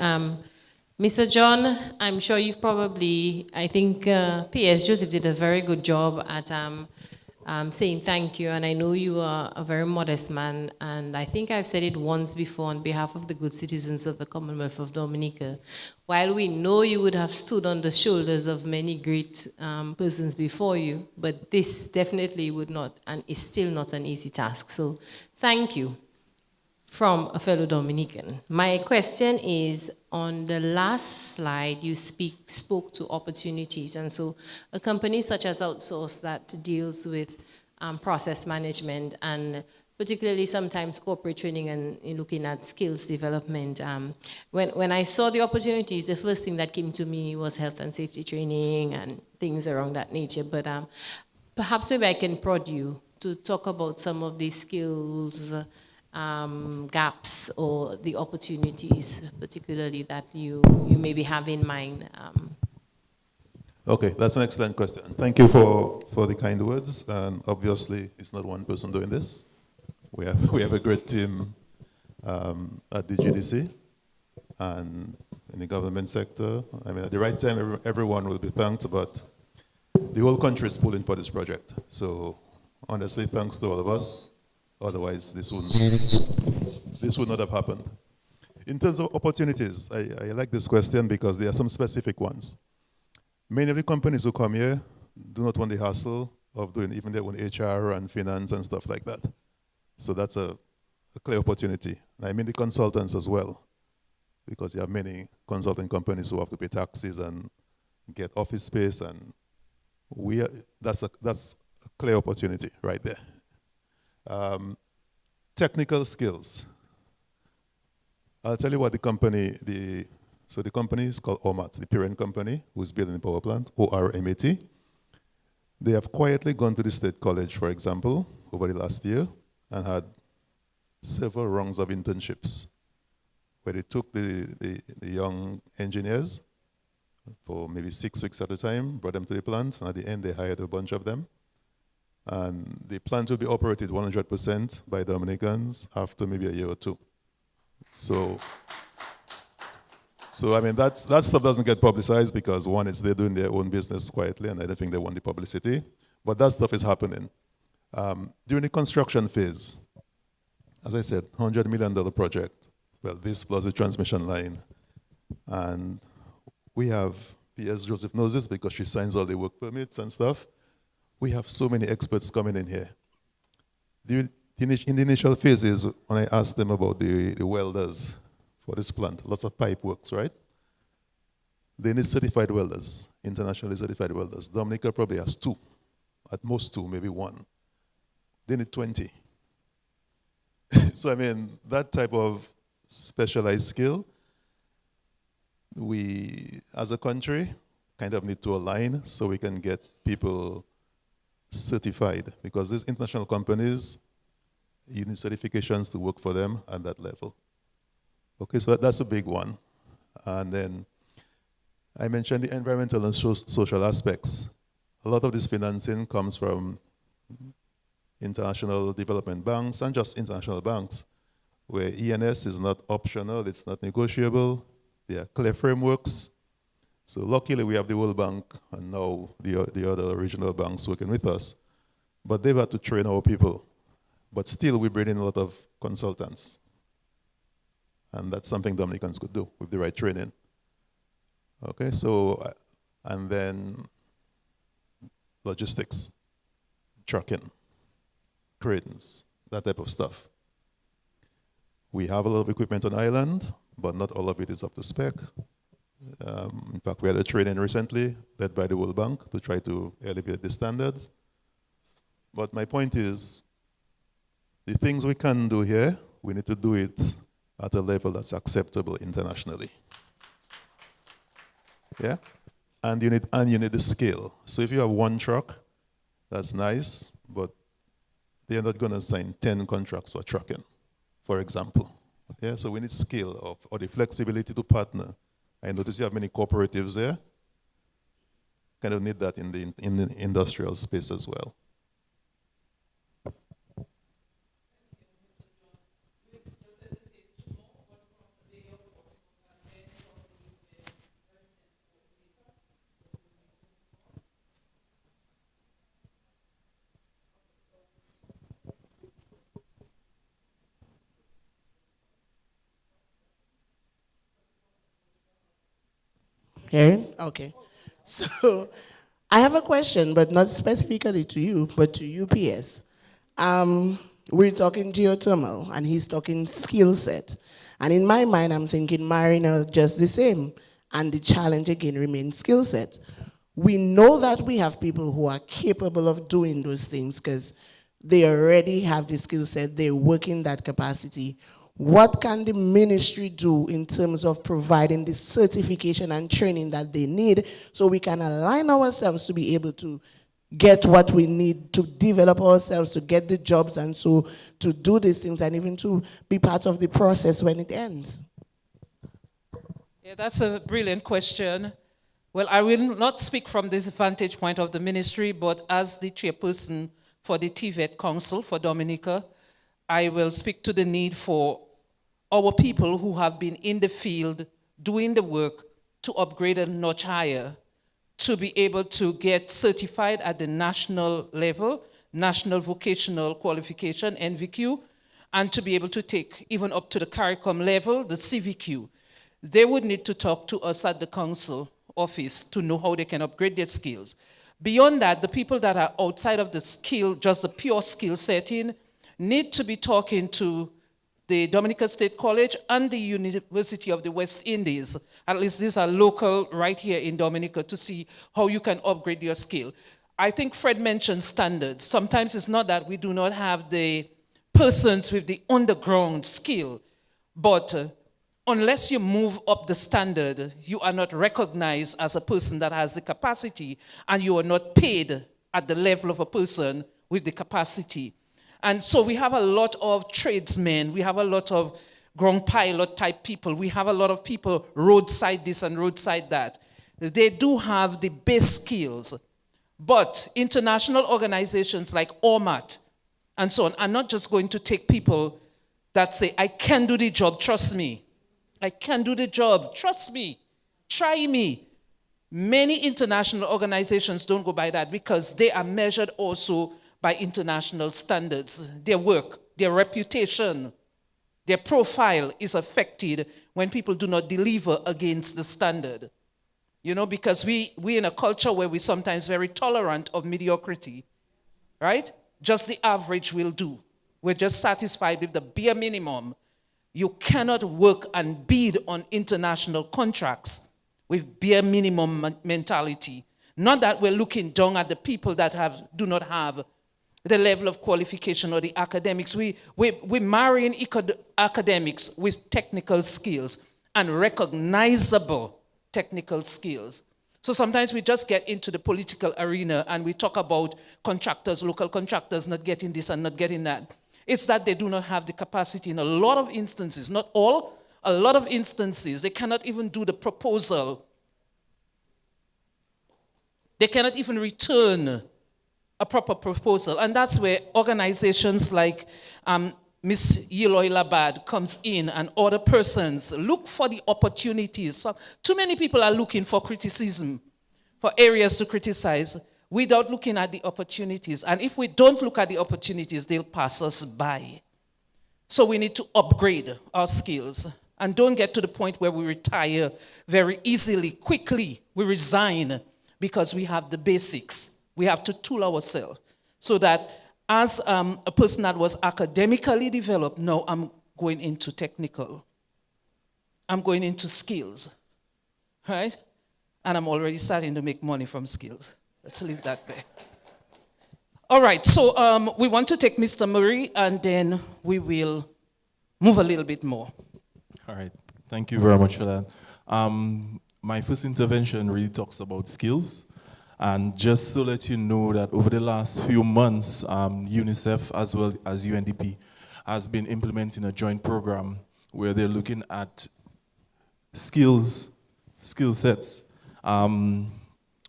Mr. John, I'm sure you've probably, I think PS Joseph did a very good job at saying thank you, and I know you are a very modest man, and I think I've said it once before on behalf of the good citizens of the Commonwealth of Dominica. While we know you would have stood on the shoulders of many great persons before you, but this definitely would not, and is still not an easy task. So thank you from a fellow Dominican. My question is, on the last slide, you spoke to opportunities. And so a company such as Outsource that deals with process management and particularly sometimes corporate training and looking at skills development. When I saw the opportunities, the first thing that came to me was health and safety training and things around that nature. But perhaps maybe I can prod you to talk about some of these skills gaps or the opportunities particularly that you maybe have in mind. Okay, that's an excellent question. Thank you for the kind words. And obviously, it's not one person doing this. We have a great team at the GDC and in the government sector. I mean, at the right time, everyone will be thanked, but the whole country is pulling for this project. So honestly, thanks to all of us. Otherwise, this would not have happened. In terms of opportunities, I like this question because there are some specific ones. Many of the companies who come here, do not want the hassle of doing even their own HR and finance and stuff like that. So that's a clear opportunity. And I mean the consultants as well, because you have many consulting companies who have to pay taxes and get office space, and that's a clear opportunity right there. Technical skills. I'll tell you what the company is called OMAT, the parent company, who's building the power plant, ORMAT. They have quietly gone to the State College, for example, over the last year, and had several rounds of internships, where they took the young engineers for maybe 6 weeks at a time, brought them to the plant, and at the end they hired a bunch of them. And the plant will be operated 100% by Dominicans after maybe a year or two. So I mean, that stuff doesn't get publicized because, one, they're doing their own business quietly, and I don't think they want the publicity. But that stuff is happening. During the construction phase, as I said, $100 million project. Well, this plus the transmission line. And we have, P.S. Joseph knows this because she signs all the work permits and stuff. We have so many experts coming in here. In the initial phases, when I asked them about the welders for this plant, lots of pipe works, right? They need certified welders, internationally certified welders. Dominica probably has 2, at most 2, maybe 1. They need 20. So I mean, that type of specialized skill, we, as a country, kind of need to align so we can get people certified, because these international companies, you need certifications to work for them at that level. Okay, so that's a big one. And then I mentioned the environmental and social aspects. A lot of this financing comes from international development banks, and just international banks, where ENS is not optional, it's not negotiable. There are clear frameworks. So luckily we have the World Bank and now the other regional banks working with us. But they've had to train our people. But still we bring in a lot of consultants. And that's something Dominicans could do with the right training. Okay, so, and then logistics, trucking, cranes, that type of stuff. We have a lot of equipment on island, but not all of it is up to spec. In fact, we had a training recently led by the World Bank to try to elevate the standards. But my point is, the things we can do here, we need to do it at a level that's acceptable internationally. Yeah? And you need the scale. So if you have 1 truck, that's nice, but they're not going to sign 10 contracts for trucking, for example. Yeah, so we need scale or the flexibility to partner. I notice you have many cooperatives there. Kind of need that in the industrial space as well. Karen? Okay. So I have a question, but not specifically to you, but to UPS. We're talking geothermal, and he's talking skill set. And in my mind, I'm thinking marine are just the same, and the challenge again remains skill set. We know that we have people who are capable of doing those things because they already have the skill set, they work in that capacity. What can the ministry do in terms of providing the certification and training that they need so we can align ourselves to be able to get what we need to develop ourselves, to get the jobs, and so to do these things and even to be part of the process when it ends? Yeah, that's a brilliant question. Well, I will not speak from this vantage point of the ministry, but as the chairperson for the TVET Council for Dominica, I will speak to the need for our people who have been in the field doing the work to upgrade a notch higher, to be able to get certified at the national level, National Vocational Qualification, NVQ, and to be able to take even up to the CARICOM level, the CVQ. They would need to talk to us at the council office to know how they can upgrade their skills. Beyond that, the people that are outside of the skill, just the pure skill setting, need to be talking to the Dominica State College and the University of the West Indies. At least these are local right here in Dominica, to see how you can upgrade your skill. I think Fred mentioned standards. Sometimes it's not that we do not have the persons with the underground skill, but unless you move up the standard, you are not recognized as a person that has the capacity, and you are not paid at the level of a person with the capacity. And so we have a lot of tradesmen, we have a lot of ground pilot type people, we have a lot of people roadside this and roadside that. They do have the base skills, but international organizations like ORMAT and so on are not just going to take people that say, I can do the job, trust me. I can do the job, trust me, try me. Many international organizations don't go by that because they are measured also by international standards. Their work, their reputation, their profile is affected when people do not deliver against the standard. You know, because we're in a culture where we're sometimes very tolerant of mediocrity, right? Just the average will do. We're just satisfied with the bare minimum. You cannot work and bid on international contracts with bare minimum mentality. Not that we're looking down at the people that do not have the level of qualification or the academics. We're marrying academics with technical skills and recognizable technical skills. So sometimes we just get into the political arena and we talk about contractors, local contractors not getting this and not getting that. It's that they do not have the capacity in a lot of instances, not all, a lot of instances. They cannot even do the proposal. They cannot even return a proper proposal. And that's where organizations like Ms. Yiloy Labad comes in, and other persons look for the opportunities. So too many people are looking for criticism, for areas to criticize, without looking at the opportunities. And if we don't look at the opportunities, they'll pass us by. So we need to upgrade our skills and don't get to the point where we retire very easily, quickly. We resign because we have the basics. We have to tool ourselves so that as a person that was academically developed, now I'm going into technical. I'm going into skills, right? And I'm already starting to make money from skills. Let's leave that there. All right, so we want to take Mr. Murray, and then we will move a little bit more. All right, thank you very much for that. My first intervention really talks about skills. And just to let you know that over the last few months, UNICEF as well as UNDP has been implementing a joint program where they're looking at skill sets,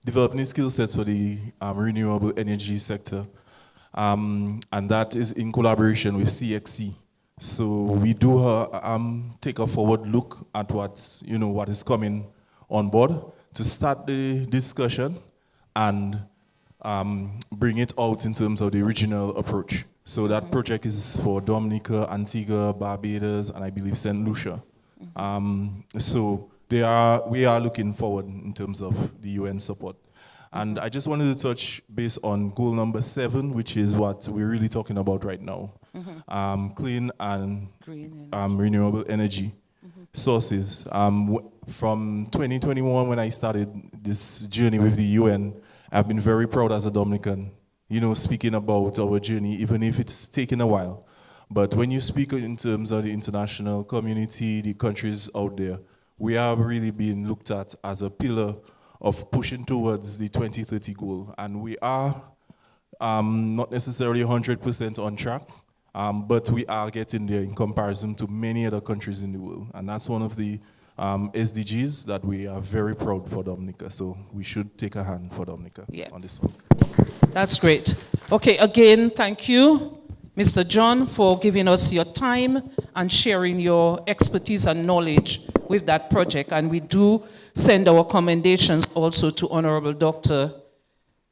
developing skill sets for the renewable energy sector. And that is in collaboration with CXC. So we do take a forward look at what is coming on board to start the discussion and bring it out in terms of the regional approach. So that project is for Dominica, Antigua, Barbados, and I believe St. Lucia. So we are looking forward in terms of the UN support. And I just wanted to touch base on goal number 7, which is what we're really talking about right now. Clean and renewable energy sources. From 2021, when I started this journey with the UN, I've been very proud as a Dominican, speaking about our journey, even if it's taken a while. But when you speak in terms of the international community, the countries out there, we are really being looked at as a pillar of pushing towards the 2030 goal. And we are not necessarily 100% on track, but we are getting there in comparison to many other countries in the world. And that's one of the SDGs that we are very proud for Dominica. So we should take a hand for Dominica on this one. That's great. Okay, again, thank you, Mr. John, for giving us your time and sharing your expertise and knowledge with that project. And we do send our commendations also to Honorable Dr.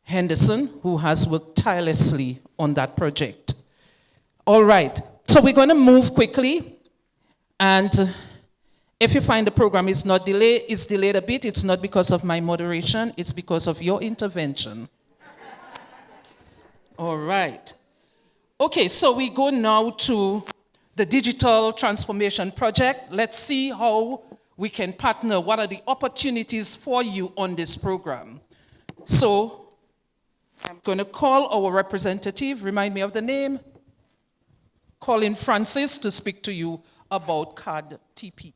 Henderson, who has worked tirelessly on that project. All right, so we're going to move quickly. And if you find the program is not delayed, it's delayed a bit, it's not because of my moderation, it's because of your intervention. All right. Okay, so we go now to the digital transformation project. Let's see how we can partner. What are the opportunities for you on this program? So I'm going to call our representative, remind me of the name, Colin Francis, to speak to you about CAD TP.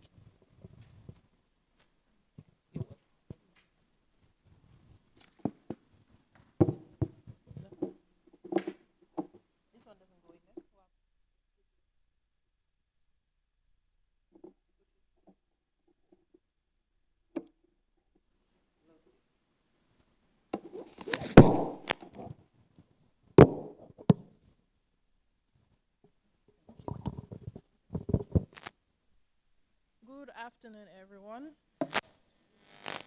Good afternoon, everyone.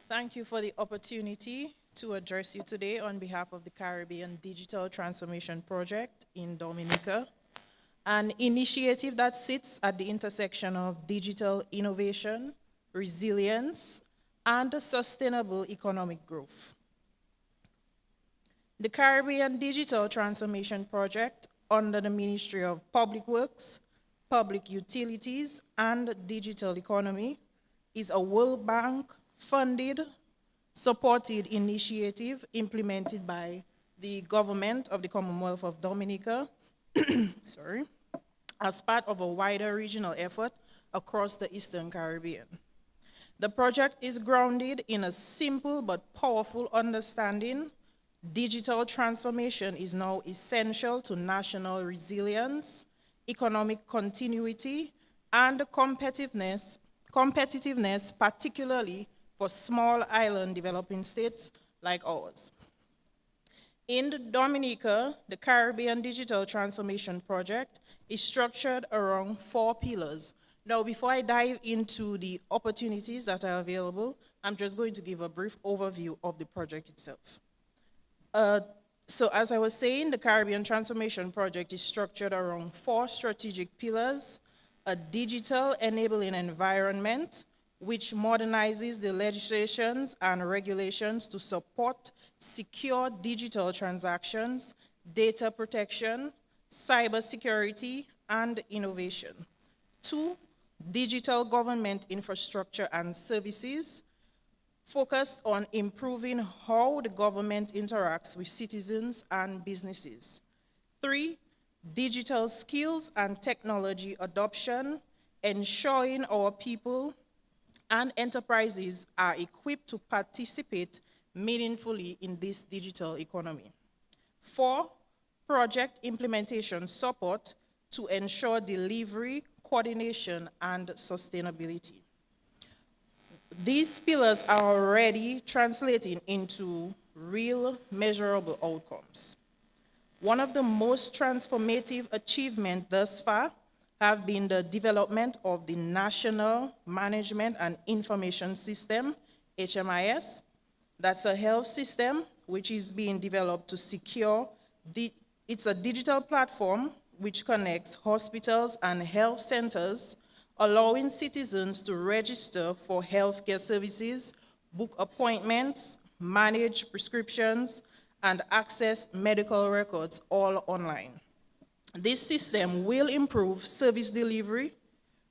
Thank you for the opportunity to address you today on behalf of the Caribbean Digital Transformation Project in Dominica, an initiative that sits at the intersection of digital innovation, resilience, and sustainable economic growth. The Caribbean Digital Transformation Project, under the Ministry of Public Works, Public Utilities, and Digital Economy, is a World Bank-funded, supported initiative implemented by the government of the Commonwealth of Dominica, as part of a wider regional effort across the Eastern Caribbean. The project is grounded in a simple but powerful understanding. Digital transformation is now essential to national resilience, economic continuity, and competitiveness, particularly for small island developing states like ours. In Dominica, the Caribbean Digital Transformation Project is structured around 4 pillars. Now, before I dive into the opportunities that are available, I'm just going to give a brief overview of the project itself. So as I was saying, the Caribbean Transformation Project is structured around 4 strategic pillars: a digital enabling environment, which modernizes the legislations and regulations to support secure digital transactions, data protection, cybersecurity, and innovation. 2, digital government infrastructure and services, focused on improving how the government interacts with citizens and businesses. 3, digital skills and technology adoption, ensuring our people and enterprises are equipped to participate meaningfully in this digital economy. 4, project implementation support to ensure delivery, coordination, and sustainability. These pillars are already translating into real measurable outcomes. One of the most transformative achievements thus far have been the development of the National Management and Information System, HMIS. That's a health system which is being developed to secure, it's a digital platform which connects hospitals and health centers, allowing citizens to register for healthcare services, book appointments, manage prescriptions, and access medical records all online. This system will improve service delivery,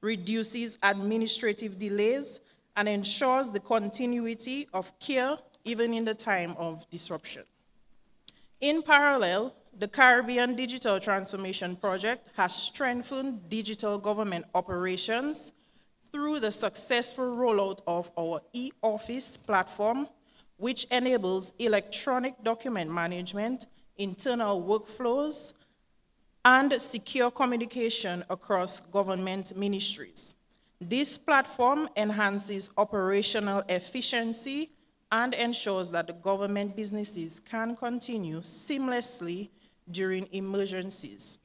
reduces administrative delays, and ensures the continuity of care even in the time of disruption. In parallel, the Caribbean Digital Transformation Project has strengthened digital government operations through the successful rollout of our e-office platform, which enables electronic document management, internal workflows, and secure communication across government ministries. This platform enhances operational efficiency and ensures that the government businesses can continue seamlessly during emergencies.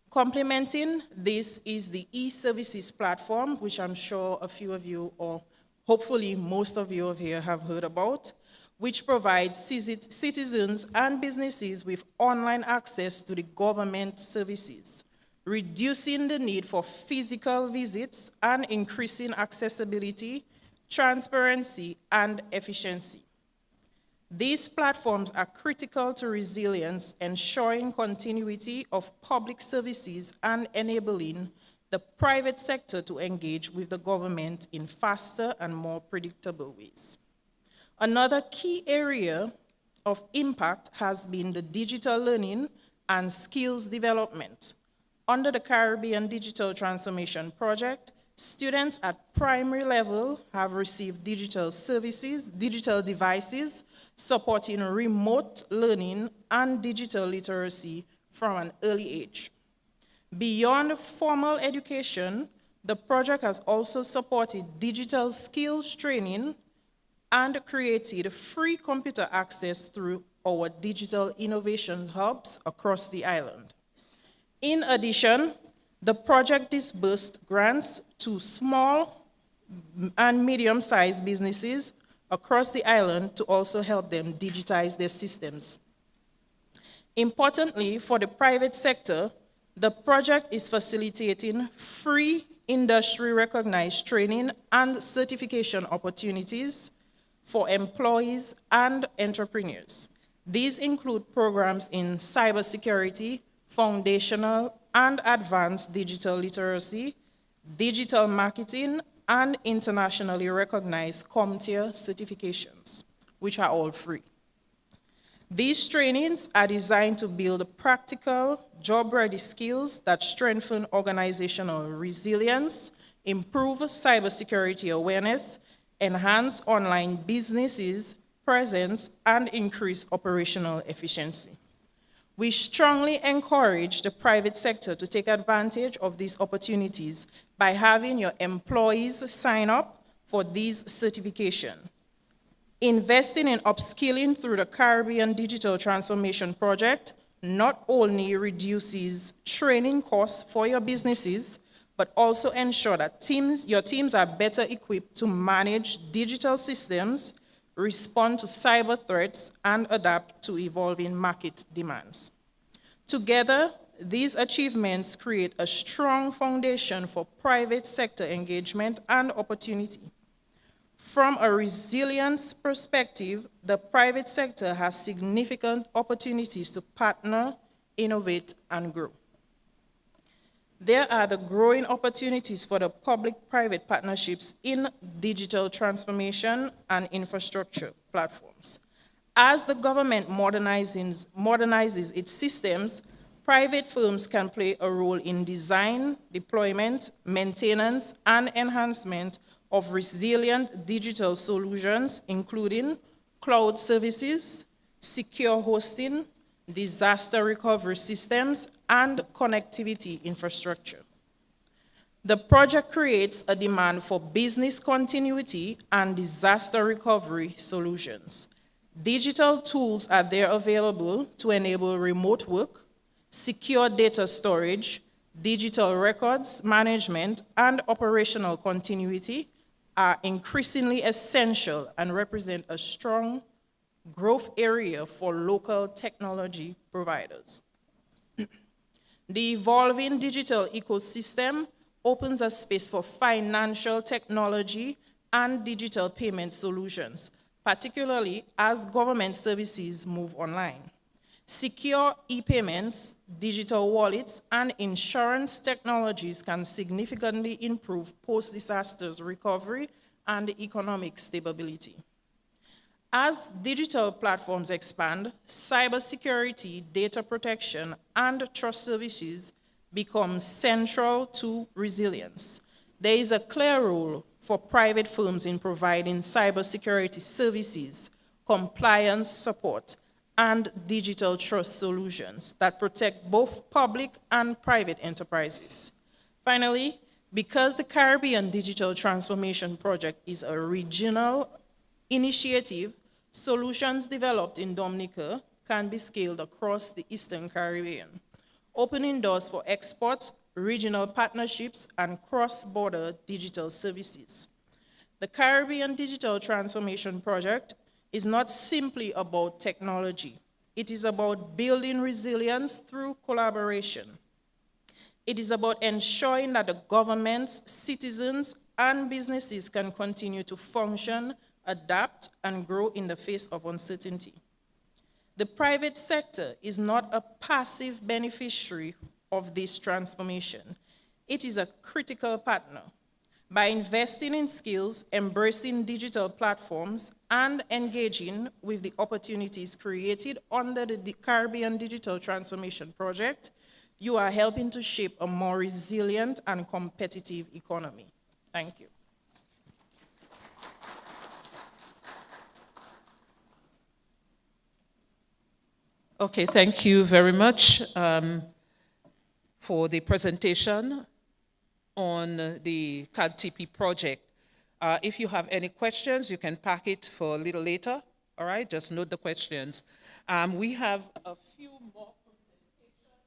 Complementing this is the e-services platform, which I'm sure a few of you, or hopefully most of you here have heard about, which provides citizens and businesses with online access to the government services, reducing the need for physical visits and increasing accessibility, transparency, and efficiency. These platforms are critical to resilience, ensuring continuity of public services and enabling the private sector to engage with the government in faster and more predictable ways. Another key area of impact has been the digital learning and skills development. Under the Caribbean Digital Transformation Project, students at primary level have received digital services, digital devices, supporting remote learning and digital literacy from an early age. Beyond formal education, the project has also supported digital skills training and created free computer access through our digital innovation hubs across the island. In addition, the project disbursed grants to small and medium-sized businesses across the island to also help them digitize their systems. Importantly, for the private sector, the project is facilitating free industry-recognized training and certification opportunities for employees and entrepreneurs. These include programs in cybersecurity, foundational and advanced digital literacy, digital marketing, and internationally recognized CompTIA certifications, which are all free. These trainings are designed to build practical, job-ready skills that strengthen organizational resilience, improve cybersecurity awareness, enhance online businesses' presence, and increase operational efficiency. We strongly encourage the private sector to take advantage of these opportunities by having your employees sign up for these certifications. Investing in upskilling through the Caribbean Digital Transformation Project not only reduces training costs for your businesses, but also ensure that your teams are better equipped to manage digital systems, respond to cyber threats, and adapt to evolving market demands. Together, these achievements create a strong foundation for private sector engagement and opportunity. From a resilience perspective, the private sector has significant opportunities to partner, innovate, and grow. There are the growing opportunities for the public-private partnerships in digital transformation and infrastructure platforms. As the government modernizes its systems, private firms can play a role in design, deployment, maintenance, and enhancement of resilient digital solutions, including cloud services, secure hosting, disaster recovery systems, and connectivity infrastructure. The project creates a demand for business continuity and disaster recovery solutions. Digital tools are there available to enable remote work, secure data storage, digital records management, and operational continuity are increasingly essential and represent a strong growth area for local technology providers. The evolving digital ecosystem opens a space for financial technology and digital payment solutions, particularly as government services move online. Secure e-payments, digital wallets, and insurance technologies can significantly improve post-disaster recovery and economic stability. As digital platforms expand, cybersecurity, data protection, and trust services become central to resilience. There is a clear role for private firms in providing cybersecurity services, compliance support, and digital trust solutions that protect both public and private enterprises. Finally, because the Caribbean Digital Transformation Project is a regional initiative, solutions developed in Dominica can be scaled across the Eastern Caribbean, opening doors for export, regional partnerships, and cross-border digital services. The Caribbean Digital Transformation Project is not simply about technology. It is about building resilience through collaboration. It is about ensuring that the governments, citizens, and businesses can continue to function, adapt, and grow in the face of uncertainty. The private sector is not a passive beneficiary of this transformation. It is a critical partner. By investing in skills, embracing digital platforms, and engaging with the opportunities created under the Caribbean Digital Transformation Project, you are helping to shape a more resilient and competitive economy. Thank you. Okay, thank you very much for the presentation on the CAD-TP project. If you have any questions, you can pack it for a little later, all right? Just note the questions. We have a few more presentations.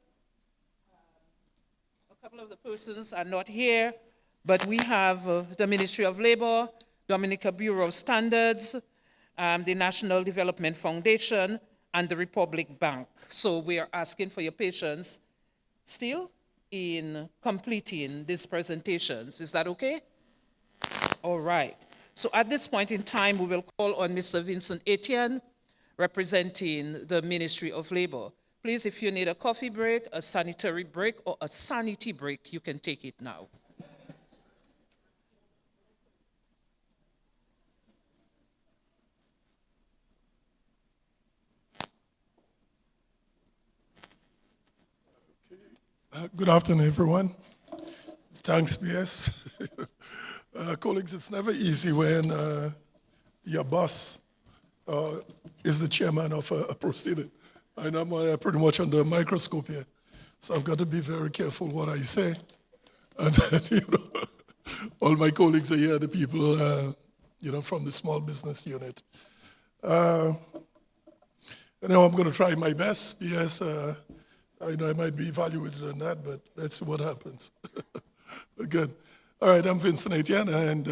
A couple of the persons are not here, but we have the Ministry of Labor, Dominica Bureau of Standards, the National Development Foundation, and the Republic Bank. So we are asking for your patience still in completing these presentations. Is that okay? All right. So at this point in time, we will call on Mr. Vincent Etienne, representing the Ministry of Labor. Please, if you need a coffee break, a sanitary break, or a sanity break, you can take it now. Good afternoon, everyone. Thanks, PS. Colleagues, it's never easy when your boss is the chairman of a proceeding. And I'm pretty much under a microscope here. So I've got to be very careful what I say. And all my colleagues are here, the people, from the small business unit. I'm going to try my best. PS, I know I might be evaluated on that, but let's see what happens. Good. All right, I'm Vincent Etienne, and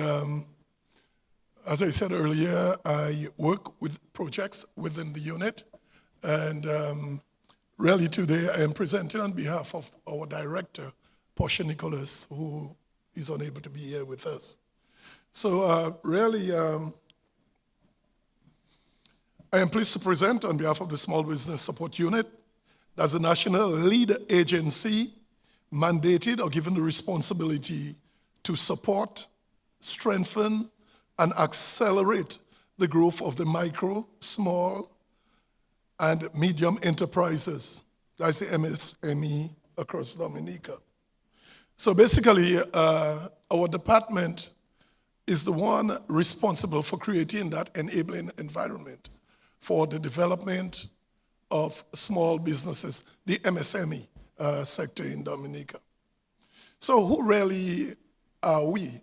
as I said earlier, I work with projects within the unit, and really today I am presenting on behalf of our director, Portia Nicholas, who is unable to be here with us. So I am pleased to present on behalf of the Small Business Support Unit. That's a national lead agency mandated or given the responsibility to support, strengthen, and accelerate the growth of the micro, small, and medium enterprises. That's the MSME across Dominica. So basically, our department is the one responsible for creating that enabling environment for the development of small businesses, the MSME sector in Dominica. So who really are we?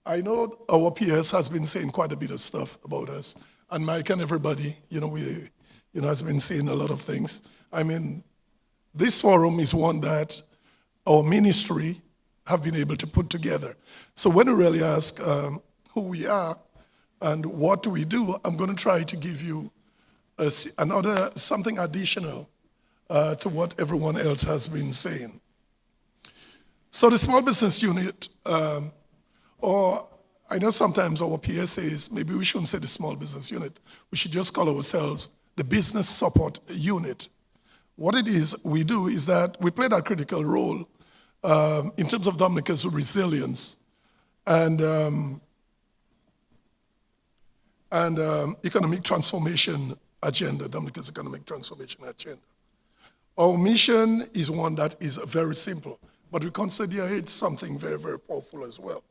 I know our PS has been saying quite a bit of stuff about us, and Mike and everybody, has been saying a lot of things. I mean, this forum is one that our ministry have been able to put together. So when we really ask who we are and what do we do, I'm going to try to give you something additional to what everyone else has been saying. So the small business unit, or I know sometimes our PS says maybe we shouldn't say the small business unit. We should just call ourselves the business support unit. What it is we do is that we play that critical role in terms of Dominica's resilience and economic transformation agenda, Dominica's economic transformation agenda. Our mission is one that is very simple, but we consider it something very, very powerful as well.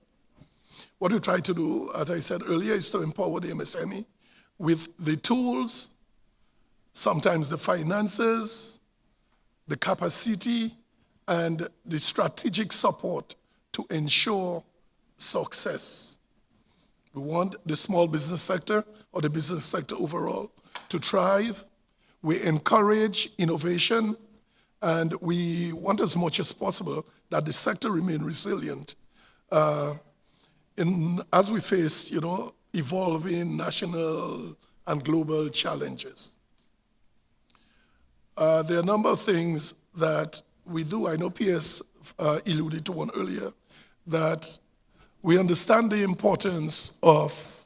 What we try to do, as I said earlier, is to empower the MSME with the tools, sometimes the finances, the capacity, and the strategic support to ensure success. We want the small business sector, or the business sector overall, to thrive. We encourage innovation, and we want as much as possible that the sector remain resilient as we face, evolving national and global challenges. There are a number of things that we do. I know PS alluded to one earlier, that we understand the importance of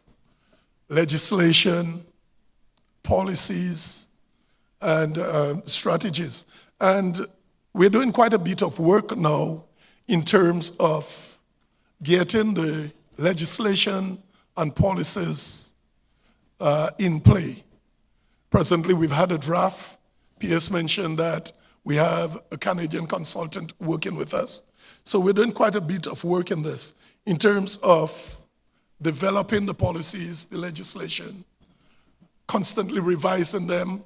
legislation, policies, and strategies. And we're doing quite a bit of work now in terms of getting the legislation and policies in play. Presently, we've had a draft. PS mentioned that we have a Canadian consultant working with us. So we're doing quite a bit of work in this in terms of developing the policies, the legislation, constantly revising them.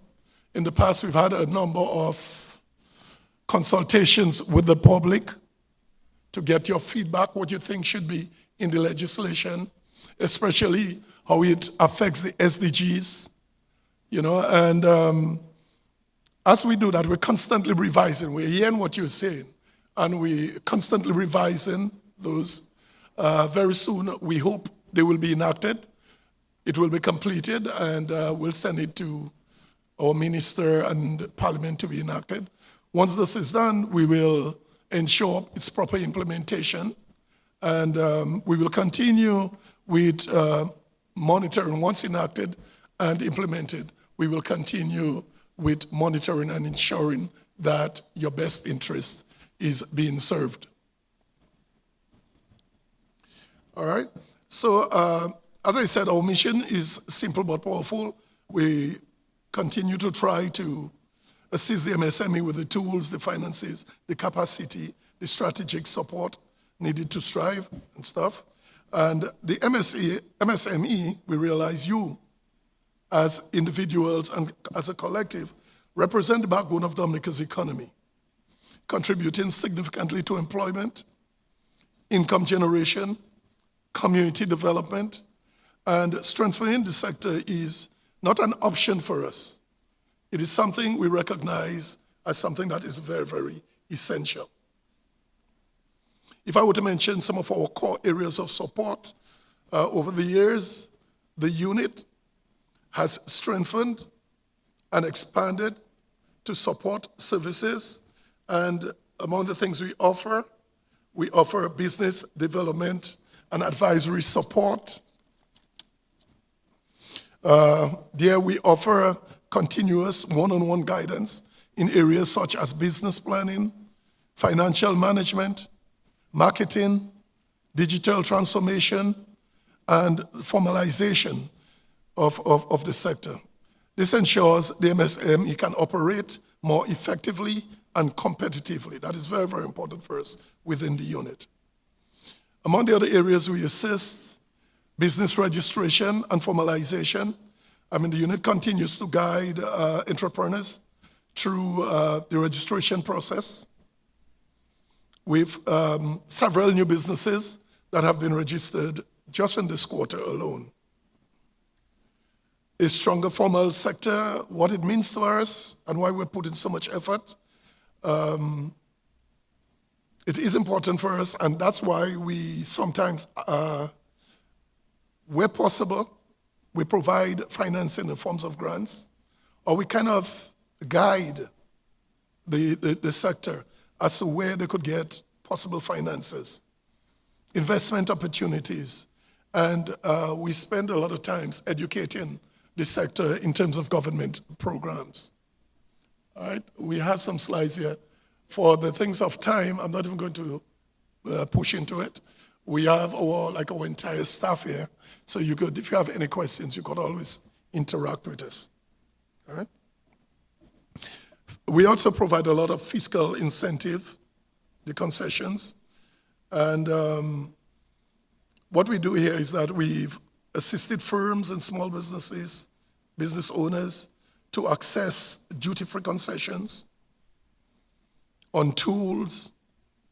In the past, we've had a number of consultations with the public to get your feedback, what you think should be in the legislation, especially how it affects the SDGs, and as we do that, we're constantly revising. We're hearing what you're saying, and we're constantly revising those. Very soon, we hope they will be enacted. It will be completed, and we'll send it to our minister and parliament to be enacted. Once this is done, we will ensure its proper implementation, and we will continue with monitoring. Once enacted and implemented, we will continue with monitoring and ensuring that your best interest is being served. All right? So, as I said, our mission is simple but powerful. We continue to try to assist the MSME with the tools, the finances, the capacity, the support needed to strive and stuff. And the MSME, we realize you, as individuals and as a collective, represent the backbone of Dominica's economy, contributing significantly to employment, income generation, community development, and strengthening the sector is not an option for us. It is something we recognize as something that is very, very essential. If I were to mention some of our core areas of support, over the years, the unit has strengthened and expanded to support services, and among the things we offer business development and advisory support. There we offer continuous one-on-one guidance in areas such as business planning, financial management, marketing, digital transformation, and formalization of the sector. This ensures the MSME can operate more effectively and competitively. That is very, very important for us within the unit. Among the other areas we assist, business registration and formalization. The unit continues to guide entrepreneurs through the registration process. With several new businesses that have been registered just in this quarter alone. A stronger formal sector, what it means to us and why we're putting so much effort. It is important for us, and that's why we sometimes, where possible, we provide financing in forms of grants, or we kind of guide the sector as to where they could get possible finances, investment opportunities, and we spend a lot of time educating the sector in terms of government programs. All right, we have some slides here. For the things of time, I'm not even going to push into it. We have our entire staff here, so you could, if you have any questions, you could always interact with us. All right. We also provide a lot of fiscal incentive, the concessions, and what we do here is that we've assisted firms and small businesses, business owners, to access duty-free concessions on tools,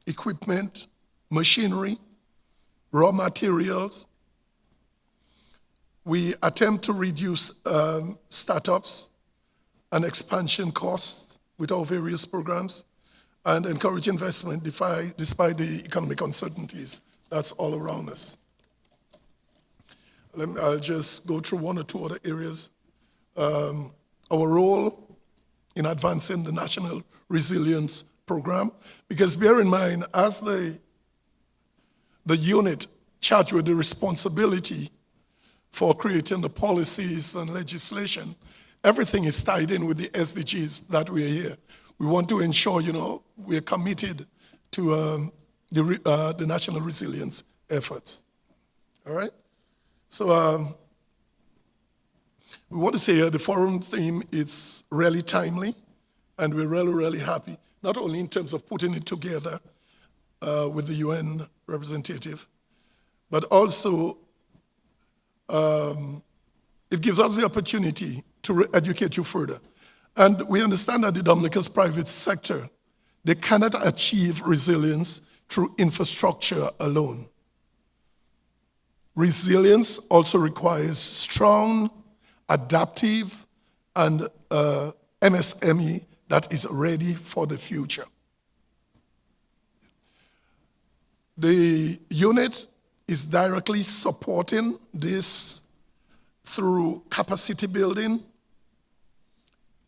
equipment, machinery, raw materials. We attempt to reduce startups and expansion costs with our various programs and encourage investment despite the economic uncertainties that's all around us. I'll just go through one or two other areas. Our role in advancing the National Resilience Program, because bear in mind, as the unit charged with the responsibility for creating the policies and legislation. Everything is tied in with the SDGs that we are here. We want to ensure, we are committed to the national resilience efforts. All right? So we want to say the forum theme is really timely, and we're really, really happy, not only in terms of putting it together with the UN representative, but also it gives us the opportunity to educate you further. And we understand that the Dominica's private sector, they cannot achieve resilience through infrastructure alone. Resilience also requires strong, adaptive, and MSME that is ready for the future. The unit is directly supporting this through capacity building.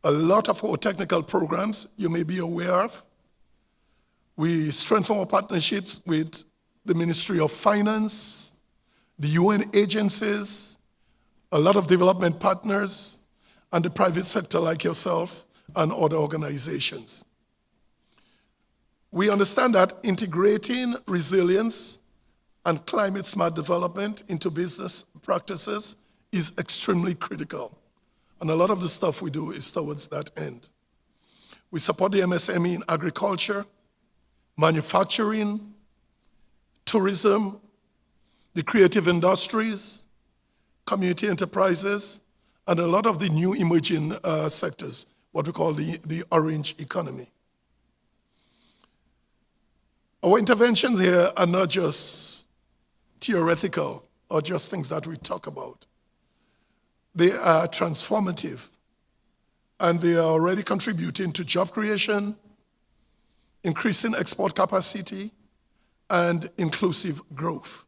A lot of our technical programs you may be aware of. We strengthen our partnerships with the Ministry of Finance, the UN agencies, a lot of development partners, and the private sector like yourself and other organizations. We understand that integrating resilience and climate smart development into business practices is extremely critical. And a lot of the stuff we do is towards that end. We support the MSME in agriculture, manufacturing, tourism, the creative industries, community enterprises, and a lot of the new emerging sectors, what we call the orange economy. Our interventions here are not just theoretical or just things that we talk about. They are transformative, and they are already contributing to job creation, increasing export capacity, and inclusive growth.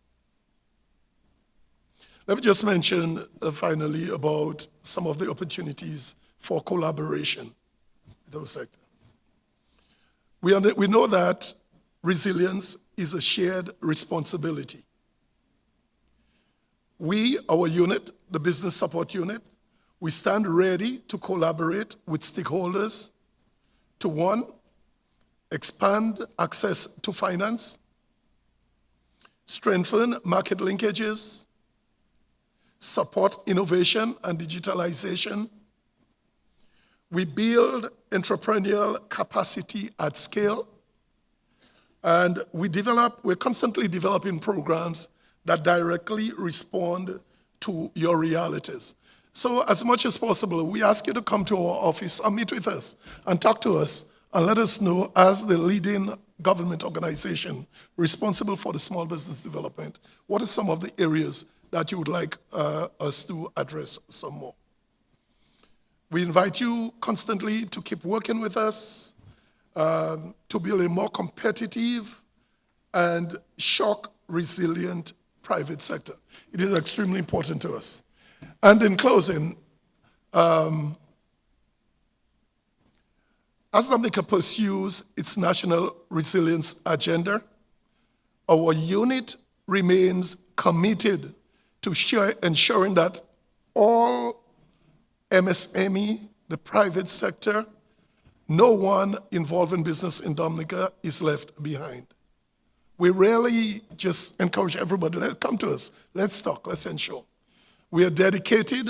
Let me just mention finally about some of the opportunities for collaboration with our sector. We know that resilience is a shared responsibility. We, our unit, the Business Support Unit, we stand ready to collaborate with stakeholders to, one, expand access to finance, strengthen market linkages, support innovation and digitalization. We build entrepreneurial capacity at scale, and we're constantly developing programs that directly respond to your realities. So as much as possible, we ask you to come to our office and meet with us and talk to us and let us know, as the leading government organization responsible for the small business development, what are some of the areas that you would like us to address some more. We invite you constantly to keep working with us, to build a more competitive and shock-resilient private sector. It is extremely important to us. And in closing, as Dominica pursues its national resilience agenda, our unit remains committed to ensuring that all MSME, the private sector, no one involved in business in Dominica is left behind. We really just encourage everybody, come to us, let's talk, let's ensure. We are dedicated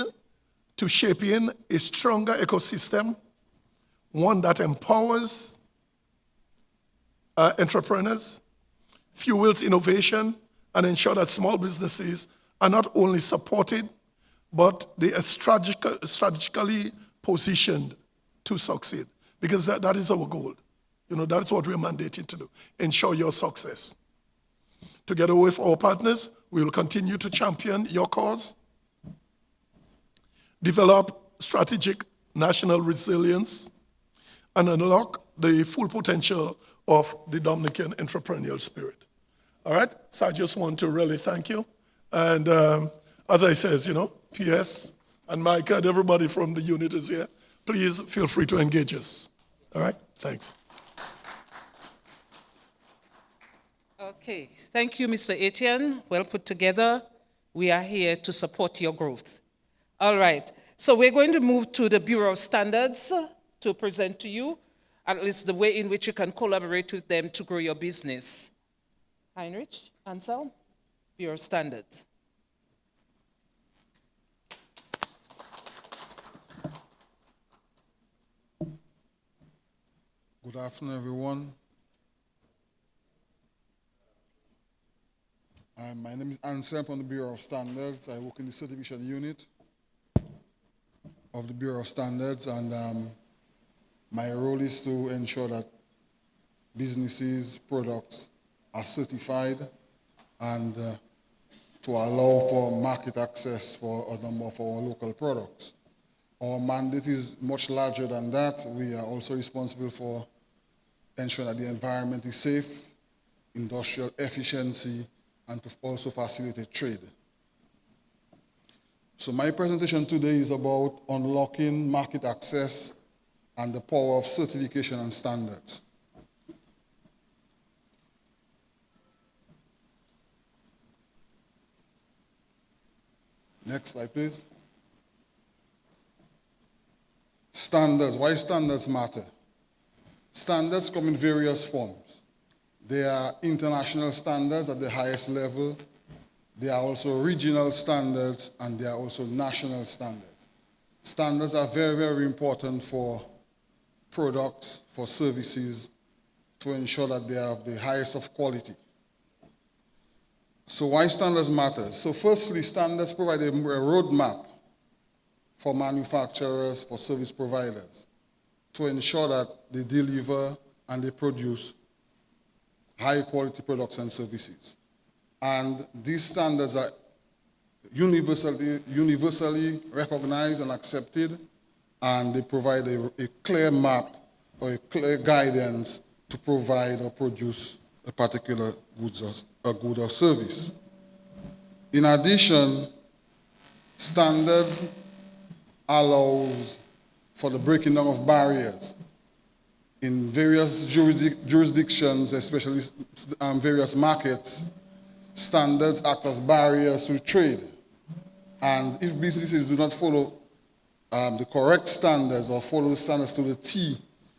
to shaping a stronger ecosystem, one that empowers entrepreneurs, fuels innovation, and ensure that small businesses are not only supported, but they are strategically positioned to succeed. Because that is our goal. That is what we're mandated to do, ensure your success. Together with our partners, we will continue to champion your cause, develop strategic national resilience, and unlock the full potential of the Dominican entrepreneurial spirit. All right? So I just want to really thank you. And as I says, PS and Micah and everybody from the unit is here. Please feel free to engage us. All right? Thanks. Okay. Thank you, Mr. Etienne. Well put together. We are here to support your growth. All right, so we're going to move to the Bureau of Standards to present to you, at least the way in which you can collaborate with them to grow your business. Heinrich, Ansel, Bureau of Standards. Good afternoon, everyone. My name is Ansel from the Bureau of Standards. I work in the certification unit of the Bureau of Standards, and my role is to ensure that businesses' products are certified and to allow for market access for a number of our local products. Our mandate is much larger than that. We are also responsible for ensuring that the environment is safe, industrial efficiency, and to also facilitate trade. So my presentation today is about unlocking market access and the power of certification and standards. Next slide, please. Standards. Why standards matter? Standards come in various forms. There are international standards at the highest level. There are also regional standards, and there are also national standards. Standards are very, very important for products, for services, to ensure that they are of the highest of quality. So why standards matter? So firstly, standards provide a roadmap for manufacturers, for service providers, to ensure that they deliver and they produce high-quality products and services. And these standards are universally recognized and accepted, and they provide a clear map or a clear guidance to provide or produce a particular good or service. In addition, standards allows for the breaking down of barriers. In various jurisdictions, especially various markets, standards act as barriers to trade. And if businesses do not follow the correct standards or follow the standards to the T,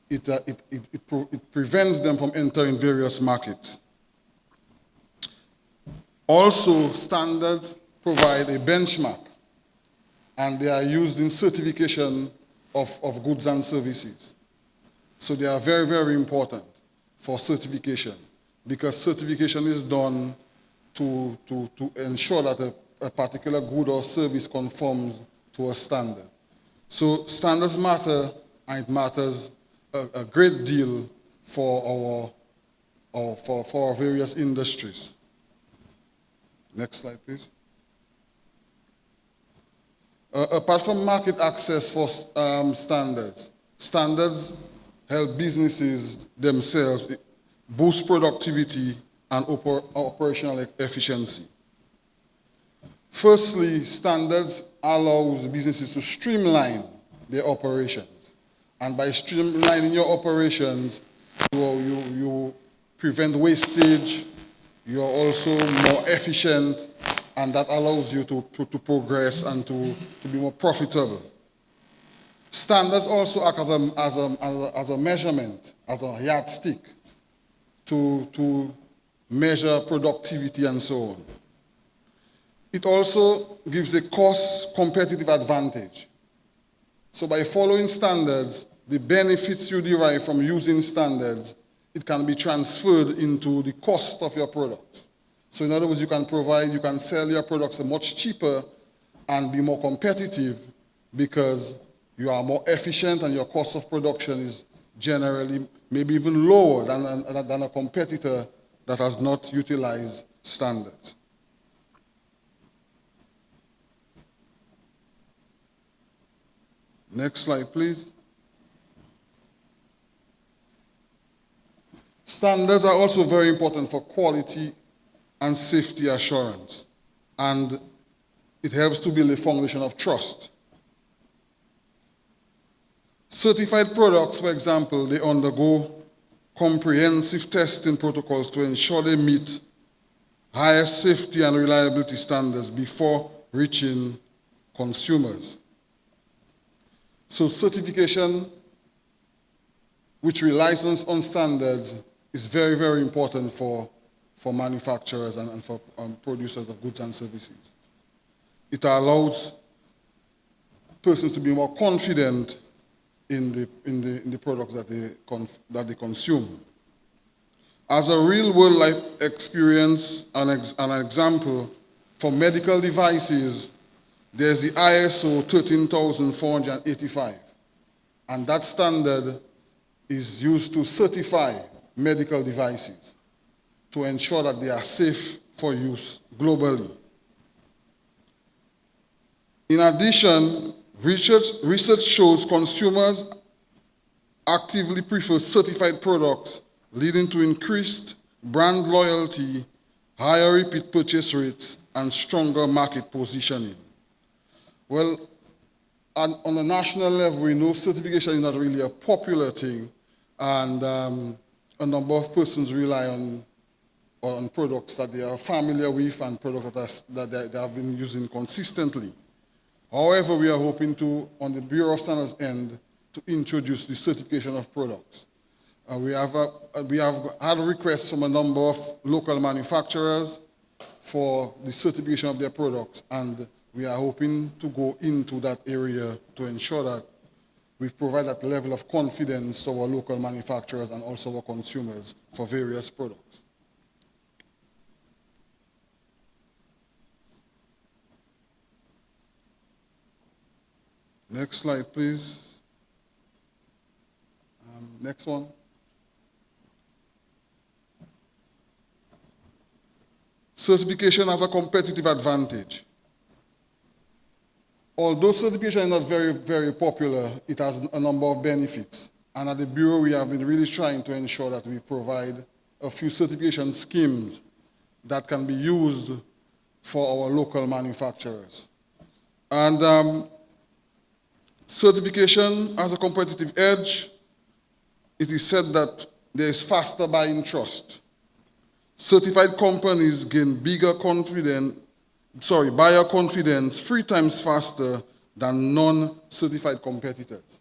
it prevents them from entering various markets. Also, standards provide a benchmark, and they are used in certification of goods and services. So they are very, very important for certification, because certification is done to ensure that a particular good or service conforms to a standard. So standards matter, and it matters a great deal for our various industries. Next slide, please. Apart from market access for standards, standards help businesses themselves boost productivity and operational efficiency. Firstly, standards allows businesses to streamline their operations. And by streamlining your operations, you prevent wastage, you're also more efficient, and that allows you to progress and to be more profitable. Standards also act as a measurement, as a yardstick to measure productivity and so on. It also gives a cost competitive advantage. So by following standards, the benefits you derive from using standards, it can be transferred into the cost of your products. So in other words, you can sell your products much cheaper and be more competitive because you are more efficient and your cost of production is generally maybe even lower than a competitor that has not utilized standards. Next slide, please. Standards are also very important for quality and safety assurance, and it helps to build a foundation of trust. Certified products, for example, they undergo comprehensive testing protocols to ensure they meet highest safety and reliability standards before reaching consumers. So certification, which relies on standards, is very, very important for manufacturers and for producers of goods and services. It allows persons to be more confident in the products that they consume. As a real-world life experience, an example, for medical devices, there's the ISO 13485, and that standard is used to certify medical devices to ensure that they are safe for use globally. In addition, research shows consumers actively prefer certified products, leading to increased brand loyalty, higher repeat purchase rates, and stronger market positioning. Well, on a national level, we know certification is not really a popular thing, and a number of persons rely on products that they are familiar with and products that they have been using consistently. However, we are hoping to, on the Bureau of Standards end, to introduce the certification of products. We have had requests from a number of local manufacturers for the certification of their products, and we are hoping to go into that area to ensure that we provide that level of confidence to our local manufacturers and also our consumers for various products. Next slide, please. Next one. Certification has a competitive advantage. Although certification is not very, very popular, it has a number of benefits. And at the Bureau, we have been really trying to ensure that we provide a few certification schemes that can be used for our local manufacturers. And certification has a competitive edge. It is said that there is faster buying trust. Certified companies gain buyer confidence 3 times faster than non-certified competitors.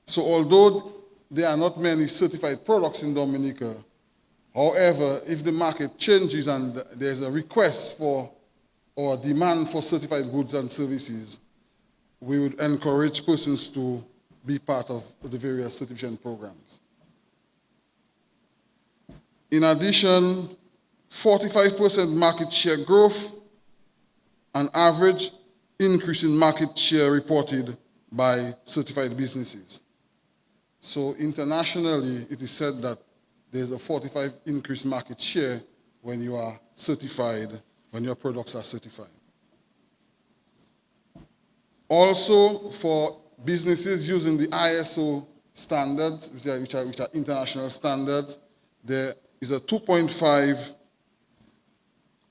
So although there are not many certified products in Dominica, however, if the market changes and there's a request for or demand for certified goods and services, we would encourage persons to be part of the various certification programs. In addition, 45% market share growth, an average increase in market share reported by certified businesses. So internationally, it is said that there's a 45% increase market share when you are certified, when your products are certified. Also, for businesses using the ISO standards, which are international standards, there is a 2.5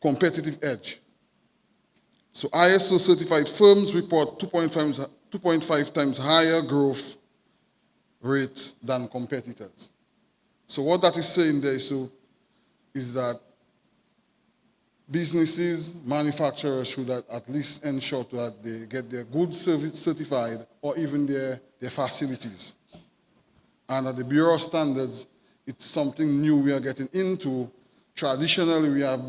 competitive edge. So ISO certified firms report 2.5 times higher growth rate than competitors. So what that is saying there is that businesses, manufacturers should at least ensure that they get their goods certified or even their facilities. And at the Bureau of Standards, it's something new we are getting into. Traditionally, we have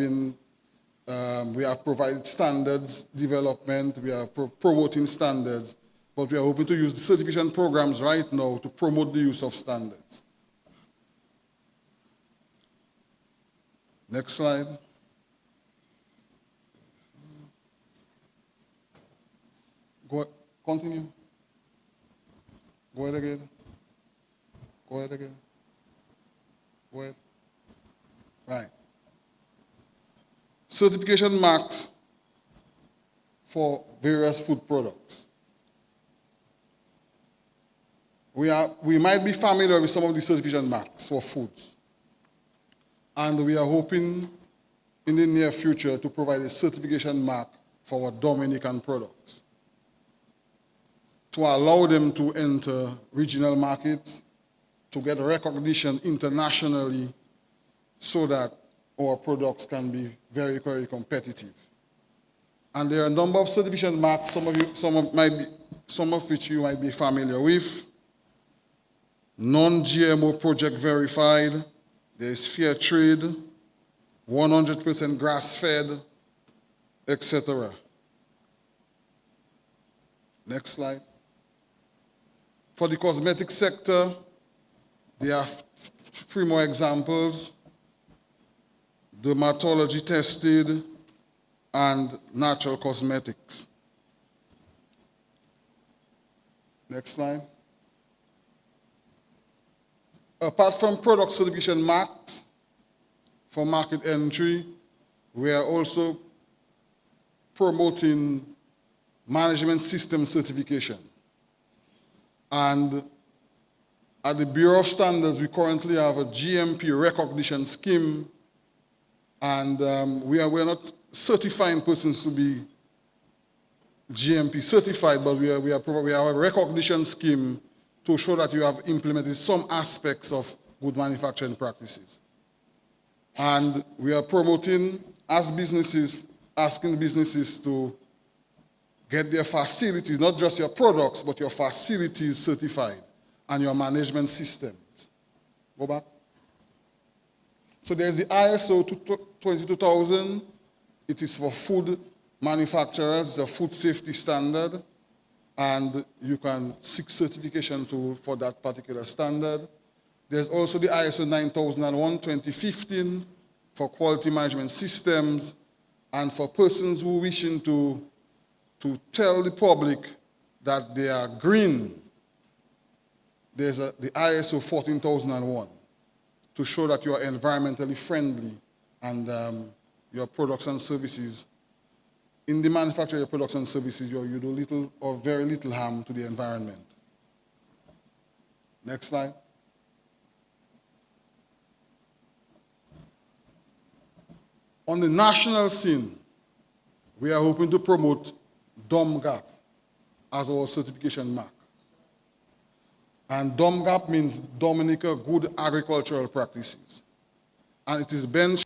provided standards development, we are promoting standards, but we are hoping to use the certification programs right now to promote the use of standards. Next slide. Continue. Go ahead again. Go ahead again. Go ahead. Right. Certification marks for various food products. We might be familiar with some of the certification marks for foods. And we are hoping in the near future to provide a certification mark for our Dominican products, to allow them to enter regional markets, to get recognition internationally, so that our products can be very, very competitive. And there are a number of certification marks, some of which you might be familiar with. Non-GMO project verified, there's fair trade, 100% grass-fed, etc. Next slide. For the cosmetic sector, there are three more examples: dermatology tested and natural cosmetics. Next slide. Apart from product certification marks for market entry, we are also promoting management system certification. And at the Bureau of Standards, we currently have a GMP recognition scheme, and we are not certifying persons to be GMP certified, but we have a recognition scheme to show that you have implemented some aspects of good manufacturing practices. And we are promoting, as businesses, asking businesses to get their facilities, not just your products, but your facilities certified and your management systems. Go back. So there's the ISO 22000. It is for food manufacturers, it's a food safety standard, and you can seek certification for that particular standard. There's also the ISO 9001 2015 for quality management systems, and for persons who wishing to tell the public that they are green, there's the ISO 14001 to show that you are environmentally friendly and your products and services, in the manufacture of your products and services, you do little or very little harm to the environment. Next slide. On the national scene, we are hoping to promote DOMGAP as our certification mark. And DOMGAP means Dominica Good Agricultural Practices. And it is benchmarked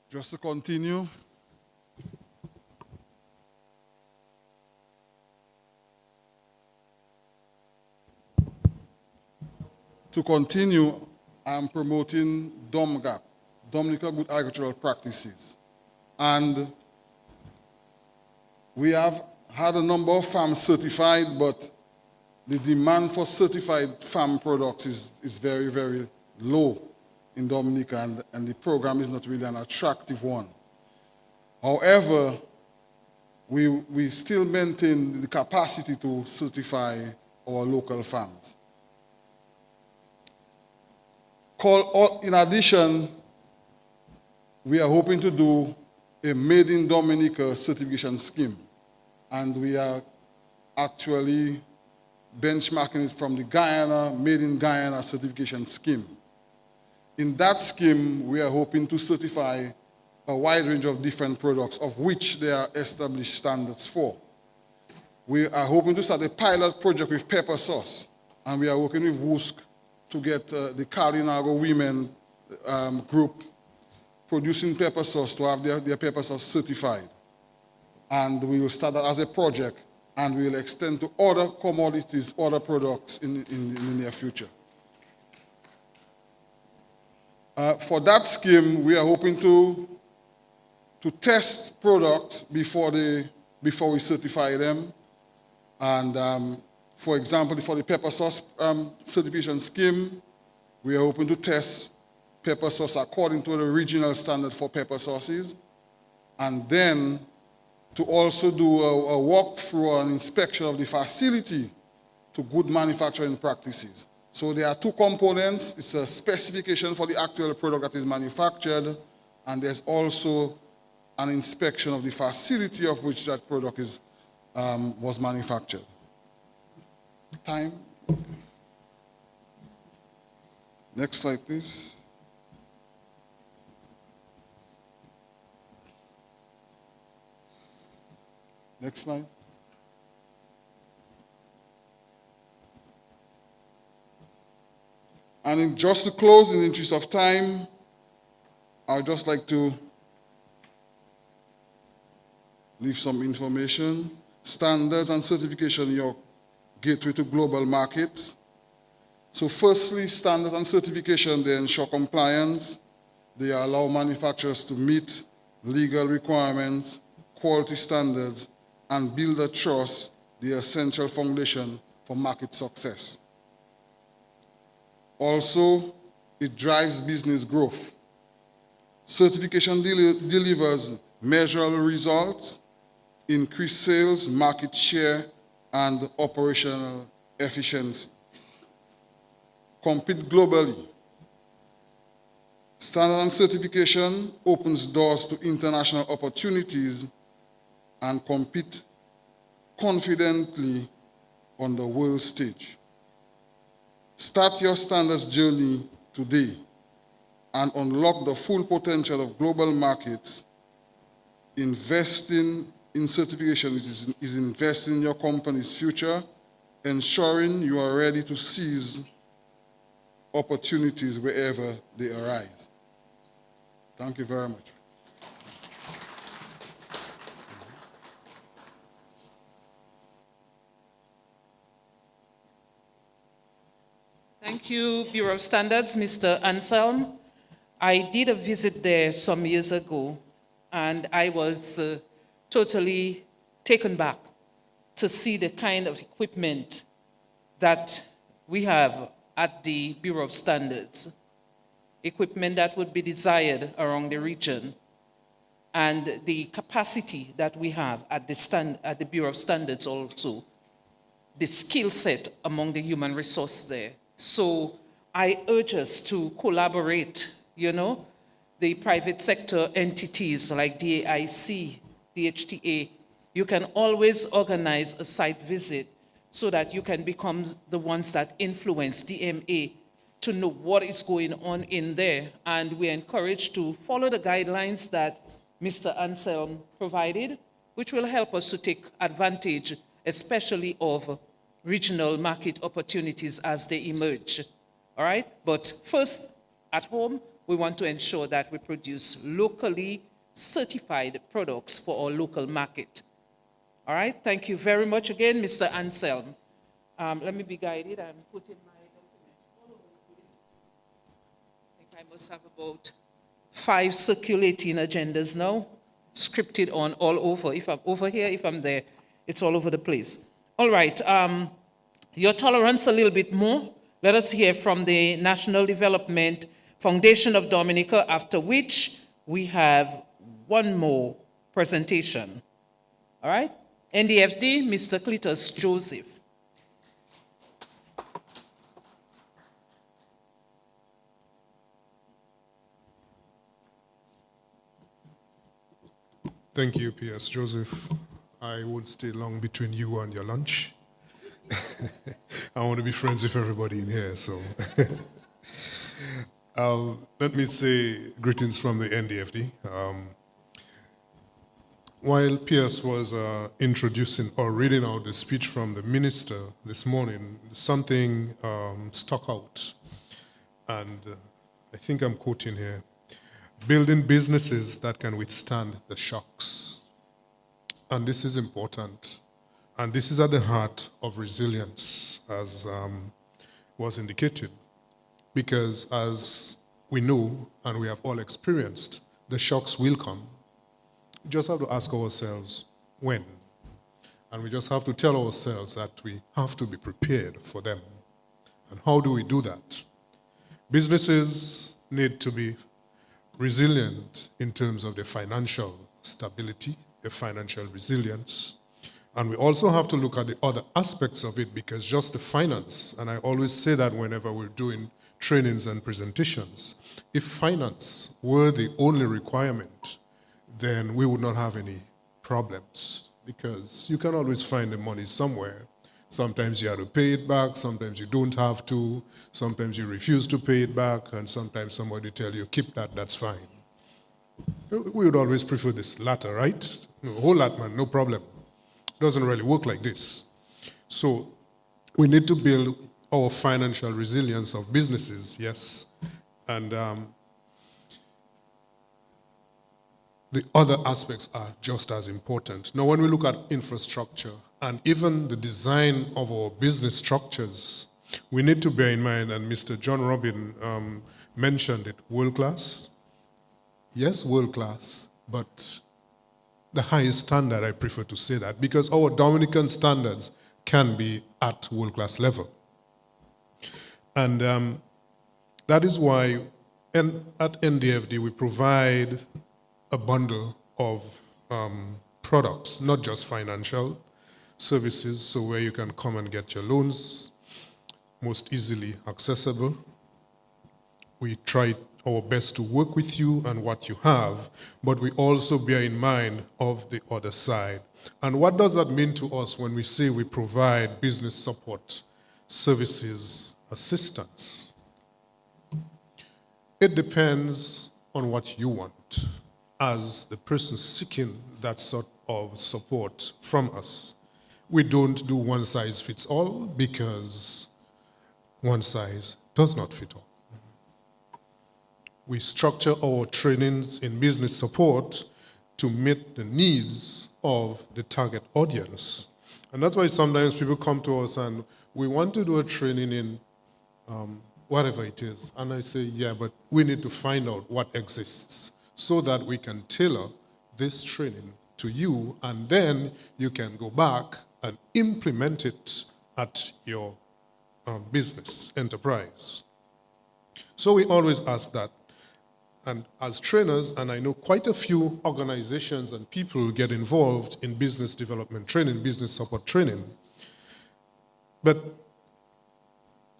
just to continue. To continue, I'm promoting DOMGAP, Dominica Good Agricultural Practices. And we have had a number of farms certified, but the demand for certified farm products is very, very low in Dominica, and the program is not really an attractive one. However, we still maintain the capacity to certify our local farms. In addition, we are hoping to do a Made in Dominica certification scheme, and we are actually benchmarking it from the Guyana Made in Guyana certification scheme. In that scheme, we are hoping to certify a wide range of different products, of which there are established standards for. We are hoping to start a pilot project with pepper sauce, and we are working with WUSC to get the Kalinago women group producing pepper sauce to have their pepper sauce certified. And we will start that as a project, and we will extend to other commodities, other products in the near future. For that scheme, we are hoping to test products before we certify them. And for example, for the pepper sauce certification scheme, we are hoping to test pepper sauce according to the regional standard for pepper sauces, and then to also do a walkthrough and inspection of the facility to good manufacturing practices. So there are two components. It's a specification for the actual product that is manufactured, and there's also an inspection of the facility of which that product was manufactured. Time. Next slide, please. Next slide. And just to close, in the interest of time, I'd just like to leave some information. Standards and certification, your gateway to global markets. So firstly, standards and certification, they ensure compliance. They allow manufacturers to meet legal requirements, quality standards, and build a trust, the essential foundation for market success. Also, it drives business growth. Certification delivers measurable results, increased sales, market share, and operational efficiency. Compete globally. Standard and certification opens doors to international opportunities and compete confidently on the world stage. Start your standards journey today and unlock the full potential of global markets. Investing in certification is investing in your company's future, ensuring you are ready to seize opportunities wherever they arise. Thank you very much. Thank you, Bureau of Standards, Mr. Anselm. I did a visit there some years ago, and I was totally taken back to see the kind of equipment that we have at the Bureau of Standards, equipment that would be desired around the region, and the capacity that we have at the Bureau of Standards also, the skill set among the human resource there. So I urge us to collaborate, the private sector entities like DAIC, DHTA. You can always organize a site visit so that you can become the ones that influence DMA to know what is going on in there. And we're encouraged to follow the guidelines that Mr. Anselm provided, which will help us to take advantage, especially of regional market opportunities as they emerge. All right? But first, at home, we want to ensure that we produce locally certified products for our local market. All right? Thank you very much again, Mr. Anselm. Let me be guided. I'm putting my documents all over the place. I think I must have about 5 circulating agendas now, scripted on all over. If I'm over here, if I'm there, it's all over the place. All right. Your tolerance a little bit more. Let us hear from the National Development Foundation of Dominica, after which we have one more presentation. All right? NDFD, Mr. Cletus Joseph. Thank you, P.S. Joseph. I won't stay long between you and your lunch. I want to be friends with everybody in here, so. Let me say greetings from the NDFD. While Pierce was introducing or reading out the speech from the minister this morning, something stuck out. And I think I'm quoting here, building businesses that can withstand the shocks. And this is important. And this is at the heart of resilience, as was indicated. Because as we know, and we have all experienced, the shocks will come. We just have to ask ourselves, when? And we just have to tell ourselves that we have to be prepared for them. And how do we do that? Businesses need to be resilient in terms of their financial stability, their financial resilience. And we also have to look at the other aspects of it, because just the finance, and I always say that whenever we're doing trainings and presentations, if finance were the only requirement, then we would not have any problems, because you can always find the money somewhere. Sometimes you have to pay it back, sometimes you don't have to, sometimes you refuse to pay it back, and sometimes somebody tell you, keep that, that's fine. We would always prefer this latter, right? No, whole lot, man, no problem. Doesn't really work like this. So we need to build our financial resilience of businesses, yes, and the other aspects are just as important. Now, when we look at infrastructure and even the design of our business structures, we need to bear in mind, and Mr. John Robin mentioned it, world class. Yes, world class, but the highest standard, I prefer to say that, because our Dominican standards can be at world class level. And that is why at NDFD we provide a bundle of products, not just financial services, so where you can come and get your loans most easily accessible. We try our best to work with you and what you have, but we also bear in mind of the other side. And what does that mean to us when we say we provide business support, services, assistance? It depends on what you want as the person seeking that sort of support from us. We don't do one size fits all, because one size does not fit all. We structure our trainings in business support to meet the needs of the target audience. And that's why sometimes people come to us and we want to do a training in whatever it is. And I say, yeah, but we need to find out what exists so that we can tailor this training to you, and then you can go back and implement it at your business enterprise. So we always ask that. And as trainers, and I know quite a few organizations and people get involved in business development training, business support training, but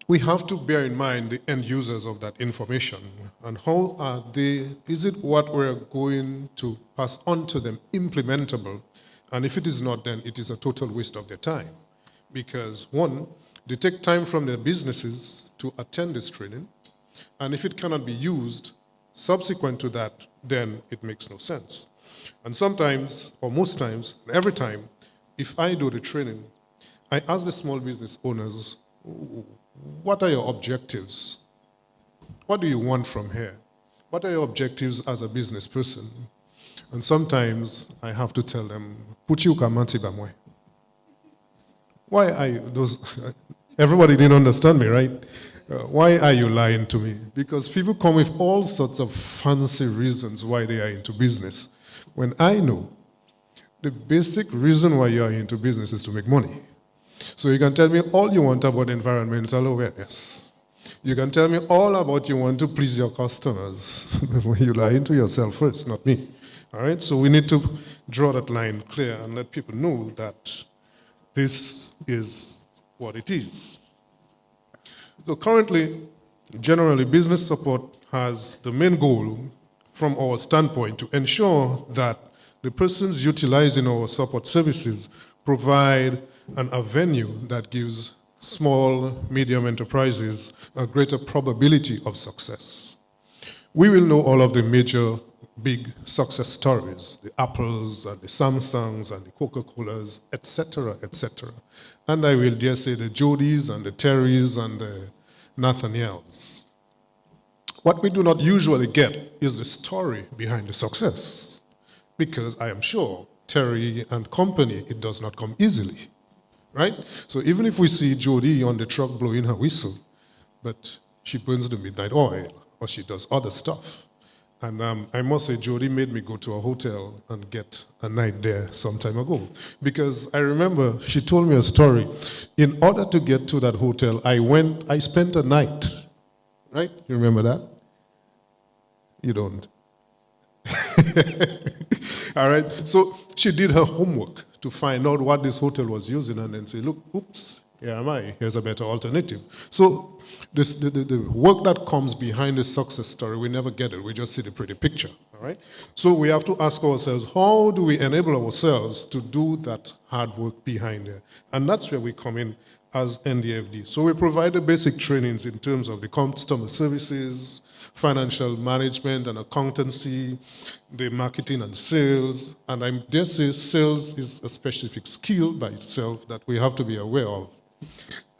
we have to bear in mind the end users of that information and how are they, is it what we're going to pass on to them implementable? And if it is not, then it is a total waste of their time. Because one, they take time from their businesses to attend this training, and if it cannot be used subsequent to that, then it makes no sense. And sometimes, or most times, every time, if I do the training, I ask the small business owners, what are your objectives? What do you want from here? What are your objectives as a business person? And sometimes I have to tell them, why are you, everybody didn't understand me, right? Why are you lying to me? Because people come with all sorts of fancy reasons why they are into business. When I know the basic reason why you are into business is to make money. So you can tell me all you want about environmental awareness. You can tell me all about you want to please your customers. You lie into yourself first, not me. All right? So we need to draw that line clear and let people know that this is what it is. So currently, generally, business support has the main goal from our standpoint to ensure that the persons utilizing our support services provide an avenue that gives small, medium enterprises a greater probability of success. We will know all of the major big success stories, the Apples and the Samsungs and the Coca-Colas, etc., etc. And I will dare say the Jodys and the Terrys and the Nathaniels. What we do not usually get is the story behind the success, because I am sure Terry and company, it does not come easily, right? So even if we see Jody on the truck blowing her whistle, but she burns the midnight oil or she does other stuff. And I must say, Jody made me go to a hotel and get a night there some time ago. Because I remember she told me a story. In order to get to that hotel, I spent a night. Right? You remember that? You don't. All right. So she did her homework to find out what this hotel was using and then say, look, oops, here am I. Here's a better alternative. So the work that comes behind the success story, we never get it. We just see the pretty picture. All right. So we have to ask ourselves, how do we enable ourselves to do that hard work behind there? And that's where we come in as NDFD. So we provide the basic trainings in terms of the customer services, financial management and accountancy, the marketing and sales, and I dare say sales is a specific skill by itself that we have to be aware of.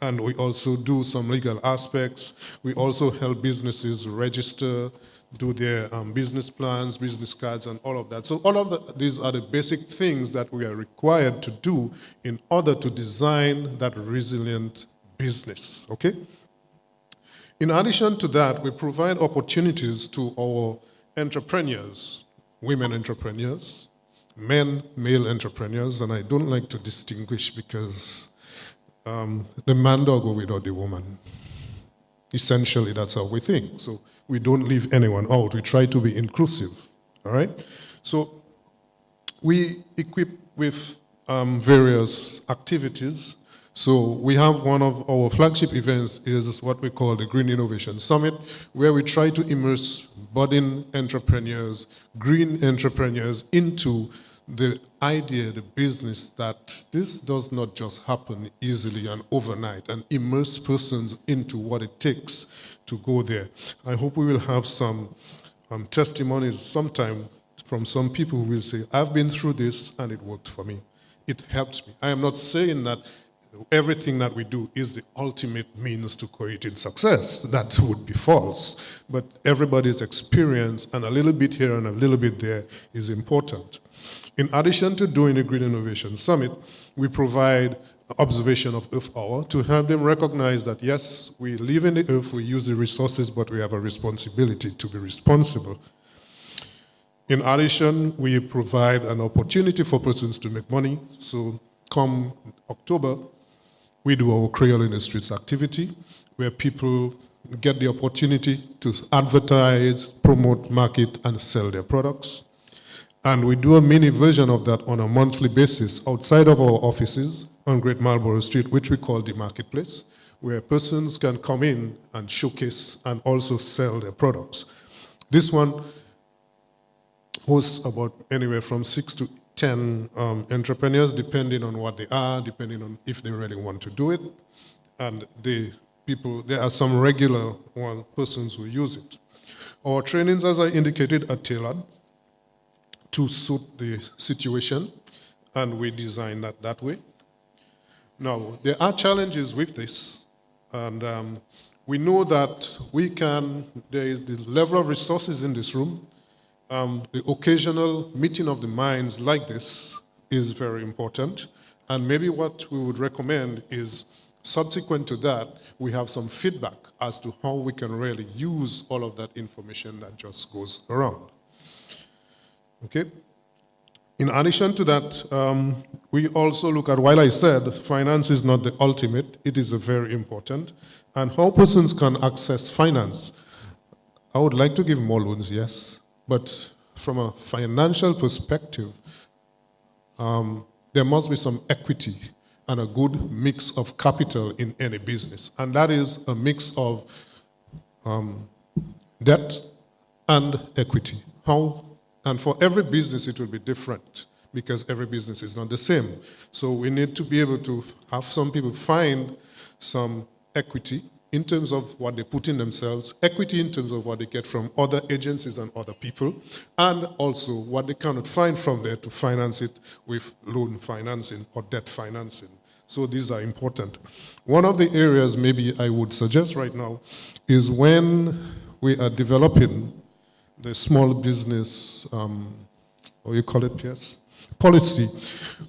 And we also do some legal aspects. We also help businesses register, do their business plans, business cards, and all of that. So all of these are the basic things that we are required to do in order to design that resilient business, okay? In addition to that, we provide opportunities to our entrepreneurs, women entrepreneurs, men, male entrepreneurs, and I don't like to distinguish because the man don't go without the woman. Essentially, that's how we think. So we don't leave anyone out. We try to be inclusive, all right? So we equip with various activities. So we have one of our flagship events is what we call the Green Innovation Summit, where we try to immerse budding entrepreneurs, green entrepreneurs into the idea, the business that this does not just happen easily and overnight, and immerse persons into what it takes to go there. I hope we will have some testimonies sometime from some people who will say, I've been through this and it worked for me. It helped me. I am not saying that everything that we do is the ultimate means to creating success. That would be false. But everybody's experience and a little bit here and a little bit there is important. In addition to doing the Green Innovation Summit, we provide observation of Earth Hour to help them recognize that, yes, we live in the Earth, we use the resources, but we have a responsibility to be responsible. In addition, we provide an opportunity for persons to make money. So come October, we do our Creole in the Streets activity, where people get the opportunity to advertise, promote, market, and sell their products. And we do a mini version of that on a monthly basis outside of our offices on Great Marlborough Street, which we call the Marketplace, where persons can come in and showcase and also sell their products. This one hosts about anywhere from 6 to 10 entrepreneurs, depending on what they are, depending on if they really want to do it. And there are some regular persons who use it. Our trainings, as I indicated, are tailored to suit the situation, and we design that way. Now, there are challenges with this, and we know that there is the level of resources in this room. The occasional meeting of the minds like this is very important, and maybe what we would recommend is subsequent to that, we have some feedback as to how we can really use all of that information that just goes around. Okay? In addition to that, we also look at, while I said finance is not the ultimate, it is a very important, and how persons can access finance. I would like to give more loans, yes, but from a financial perspective, there must be some equity and a good mix of capital in any business, and that is a mix of debt and equity. And for every business, it will be different because every business is not the same. So we need to be able to have some people find some equity in terms of what they put in themselves, equity in terms of what they get from other agencies and other people, and also what they cannot find from there to finance it with loan financing or debt financing. So these are important. One of the areas maybe I would suggest right now is when we are developing the small business, what you call it, yes, policy,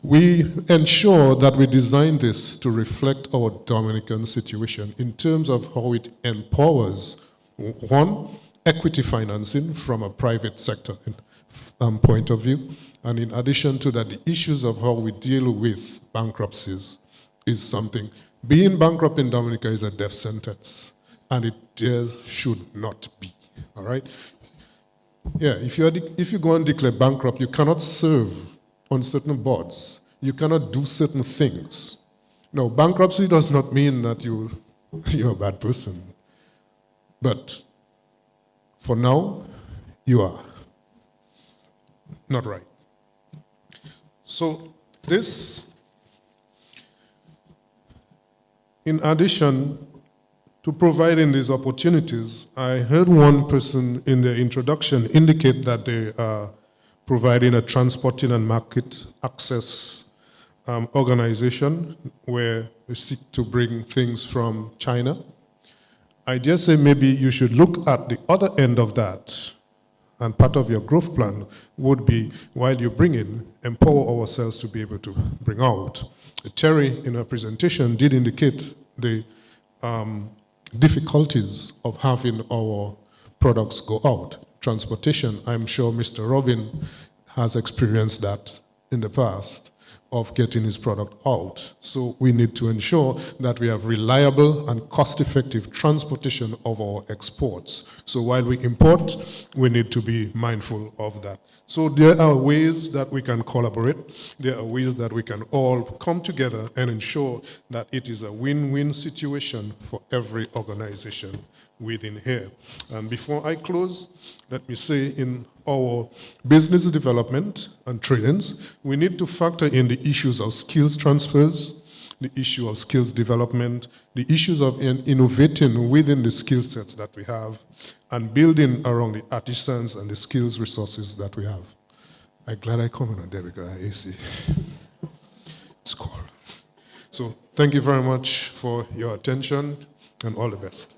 we ensure that we design this to reflect our Dominican situation in terms of how it empowers, one, equity financing from a private sector point of view, and in addition to that, the issues of how we deal with bankruptcies is something. Being bankrupt in Dominica is a death sentence, and it should not be, all right? Yeah, if you go and declare bankrupt, you cannot serve on certain boards. You cannot do certain things. No, bankruptcy does not mean that you're a bad person. But for now, you are not right. So this, in addition to providing these opportunities, I heard one person in the introduction indicate that they are providing a transporting and market access organization where we seek to bring things from China. I just say maybe you should look at the other end of that, and part of your growth plan would be, while you bring in, empower ourselves to be able to bring out. Terry, in her presentation, did indicate the difficulties of having our products go out. Transportation, I'm sure Mr. Robin has experienced that in the past, of getting his product out. So we need to ensure that we have reliable and cost-effective transportation of our exports. So while we import, we need to be mindful of that. So there are ways that we can collaborate. There are ways that we can all come together and ensure that it is a win-win situation for every organization within here. And before I close, let me say in our business development and trainings, we need to factor in the issues of skills transfers, the issue of skills development, the issues of innovating within the skill sets that we have, and building around the artisans and the skills resources that we have. I'm glad I come on there because I see it's cold. So thank you very much for your attention and all the best.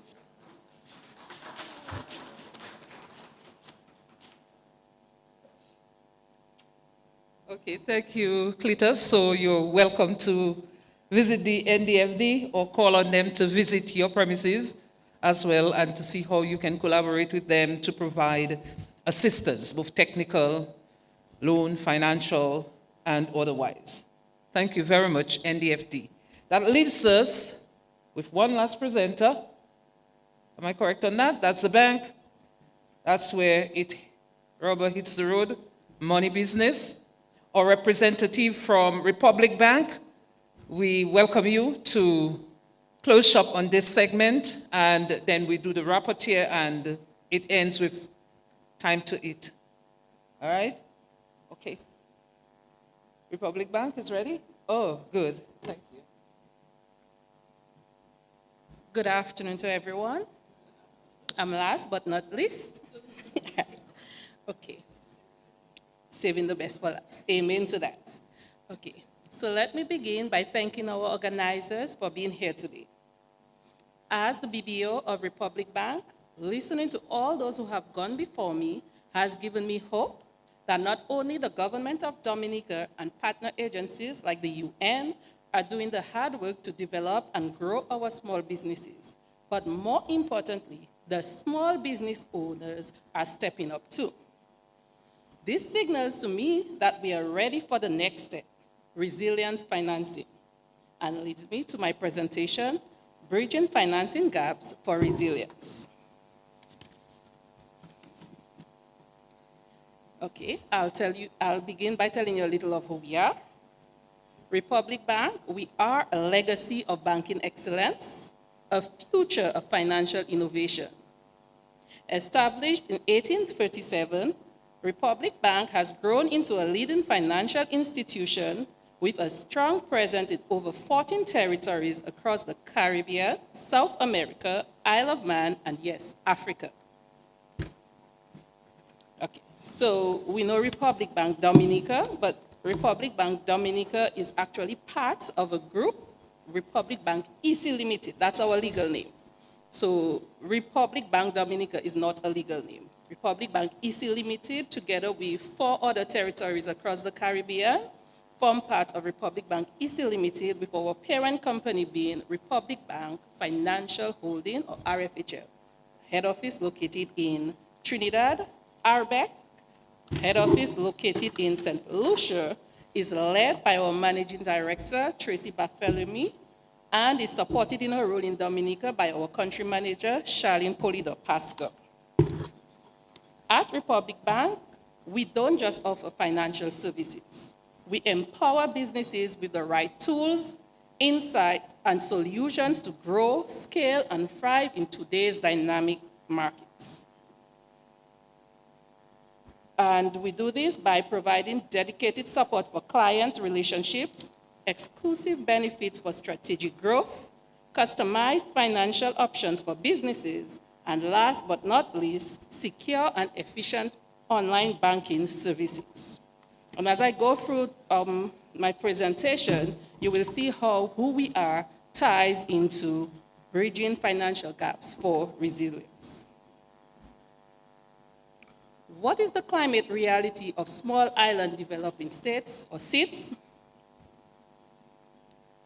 Okay, thank you, Cletus. So you're welcome to visit the NDFD or call on them to visit your premises as well and to see how you can collaborate with them to provide assistance, both technical, loan, financial, and otherwise. Thank you very much, NDFD. That leaves us with one last presenter. Am I correct on that? That's the bank. That's where rubber hits the road, money business. Our representative from Republic Bank, we welcome you to close shop on this segment, and then we do the rapporteur, and it ends with time to eat. All right? Okay. Republic Bank is ready? Oh, good. Thank you. Good afternoon to everyone. I'm last but not least. Okay. Saving the best for last. Amen to that. Okay. So let me begin by thanking our organizers for being here today. As the BBO of Republic Bank, listening to all those who have gone before me has given me hope that not only the government of Dominica and partner agencies like the UN are doing the hard work to develop and grow our small businesses, but more importantly, the small business owners are stepping up too. This signals to me that we are ready for the next step, resilience financing, and leads me to my presentation, Bridging Financing Gaps for Resilience. Okay, I'll begin by telling you a little of who we are. Republic Bank, we are a legacy of banking excellence, a future of financial innovation. Established in 1837, Republic Bank has grown into a leading financial institution with a strong presence in over 14 territories across the Caribbean, South America, Isle of Man, and yes, Africa. Okay, so we know Republic Bank Dominica, but Republic Bank Dominica is actually part of a group, Republic Bank EC Limited. That's our legal name. So Republic Bank Dominica is not a legal name. Republic Bank EC Limited, together with 4 other territories across the Caribbean, form part of Republic Bank EC Limited, with our parent company being Republic Bank Financial Holding, or RFHL. Head office located in Trinidad, Arbeck. Head office located in St. Lucia, is led by our managing director, Tracy Bartholomew, and is supported in her role in Dominica by our country manager, Charlene Polido Pascal. At Republic Bank, we don't just offer financial services. We empower businesses with the right tools, insight, and solutions to grow, scale, and thrive in today's dynamic markets. And we do this by providing dedicated support for client relationships, exclusive benefits for strategic growth, customized financial options for businesses, and last but not least, secure and efficient online banking services. And as I go through my presentation, you will see how who we are ties into bridging financial gaps for resilience. What is the climate reality of small island developing states or SIDS?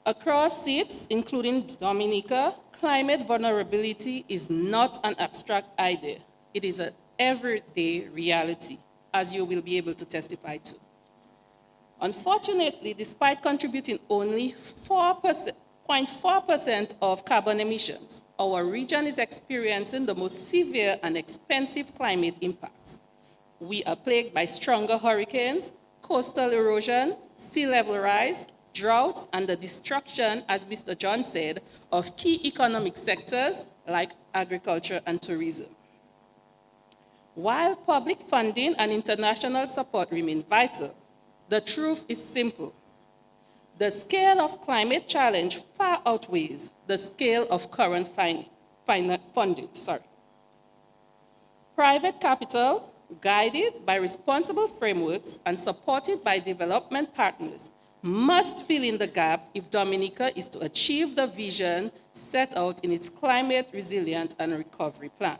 Across SIDS, including Dominica, climate vulnerability is not an abstract idea. It is an everyday reality, as you will be able to testify to. Unfortunately, despite contributing only 0.4% of carbon emissions, our region is experiencing the most severe and expensive climate impacts. We are plagued by stronger hurricanes, coastal erosion, sea level rise, droughts, and the destruction, as Mr. John said, of key economic sectors like agriculture and tourism. While public funding and international support remain vital, the truth is simple. The scale of climate challenge far outweighs the scale of current funding. Private capital, guided by responsible frameworks and supported by development partners, must fill in the gap if Dominica is to achieve the vision set out in its climate resilience and recovery plan.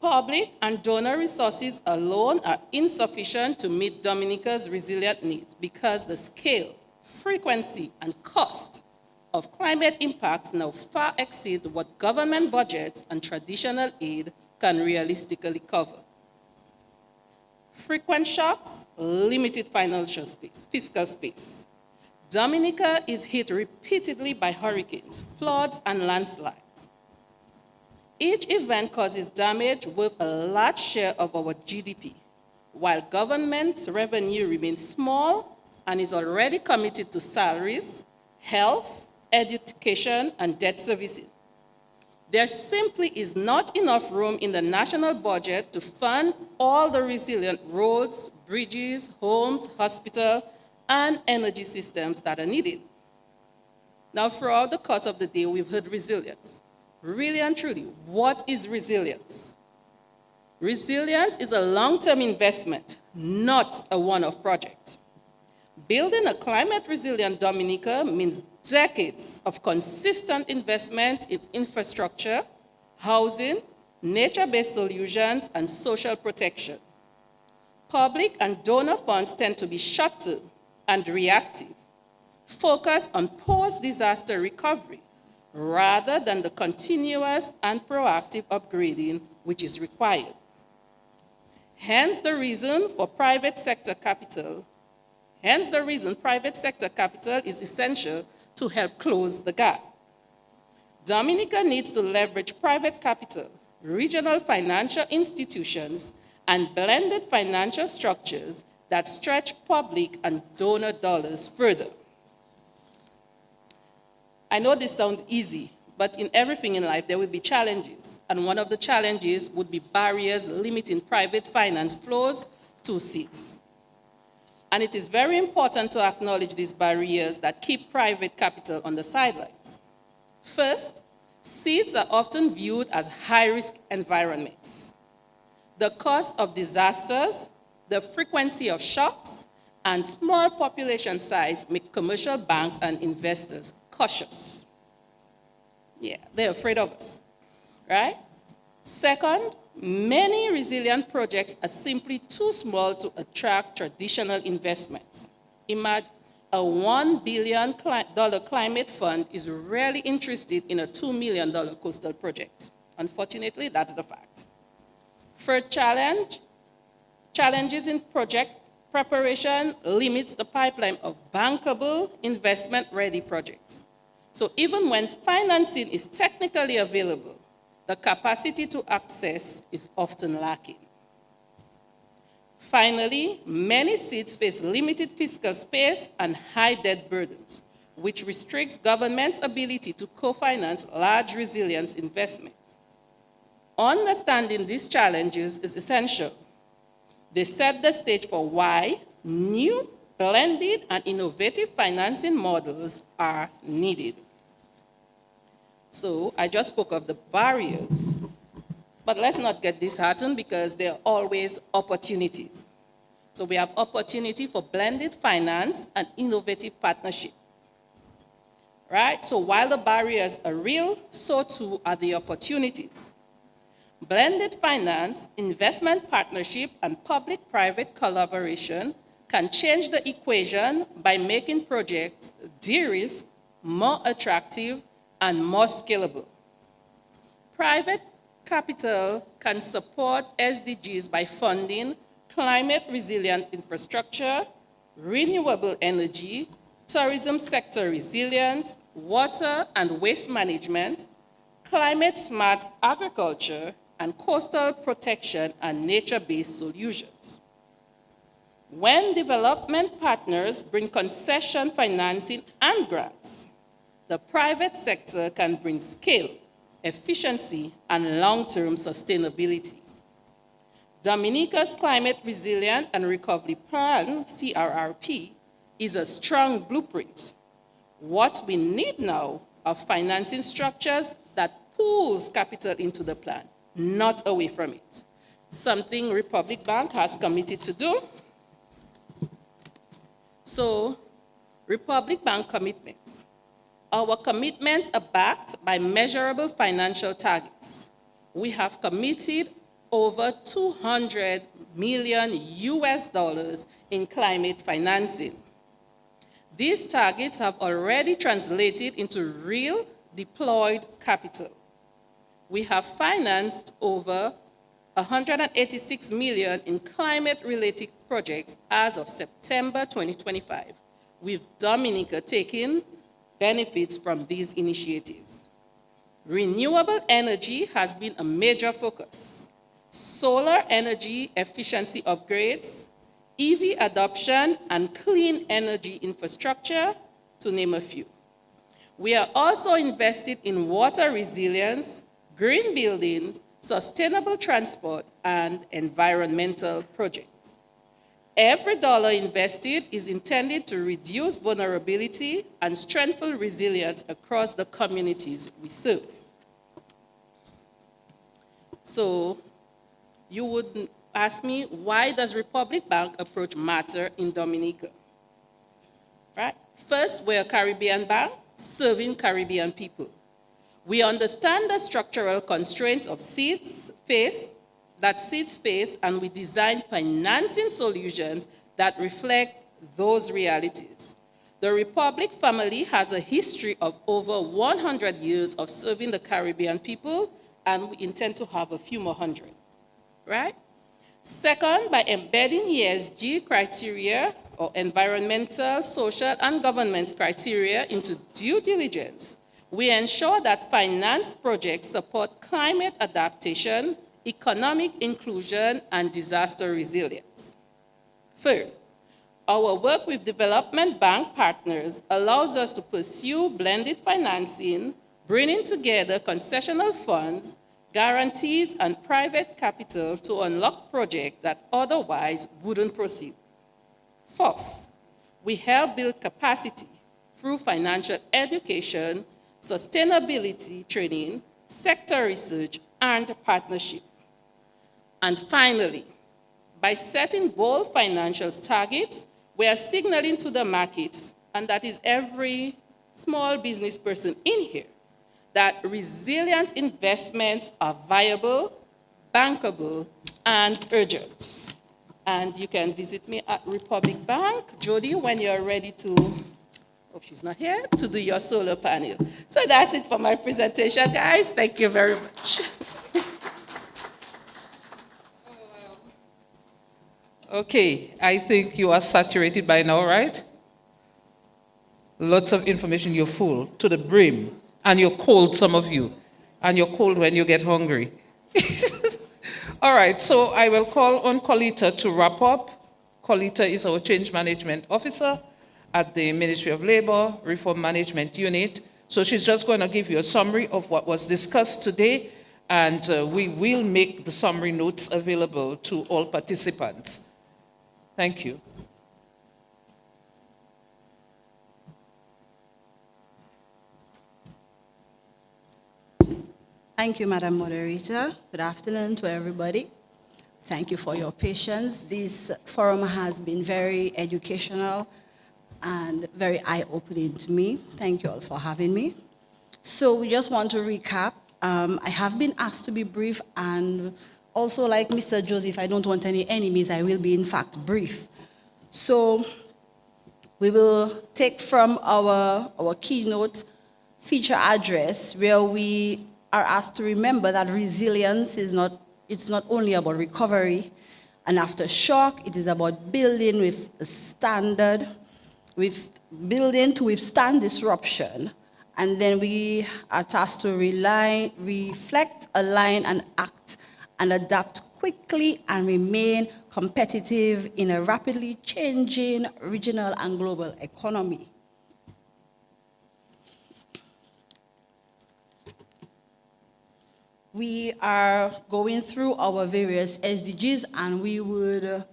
Public and donor resources alone are insufficient to meet Dominica's resilient needs because the scale, frequency, and cost of climate impacts now far exceed what government budgets and traditional aid can realistically cover. Frequent shocks, limited fiscal space. Dominica is hit repeatedly by hurricanes, floods, and landslides. Each event causes damage worth a large share of our GDP, while government revenue remains small and is already committed to salaries, health, education, and debt servicing. There simply is not enough room in the national budget to fund all the resilient roads, bridges, homes, hospitals, and energy systems that are needed. Now, throughout the course of the day, we've heard resilience. Really and truly, what is resilience? Resilience is a long-term investment, not a one-off project. Building a climate-resilient Dominica means decades of consistent investment in infrastructure, housing, nature-based solutions, and social protection. Public and donor funds tend to be short-term and reactive, focused on post-disaster recovery, rather than the continuous and proactive upgrading which is required. Hence the reason private sector capital is essential to help close the gap. Dominica needs to leverage private capital, regional financial institutions, and blended financial structures that stretch public and donor dollars further. I know this sounds easy, but in everything in life, there will be challenges. And one of the challenges would be barriers limiting private finance flows to SIDS. And it is very important to acknowledge these barriers that keep private capital on the sidelines. First, SIDS are often viewed as high-risk environments. The cost of disasters, the frequency of shocks, and small population size make commercial banks and investors cautious. Yeah, they're afraid of us, right? Second, many resilient projects are simply too small to attract traditional investments. Imagine a $1 billion climate fund is rarely interested in a $2 million coastal project. Unfortunately, that's the fact. Third challenge, challenges in project preparation limits the pipeline of bankable, investment-ready projects. So even when financing is technically available, the capacity to access is often lacking. Finally, many seeds face limited fiscal space and high debt burdens, which restricts government's ability to co-finance large resilience investments. Understanding these challenges is essential. They set the stage for why new, blended, and innovative financing models are needed. So I just spoke of the barriers, but let's not get disheartened because there are always opportunities. So we have opportunity for blended finance and innovative partnership. Right? So while the barriers are real, so too are the opportunities. Blended finance, investment partnership, and public-private collaboration can change the equation by making projects de-risk, more attractive, and more scalable. Private capital can support SDGs by funding climate-resilient infrastructure, renewable energy, tourism sector resilience, water and waste management, climate-smart agriculture, and coastal protection and nature-based solutions. When development partners bring concession financing and grants, the private sector can bring scale, efficiency, and long-term sustainability. Dominica's Climate Resilient and Recovery Plan, CRRP, is a strong blueprint. What we need now are financing structures that pulls capital into the plan, not away from it. Something Republic Bank has committed to do. So, Republic Bank commitments. Our commitments are backed by measurable financial targets. We have committed over $200 million in climate financing. These targets have already translated into real deployed capital. We have financed over $186 million in climate-related projects as of September 2025, with Dominica taking benefits from these initiatives. Renewable energy has been a major focus. Solar energy efficiency upgrades, EV adoption, and clean energy infrastructure, to name a few. We are also invested in water resilience, green buildings, sustainable transport, and environmental projects. Every dollar invested is intended to reduce vulnerability and strengthen resilience across the communities we serve. So, you would ask me, why does Republic Bank approach matter in Dominica? Right? First, we're a Caribbean bank serving Caribbean people. We understand the structural constraints of seeds face, and we design financing solutions that reflect those realities. The Republic family has a history of over 100 years of serving the Caribbean people, and we intend to have a few more hundred, right? Second, by embedding ESG criteria, or environmental, social, and governance criteria into due diligence, we ensure that financed projects support climate adaptation, economic inclusion, and disaster resilience. Third, our work with development bank partners allows us to pursue blended financing, bringing together concessional funds, guarantees, and private capital to unlock projects that otherwise wouldn't proceed. Fourth, we help build capacity through financial education, sustainability training, sector research, and partnership. And finally, by setting bold financial targets, we are signaling to the market, and that is every small business person in here, that resilient investments are viable, bankable, and urgent. And you can visit me at Republic Bank, Jody, when you're ready to, oh, she's not here, to do your solar panel. So that's it for my presentation, guys. Thank you very much. Okay, I think you are saturated by now, right? Lots of information, you're full to the brim, and you're cold, some of you. And you're cold when you get hungry. All right, so I will call on Colita to wrap up. Colita is our Change Management Officer at the Ministry of Labor, Reform Management Unit. So she's just going to give you a summary of what was discussed today, and we will make the summary notes available to all participants. Thank you. Thank you, Madam Moderator. Good afternoon to everybody. Thank you for your patience. This forum has been very educational and very eye-opening to me. Thank you all for having me. So we just want to recap. I have been asked to be brief, and also like Mr. Joseph, I don't want any enemies. I will be, in fact, brief. So we will take from our keynote feature address, where we are asked to remember that resilience it's not only about recovery and aftershock, it is about building with a standard, with building to withstand disruption. And then we are tasked to reflect, align, and act and adapt quickly and remain competitive in a rapidly changing regional and global economy. We are going through our various SDGs, and we would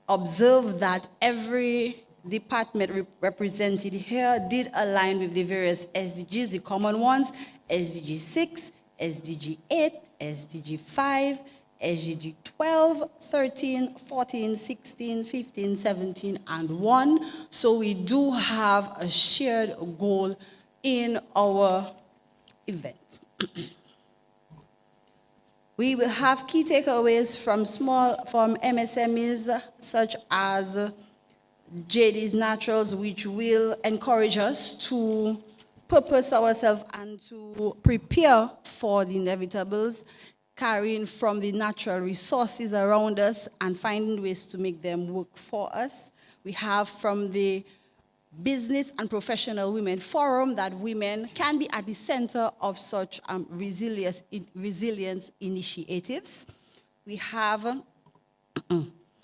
observe that every department represented here did align with the various SDGs, the common ones: SDG 6, SDG 8, SDG 5, SDG 12, 13, 14, 16, 15, 17, and 1. So we do have a shared goal in our event. We will have key takeaways from MSMEs such as JD's Naturals, which will encourage us to purpose ourselves and to prepare for the inevitables, carrying from the natural resources around us and finding ways to make them work for us. We have from the Business and Professional Women Forum that women can be at the center of such resilience initiatives. We have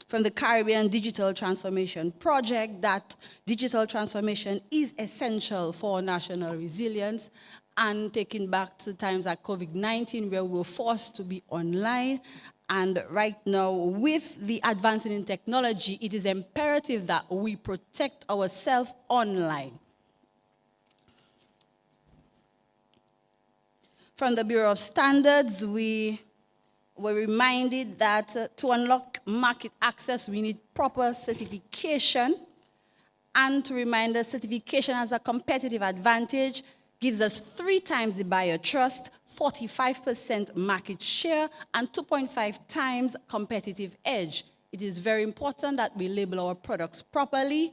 from the Caribbean Digital Transformation Project that digital transformation is essential for national resilience, and taking back to times like COVID-19 where we were forced to be online. And right now, with the advancing in technology, it is imperative that we protect ourselves online. From the Bureau of Standards, we were reminded that to unlock market access, we need proper certification. And to remind us, certification has a competitive advantage, gives us 3 times the buyer trust, 45% market share, and 2.5 times competitive edge. It is very important that we label our products properly,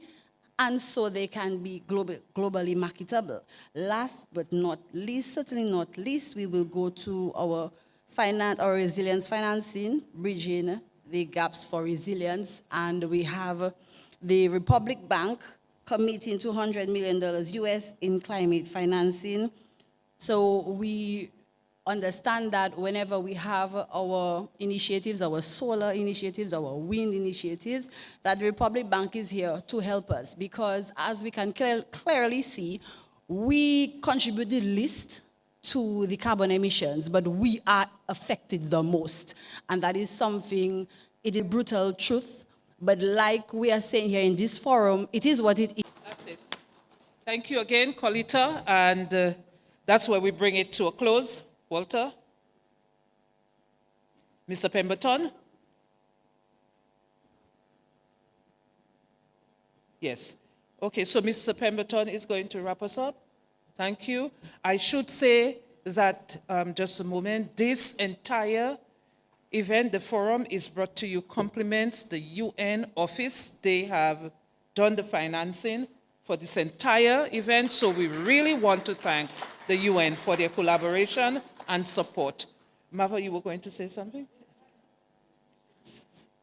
and so they can be globally marketable. Last but not least, certainly not least, we will go to our resilience financing, bridging the gaps for resilience, and we have the Republic Bank committing $200 million US in climate financing. So we understand that whenever we have our initiatives, our solar initiatives, our wind initiatives, that the Republic Bank is here to help us, because as we can clearly see, we contribute the least to the carbon emissions, but we are affected the most. And that is something, it is brutal truth, but like we are saying here in this forum, it is what it is. That's it. Thank you again, Colita, and that's where we bring it to a close. Walter? Mr. Pemberton? Yes. Okay, so Mr. Pemberton is going to wrap us up. Thank you. I should say that, just a moment, this entire event, the forum, is brought to you compliments the UN office. They have done the financing for this entire event, so we really want to thank the UN for their collaboration and support. Mava, you were going to say something?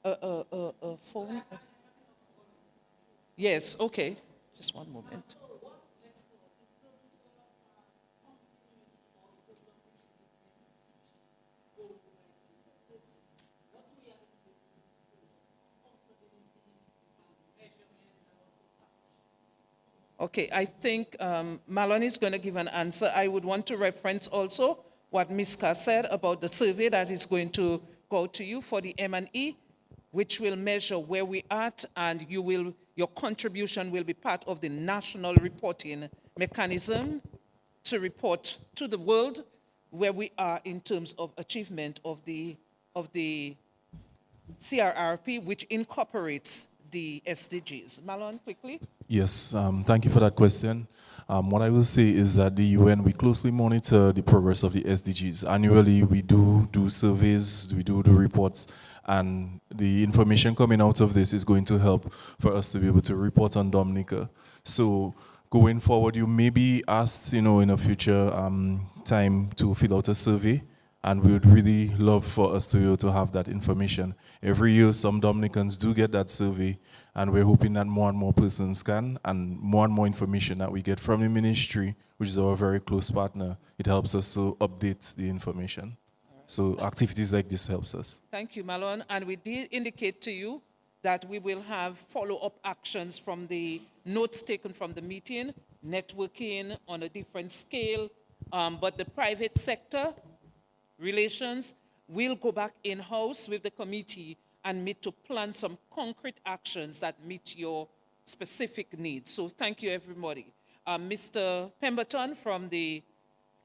Phone? Yes, okay. Just one moment. Okay, I think Malon is going to give an answer. I would want to reference also what Ms. Carr said about the survey that is going to go to you for the M&E, which will measure where we are at, and your contribution will be part of the national reporting mechanism to report to the world where we are in terms of achievement of the CRRP, which incorporates the SDGs. Malon, quickly. Yes, thank you for that question. What I will say is that the UN, we closely monitor the progress of the SDGs. Annually, we do surveys, we do reports, and the information coming out of this is going to help for us to be able to report on Dominica. So going forward, you may be asked, in a future time to fill out a survey, and we would really love for us to be able to have that information. Every year, some Dominicans do get that survey, and we're hoping that more and more persons can, and more information that we get from the ministry, which is our very close partner, it helps us to update the information. So activities like this helps us. Thank you, Malon. And we did indicate to you that we will have follow-up actions from the notes taken from the meeting, networking on a different scale, but the private sector relations will go back in-house with the committee and meet to plan some concrete actions that meet your specific needs. So thank you, everybody. Mr. Pemberton from the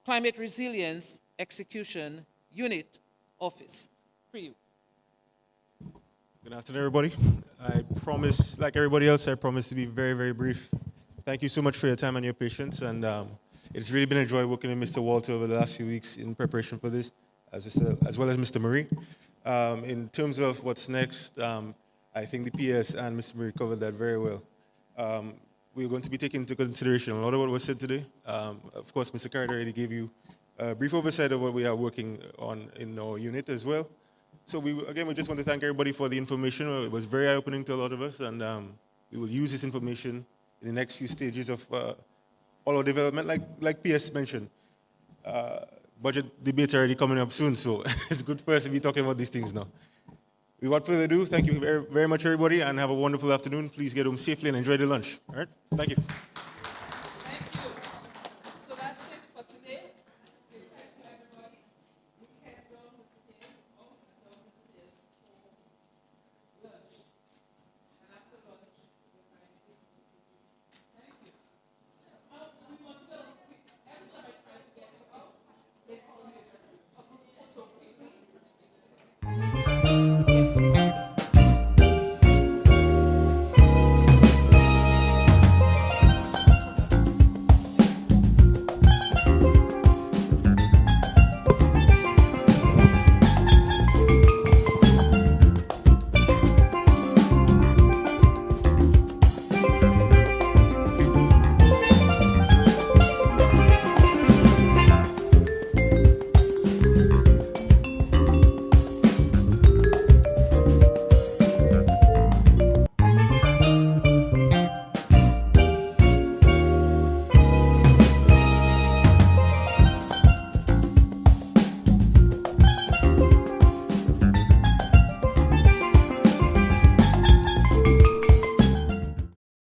Climate Resilience Execution Unit Office. For you. Good afternoon, everybody. I promise, like everybody else, I promise to be very, very brief. Thank you so much for your time and your patience, and it's really been a joy working with Mr. Walter over the last few weeks in preparation for this, as well as Mr. Murray. In terms of what's next, I think the PS and Mr. Murray covered that very well. We're going to be taking into consideration a lot of what was said today. Of course, Mr. Carter already gave you a brief oversight of what we are working on in our unit as well. So we just want to thank everybody for the information. It was very eye-opening to a lot of us, and we will use this information in the next few stages of all our development, like PS mentioned. Budget debate already coming up soon, so it's good for us to be talking about these things now. Without further ado, thank you very, very much, everybody, and have a wonderful afternoon. Please get home safely and enjoy the lunch. All right? Thank you.